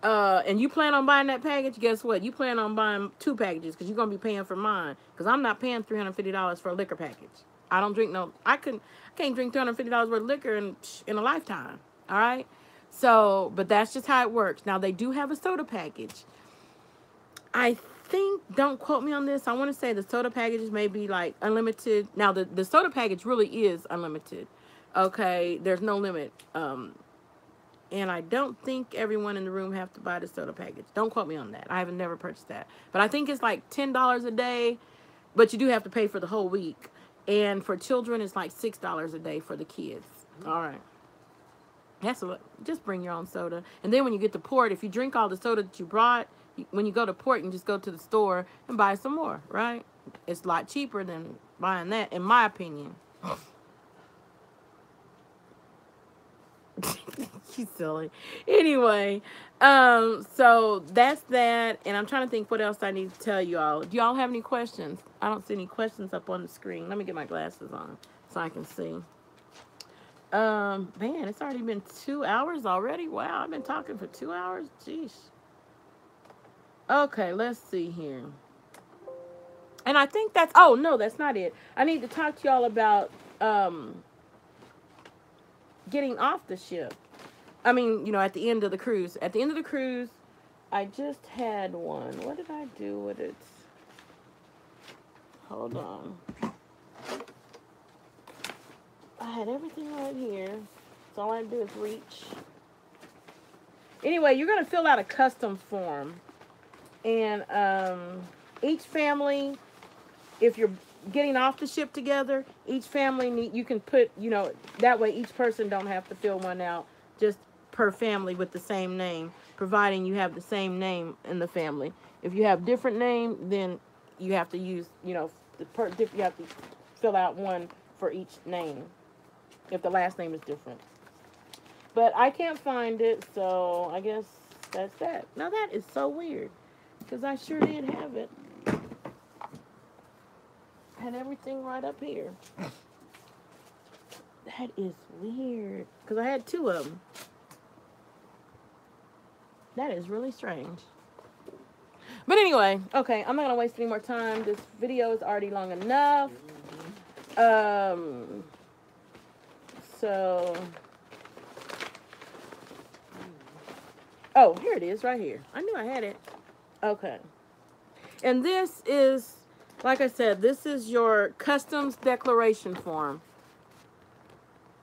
Speaker 1: and you plan on buying that package, guess what? You plan on buying 2 packages because you're gonna be paying for mine. Because I'm not paying $350 for a liquor package. I don't drink I can't drink $350 worth of liquor in a lifetime. All right. So, but that's just how it works. Now they do have a soda package. I think, don't quote me on this, I want to say the soda packages may be like unlimited. Now the soda package really is unlimited. Okay, there's no limit. And I don't think everyone in the room have to buy the soda package. Don't quote me on that. I haven't never purchased that. But I think it's like $10 a day, but you do have to pay for the whole week. And for children, it's like $6 a day for the kids. All right. Just bring your own soda. And then when you get to port, if you drink all the soda that you brought, when you go to port, you can just go to the store and buy some more, right? It's a lot cheaper than buying that, in my opinion. She's silly. Anyway, so that's that. And I'm trying to think what else I need to tell you all. Do y'all have any questions? I don't see any questions up on the screen. Let me get my glasses on so I can see. Man, it's already been 2 hours already. Wow, I've been talking for 2 hours. Jeez. Okay, let's see here. And I think oh, no, that's not it. I need to talk to y'all about, getting off the ship. I mean, at the end of the cruise. At the end of the cruise, I just had one. What did I do with it? Hold on. I had everything right here. So all I have to do is reach. Anyway, you're going to fill out a custom form. And each family, if you're getting off the ship together, each family you can put, that way each person don't have to fill one out, just per family with the same name, providing you have the same name in the family. If you have different name, then you have to use, you have to fill out one for each name if the last name is different. But I can't find it, so I guess that's that. Now that is so weird, because I sure did have it. Had everything right up here. That is weird, because I had 2 of them. That is really strange. But anyway, okay, I'm not gonna waste any more time. This video is already long enough. So, oh, here it is, right here. I knew I had it. Okay. And this is, like I said, this is your customs declaration form.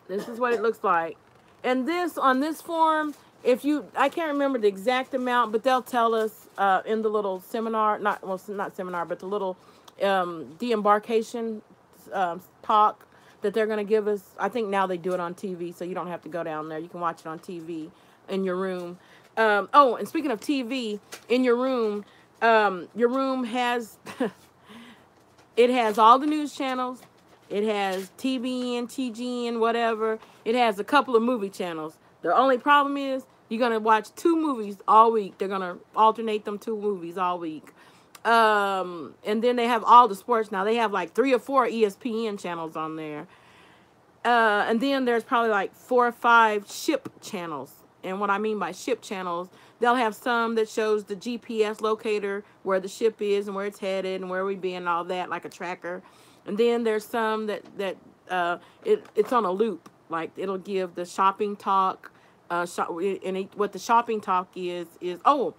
Speaker 1: This is what it looks like. And this, on this form, if you, I can't remember the exact amount, but they'll tell us in the little seminar, not seminar, but the little de-embarkation talk that they're going to give us. I think now they do it on TV, so you don't have to go down there. You can watch it on TV in your room. Oh, and speaking of TV, in your room has, it has all the news channels. It has TBN, TGN, whatever. It has a couple of movie channels. The only problem is you're going to watch 2 movies all week. They're going to alternate them 2 movies all week. And then they have all the sports now. They have like 3 or 4 ESPN channels on there. And then there's probably like 4 or 5 ship channels. And what I mean by ship channels, they'll have some that shows the GPS locator, where the ship is and where it's headed and where we be and all that, like a tracker. And then there's some that it's on a loop. Like it'll give the shopping talk, what the shopping talk is, oh,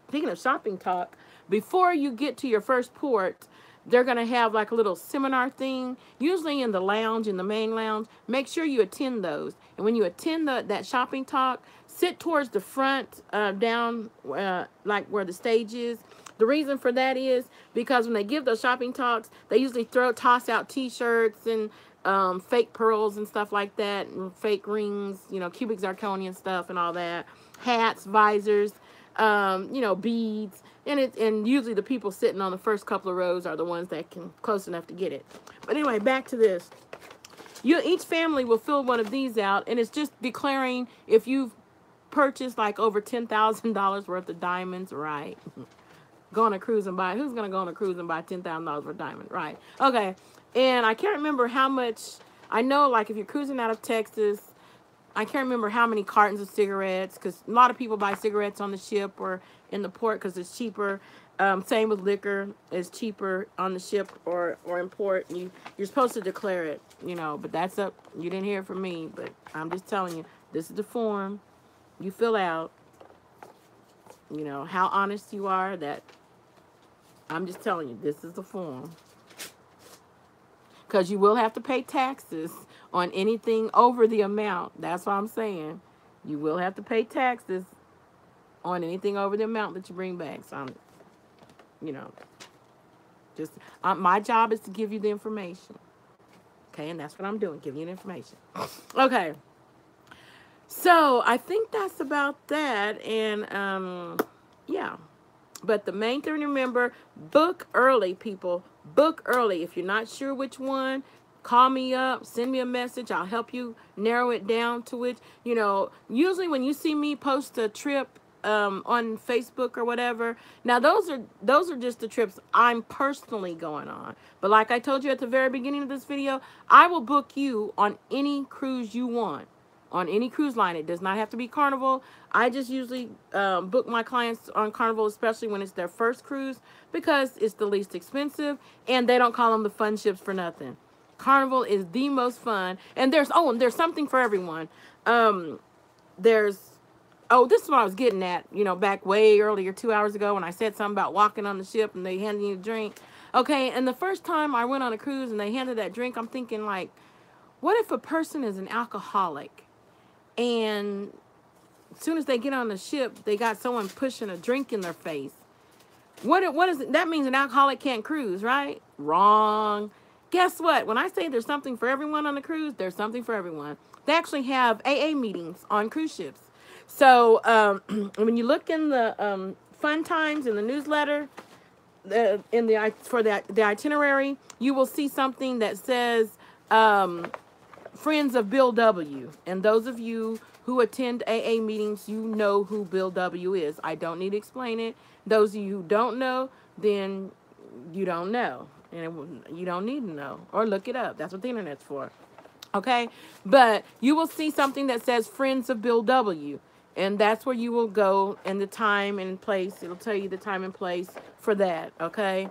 Speaker 1: speaking of shopping talk, before you get to your first port, they're going to have like a little seminar thing, usually in the lounge, in the main lounge. Make sure you attend those. And when you attend that shopping talk, sit towards the front, down like where the stage is. The reason for that is because when they give those shopping talks, they usually toss out T-shirts and fake pearls and stuff like that, and fake rings, you know, cubic zirconia stuff and all that, hats, visors, you know, beads, and usually the people sitting on the first couple of rows are the ones that can close enough to get it. But anyway, back to this. Each family will fill one of these out, and it's just declaring if you've purchased like over $10,000 worth of diamonds, right? Go on a cruise and buy. Who's going to go on a cruise and buy $10,000 for diamond? Right. Okay. And I can't remember how much. I know, like, if you're cruising out of Texas, I can't remember how many cartons of cigarettes, because a lot of people buy cigarettes on the ship or in the port because it's cheaper. Same with liquor. It's cheaper on the ship or in port. You're supposed to declare it, you know, but that's up. You didn't hear it from me, but I'm just telling you, this is the form you fill out. You know, how honest you are, that I'm just telling you, this is the form. Because you will have to pay taxes on anything over the amount. That's what I'm saying. You will have to pay taxes on anything over the amount that you bring back. So, I'm, you know, just my job is to give you the information. Okay, and that's what I'm doing, giving you the information. Okay. So, I think that's about that. And, yeah. But the main thing to remember, book early, people. Book early. If you're not sure which one, call me up, send me a message. I'll help you narrow it down to which, you know, usually when you see me post a trip on Facebook or whatever, now those are just the trips I'm personally going on. But like I told you at the very beginning of this video, I will book you on any cruise you want. On any cruise line. It does not have to be Carnival. I just usually book my clients on Carnival, especially when it's their first cruise, because it's the least expensive, and they don't call them the fun ships for nothing. Carnival is the most fun, and there's something for everyone. This is what I was getting at, you know, back way earlier, 2 hours ago, when I said something about walking on the ship and they handed you a drink. Okay, and the first time I went on a cruise and they handed that drink, I'm thinking, like, what if a person is an alcoholic? And as soon as they get on the ship, they got someone pushing a drink in their face. What is it? That means an alcoholic can't cruise, right? Wrong. Guess what? When I say there's something for everyone on the cruise, there's something for everyone. They actually have AA meetings on cruise ships. So when you look in the fun times in the newsletter, for the itinerary, you will see something that says Friends of Bill W. And those of you who attend AA meetings, you know who Bill W. is. I don't need to explain it. Those of you who don't know, then you don't know. And you don't need to know. Or look it up. That's what the internet's for. Okay? But you will see something that says Friends of Bill W. And that's where you will go, and the time and place. It'll tell you the time and place for that. Okay.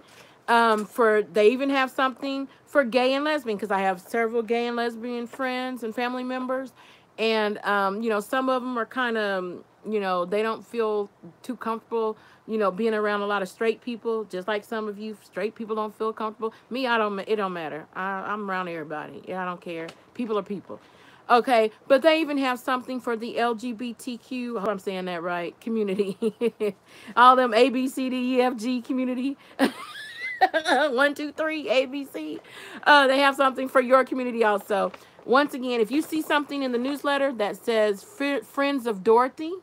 Speaker 1: They even have something for gay and lesbian, because I have several gay and lesbian friends and family members, and some of them are kind of, they don't feel too comfortable, being around a lot of straight people. Just like some of you straight people don't feel comfortable. Me, I don't. It don't matter. I'm around everybody. Yeah, I don't care. People are people. Okay, but they even have something for the LGBTQ. I hope I'm saying that right. Community, all them A B C D E F G community. 1, 2, 3, ABC. They have something for your community also. Once again, if you see something in the newsletter that says Friends of Dorothy,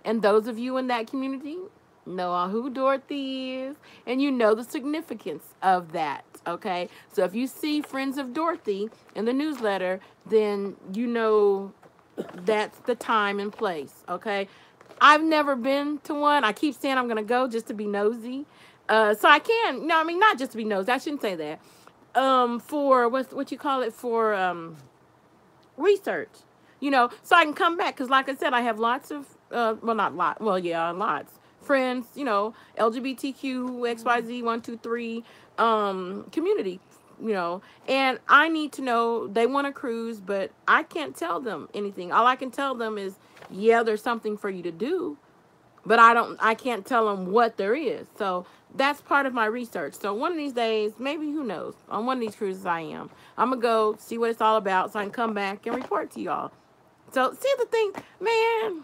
Speaker 1: and those of you in that community know who Dorothy is, and you know the significance of that. Okay, so if you see Friends of Dorothy in the newsletter, then you know that's the time and place. Okay, I've never been to one. I keep saying I'm gonna go just to be nosy. So I can, no, I mean, not just to be nosy. I shouldn't say that. For what you call it, for research, so I can come back, because like I said, I have lots of well, not lot, well, yeah, lots friends, LGBTQ XYZ 1, 2, 3 community, and I need to know they want to cruise, but I can't tell them anything. All I can tell them is, yeah, there's something for you to do, but I can't tell them what there is. So that's part of my research. So one of these days, maybe, who knows, on one of these cruises I'm going to go see what it's all about, so I can come back and report to y'all. So see, the thing, man,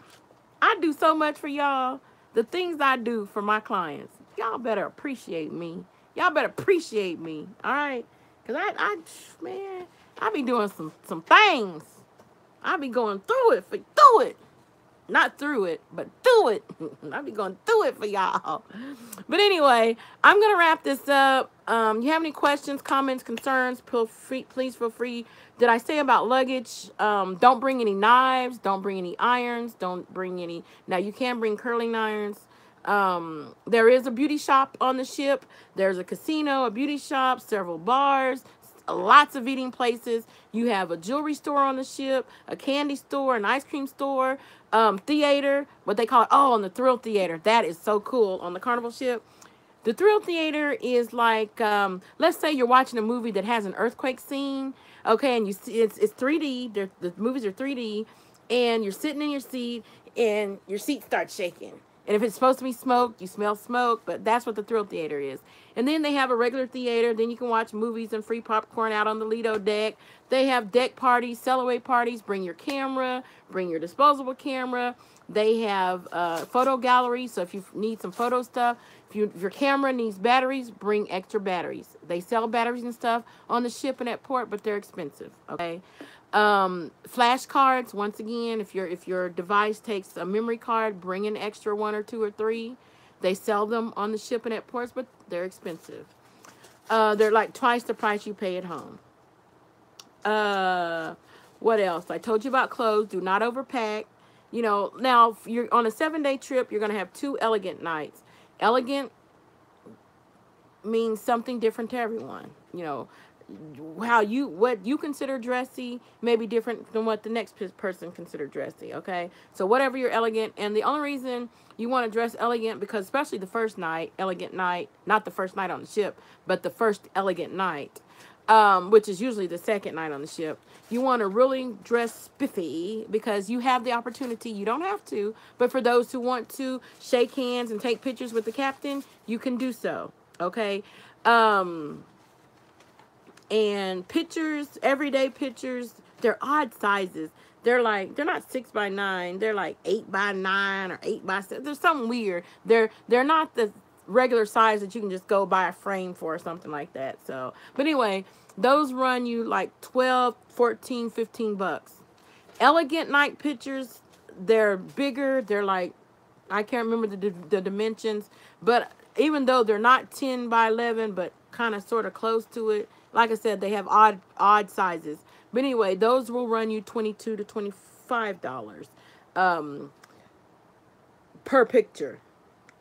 Speaker 1: I do so much for y'all. The things I do for my clients, y'all better appreciate me. Y'all better appreciate me. All right? Because man, I be doing some things. I be going through it. Not through it, but through it. I'll be going through it for y'all. But anyway, I'm going to wrap this up. You have any questions, comments, concerns, please feel free. Did I say about luggage? Don't bring any knives. Don't bring any irons. Don't bring any. Now, you can bring curling irons. There is a beauty shop on the ship. There's a casino, a beauty shop, several bars, lots of eating places. You have a jewelry store on the ship, a candy store, an ice cream store, theater, what they call it. Oh, and the Thrill Theater. That is so cool on the Carnival ship. The Thrill Theater is like, let's say you're watching a movie that has an earthquake scene. Okay, and you see it's 3D. The movies are 3D, and you're sitting in your seat, and your seat starts shaking. And if it's supposed to be smoke, you smell smoke, but that's what the Thrill Theater is. And then they have a regular theater. Then you can watch movies and free popcorn out on the Lido deck. They have deck parties, sail-away parties. Bring your camera, bring your disposable camera. They have photo galleries, so if you need some photo stuff, if your camera needs batteries, bring extra batteries. They sell batteries and stuff on the ship and at port, but they're expensive, okay? Flashcards, once again, if your device takes a memory card, bring an extra 1 or 2 or 3. They sell them on the ship and at ports, but they're expensive. They're like twice the price you pay at home. What else? I told you about clothes. Do not overpack. Now, if you're on a 7-day trip, you're going to have 2 elegant nights. Elegant means something different to everyone. What you consider dressy may be different than what the next person consider dressy. Okay, so whatever you're elegant, and the only reason you want to dress elegant, because especially the first night, elegant night, not the first night on the ship, but the first elegant night, which is usually the second night on the ship. You want to really dress spiffy, because you have the opportunity. You don't have to, but for those who want to shake hands and take pictures with the captain, you can do so. Okay. And pictures, everyday pictures, they're odd sizes. They're not 6 by 9. They're like 8 by 9 or 8 by 7. There's something weird. They're not the regular size that you can just go buy a frame for or something like that. So, but anyway, those run you like 12, 14, 15 bucks. Elegant night pictures, they're bigger. They're like, I can't remember the dimensions, but even though they're not 10 by 11, but kind of sort of close to it, like I said, they have odd sizes. But anyway, those will run you $22 to $25 per picture.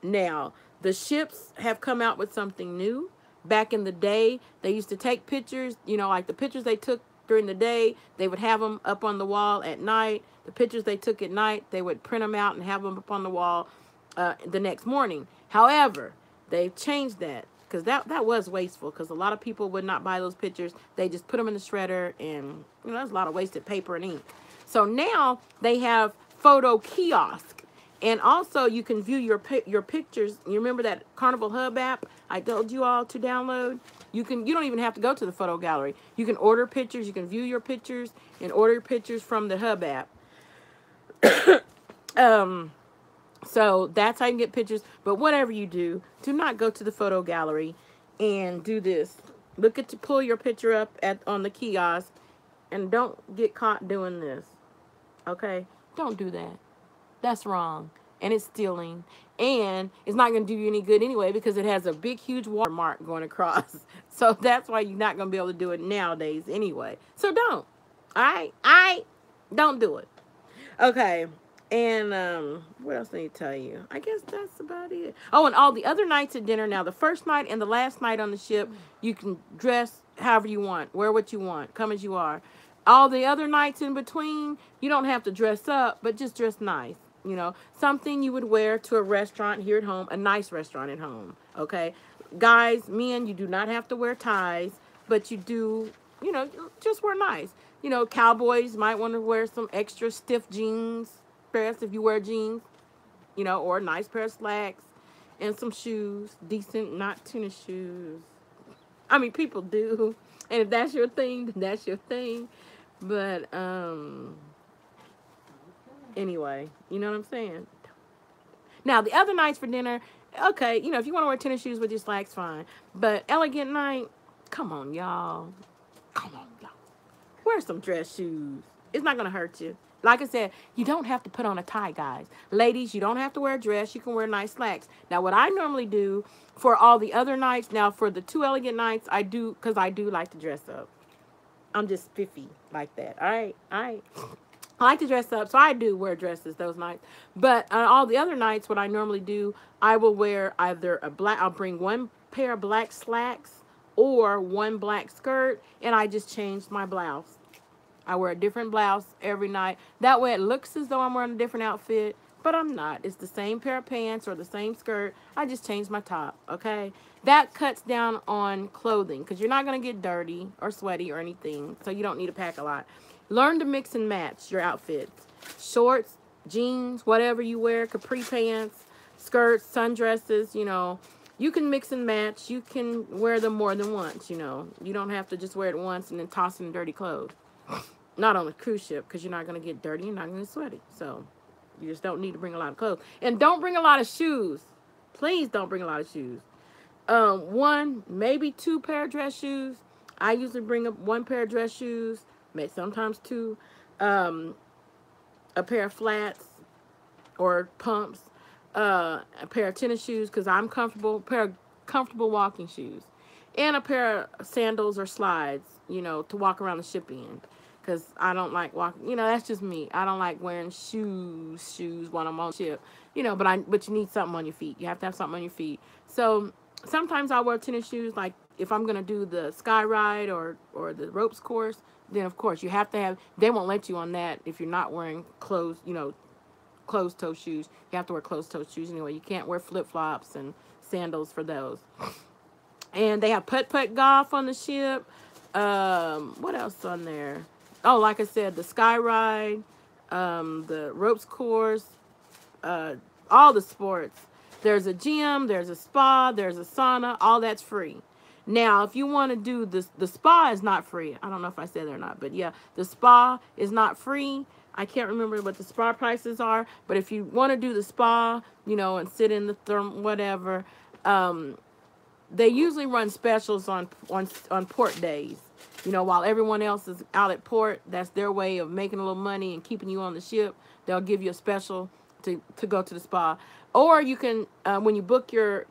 Speaker 1: Now, the ships have come out with something new. Back in the day, they used to take pictures, like the pictures they took during the day, they would have them up on the wall at night. The pictures they took at night, they would print them out and have them up on the wall the next morning. However, they've changed that because that was wasteful, because a lot of people would not buy those pictures. They just put them in the shredder, and there's a lot of wasted paper and ink. So now they have photo kiosk, and also you can view your pictures. You remember that Carnival Hub app I told you all to download? You don't even have to go to the photo gallery. You can order pictures, you can view your pictures and order pictures from the Hub app. So that's how you can get pictures. But whatever you do not go to the photo gallery and do this. Pull your picture up on the kiosk, and don't get caught doing this. Okay? Don't do that. That's wrong. And it's stealing. And it's not going to do you any good anyway, because it has a big, huge watermark going across. So that's why you're not going to be able to do it nowadays anyway. So don't. All right? Don't do it. Okay. And what else did I tell you? I guess that's about it. Oh, and all the other nights at dinner. Now, the first night and the last night on the ship, you can dress however you want. Wear what you want. Come as you are. All the other nights in between, you don't have to dress up, but just dress nice. Something you would wear to a restaurant here at home, a nice restaurant at home. Okay? Guys, men, you do not have to wear ties, but you do, just wear nice. Cowboys might want to wear some extra stiff jeans. If you wear jeans, or a nice pair of slacks and some shoes, decent, not tennis shoes. I mean, people do, and if that's your thing, then that's your thing. But anyway, you know what I'm saying? Now, the other nights for dinner, okay, if you want to wear tennis shoes with your slacks, fine. But elegant night, come on, y'all. Wear some dress shoes. It's not gonna hurt you. Like I said, you don't have to put on a tie, guys. Ladies, you don't have to wear a dress. You can wear nice slacks. Now, what I normally do for all the other nights, now for the 2 elegant nights, I do, because I do like to dress up. I'm just spiffy like that. All right? I like to dress up, so I do wear dresses those nights. But on all the other nights, what I normally do, I will wear either I'll bring one pair of black slacks or one black skirt, and I just change my blouse. I wear a different blouse every night. That way it looks as though I'm wearing a different outfit, but I'm not. It's the same pair of pants or the same skirt. I just changed my top, okay? That cuts down on clothing, because you're not going to get dirty or sweaty or anything, so you don't need to pack a lot. Learn to mix and match your outfits. Shorts, jeans, whatever you wear, capri pants, skirts, sundresses, you can mix and match. You can wear them more than once, You don't have to just wear it once and then toss it in dirty clothes. Not on a cruise ship, because you're not going to get dirty. You're not going to get sweaty. So you just don't need to bring a lot of clothes. And don't bring a lot of shoes. Please don't bring a lot of shoes. 1, maybe 2 pair of dress shoes. I usually bring up 1 pair of dress shoes, maybe sometimes 2. A pair of flats or pumps. A pair of tennis shoes, because I'm comfortable. A pair of comfortable walking shoes. And a pair of sandals or slides, to walk around the ship in. Because I don't like walking, that's just me. I don't like wearing shoes when I'm on ship. But you need something on your feet. You have to have something on your feet. So sometimes I'll wear tennis shoes, like if I'm going to do the sky ride or the ropes course, then of course you have to have, they won't let you on that if you're not wearing closed-toe shoes. You have to wear closed-toe shoes anyway. You can't wear flip-flops and sandals for those. And they have putt-putt golf on the ship. What else on there? Oh, like I said, the sky ride, the ropes course, all the sports. There's a gym, there's a spa, there's a sauna, all that's free. Now, if you want to do this, the spa is not free. I don't know if I said that or not, but yeah, the spa is not free. I can't remember what the spa prices are, but if you want to do the spa, and sit in the whatever, they usually run specials on port days. While everyone else is out at port, that's their way of making a little money and keeping you on the ship. They'll give you a special to go to the spa. Or you can, when you book your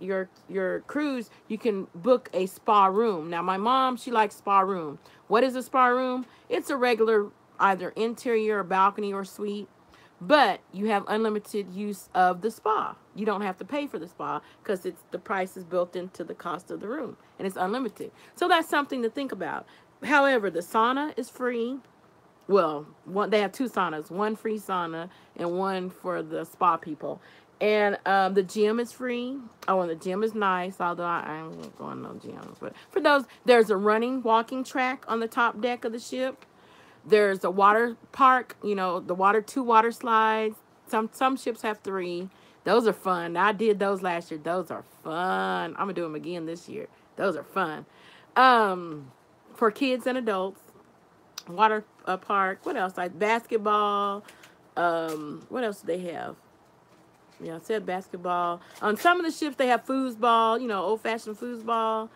Speaker 1: cruise, you can book a spa room. Now, my mom, she likes spa room. What is a spa room? It's a regular either interior or balcony or suite. But you have unlimited use of the spa. You don't have to pay for the spa because the price is built into the cost of the room. And it's unlimited. So that's something to think about. However, the sauna is free. Well, they have two saunas, one free sauna and one for the spa people. And the gym is free. Oh, and the gym is nice, although I ain't going to no gyms. But for those, there's a walking track on the top deck of the ship. There's a water park, you know, two water slides. Some ships have three. Those are fun. I did those last year. Those are fun. I'm gonna do them again this year. Those are fun. For kids and adults, water park. What else? Like basketball. What else do they have? Yeah, I said basketball. On some of the ships, they have foosball. You know, old-fashioned foosball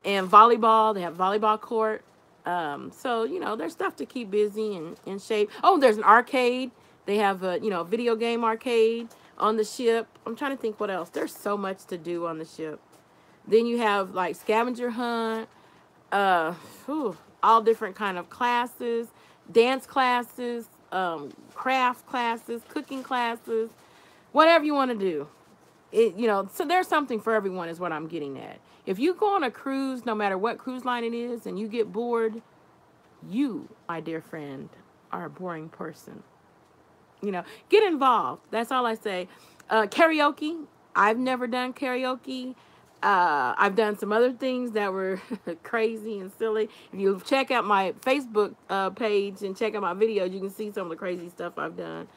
Speaker 1: and volleyball. They have volleyball court. So, you know, there's stuff to keep busy and in shape. Oh, there's an arcade. They have a, you know, video game arcade on the ship. I'm trying to think what else. There's so much to do on the ship. Then you have like scavenger hunt, all different kind of classes, dance classes, craft classes, cooking classes, whatever you want to do. You know, so there's something for everyone is what I'm getting at. If you go on a cruise, no matter what cruise line it is, and you get bored, you, my dear friend, are a boring person. You know, get involved. That's all I say. Karaoke. I've never done karaoke. I've done some other things that were crazy and silly. If you check out my Facebook page and check out my videos, you can see some of the crazy stuff I've done.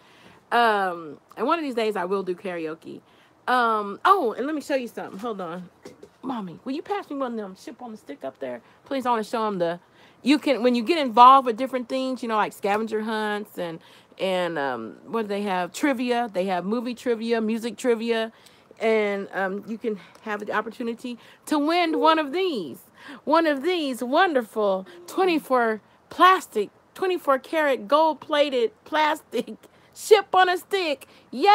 Speaker 1: And one of these days I will do karaoke. Oh, and let me show you something. Hold on. Mommy, will you pass me one of them chip on the stick up there? Please, I want to show them you can, when you get involved with different things, you know, like scavenger hunts and what do they have? Trivia. They have movie trivia, music trivia. And you can have the opportunity to win one of these wonderful 24 karat gold-plated plastic ship on a stick. Yay!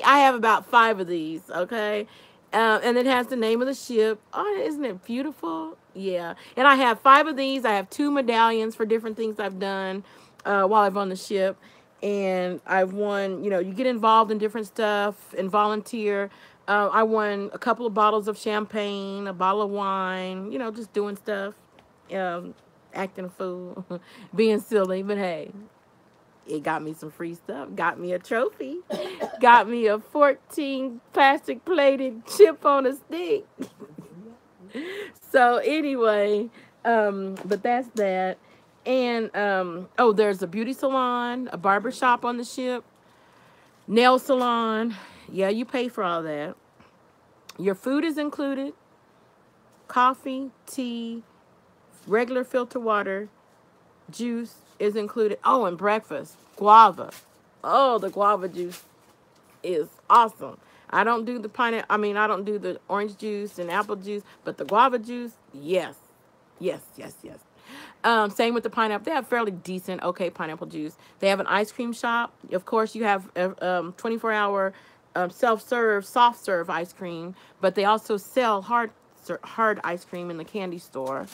Speaker 1: I have about 5 of these, okay? And it has the name of the ship. Oh, isn't it beautiful? Yeah. And I have 5 of these. I have 2 medallions for different things I've done while I've on the ship. And I've won, you know, you get involved in different stuff and volunteer. I won a couple of bottles of champagne, a bottle of wine, you know, just doing stuff, acting a fool, being silly. But hey, it got me some free stuff, got me a trophy, got me a 14 plastic plated chip on a stick. So anyway, but that's that. And, oh, there's a beauty salon, a barber shop on the ship, nail salon. Yeah, you pay for all that. Your food is included. Coffee, tea, regular filter water, juice is included. Oh, and breakfast, guava. Oh, the guava juice is awesome. I don't do the pineapple. I mean, I don't do the orange juice and apple juice, but the guava juice, yes. Yes, yes, yes. Same with the pineapple. They have fairly decent, okay, pineapple juice. They have an ice cream shop. Of course, you have 24-hour self-serve, soft-serve ice cream, but they also sell hard ice cream in the candy store.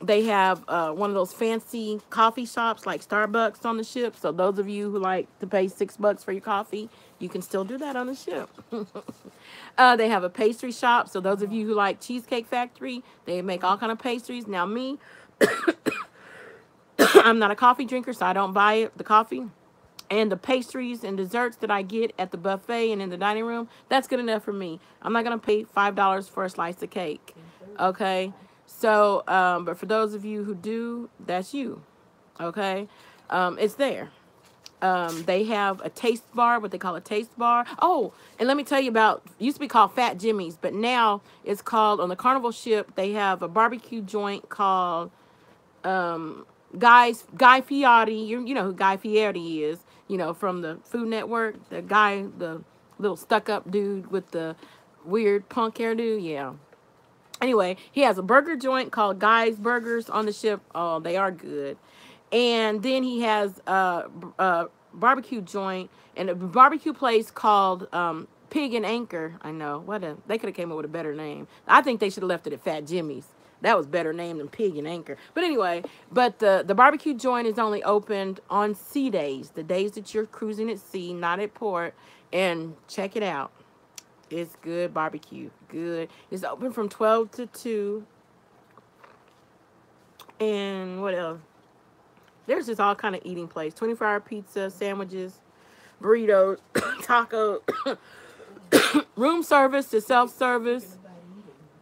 Speaker 1: They have one of those fancy coffee shops like Starbucks on the ship. So those of you who like to pay $6 for your coffee, you can still do that on the ship. They have a pastry shop. So those of you who like Cheesecake Factory, they make all kind of pastries. Now me, I'm not a coffee drinker, so I don't buy the coffee. And the pastries and desserts that I get at the buffet and in the dining room, that's good enough for me. I'm not going to pay $5 for a slice of cake. Okay? So, but for those of you who do, that's you. Okay? It's there. They have a taste bar, what they call a taste bar. Oh, and let me tell you about, it used to be called Fat Jimmy's, but now it's called, on the Carnival ship, they have a barbecue joint called Guy Fieri. You know who Guy Fieri is, you know, from the Food Network. The guy, the little stuck-up dude with the weird punk hairdo. Yeah. Anyway, he has a burger joint called Guy's Burgers on the ship. Oh, they are good. And then he has a barbecue joint and a barbecue place called Pig and Anchor. I know. They could have came up with a better name. I think they should have left it at Fat Jimmy's. That was better name than Pig and Anchor. But anyway, the barbecue joint is only opened on sea days, the days that you're cruising at sea, not at port. And check it out. It's good barbecue. Good. It's open from 12 to 2. And what else? There's just all kind of eating place. 24-hour pizza, sandwiches, burritos, tacos. Room service is self-service.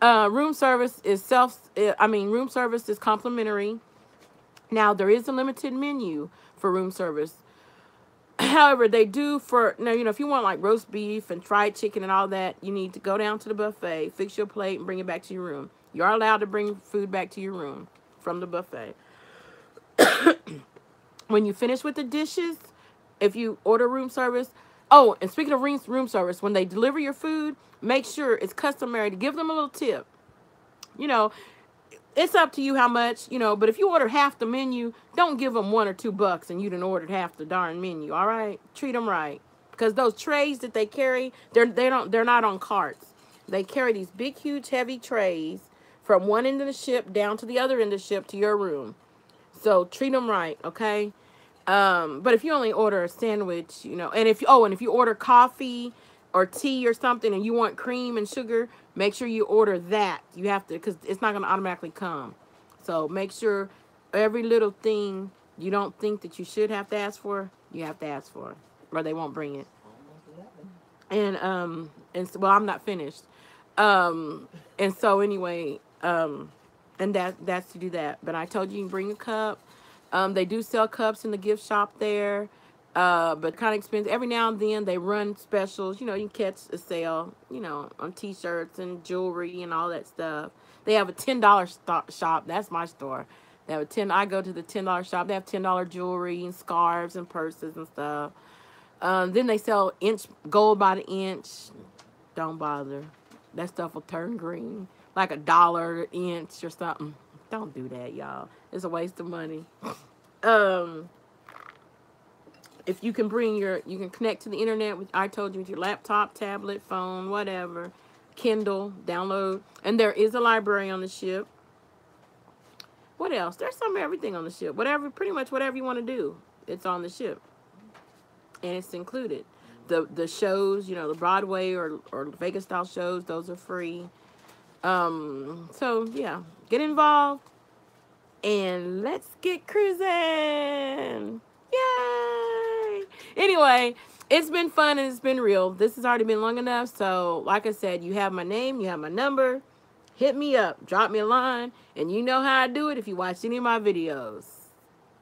Speaker 1: Room service is room service is complimentary. Now there is a limited menu for room service. However, they do for now, if you want like roast beef and fried chicken and all that, you need to go down to the buffet, fix your plate, and bring it back to your room. You are allowed to bring food back to your room from the buffet. When you finish with the dishes, if you order room service, oh, and speaking of room service, when they deliver your food, make sure it's customary to give them a little tip. You know, it's up to you how much, but if you order half the menu, don't give them $1 or $2 and you done ordered half the darn menu. All right, treat them right, because those trays that they carry, they're not on carts. They carry these big, huge, heavy trays from one end of the ship down to the other end of the ship to your room. So treat them right, okay? But if you only order a sandwich, and if you order coffee or tea or something and you want cream and sugar, make sure you order that. You have to, because it's not going to automatically come. So make sure every little thing you don't think that you should have to ask for, you have to ask for, or they won't bring it. And well, I'm not finished. And so anyway, and that's to do that. But I told you can bring a cup. They do sell cups in the gift shop there, but kind of expensive. Every now and then they run specials. You can catch a sale, on T-shirts and jewelry and all that stuff. They have a $10 shop. That's my store. They have I go to the $10 shop. They have $10 jewelry and scarves and purses and stuff. Then they sell gold by the inch. Don't bother. That stuff will turn green, like $1 an inch or something. Don't do that, y'all. It's a waste of money. If you can you can connect to the internet I told you, with your laptop, tablet, phone, whatever, Kindle, download. And there is a library on the ship. What else? There's some of everything on the ship. Pretty much whatever you want to do, it's on the ship. And it's included. The shows, the Broadway or Vegas style shows, those are free. So yeah, get involved and let's get cruising. Yay! Anyway, it's been fun and it's been real. This has already been long enough. So like I said, you have my name, you have my number. Hit me up, drop me a line, and you know how I do it if you watch any of my videos.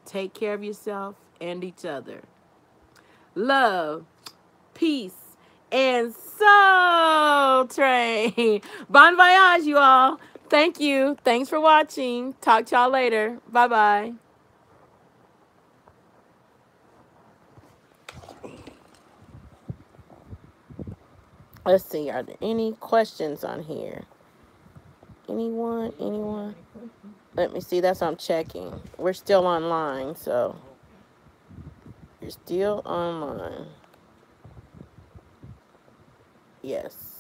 Speaker 1: Take care of yourself and each other. Love, peace, and Soul Train. Bon voyage, you all. Thank you. Thanks for watching. Talk to y'all later. Bye-bye. Let's see. Are there any questions on here? Anyone? Let me see. That's what I'm checking. We're still online, so you're still online. Yes.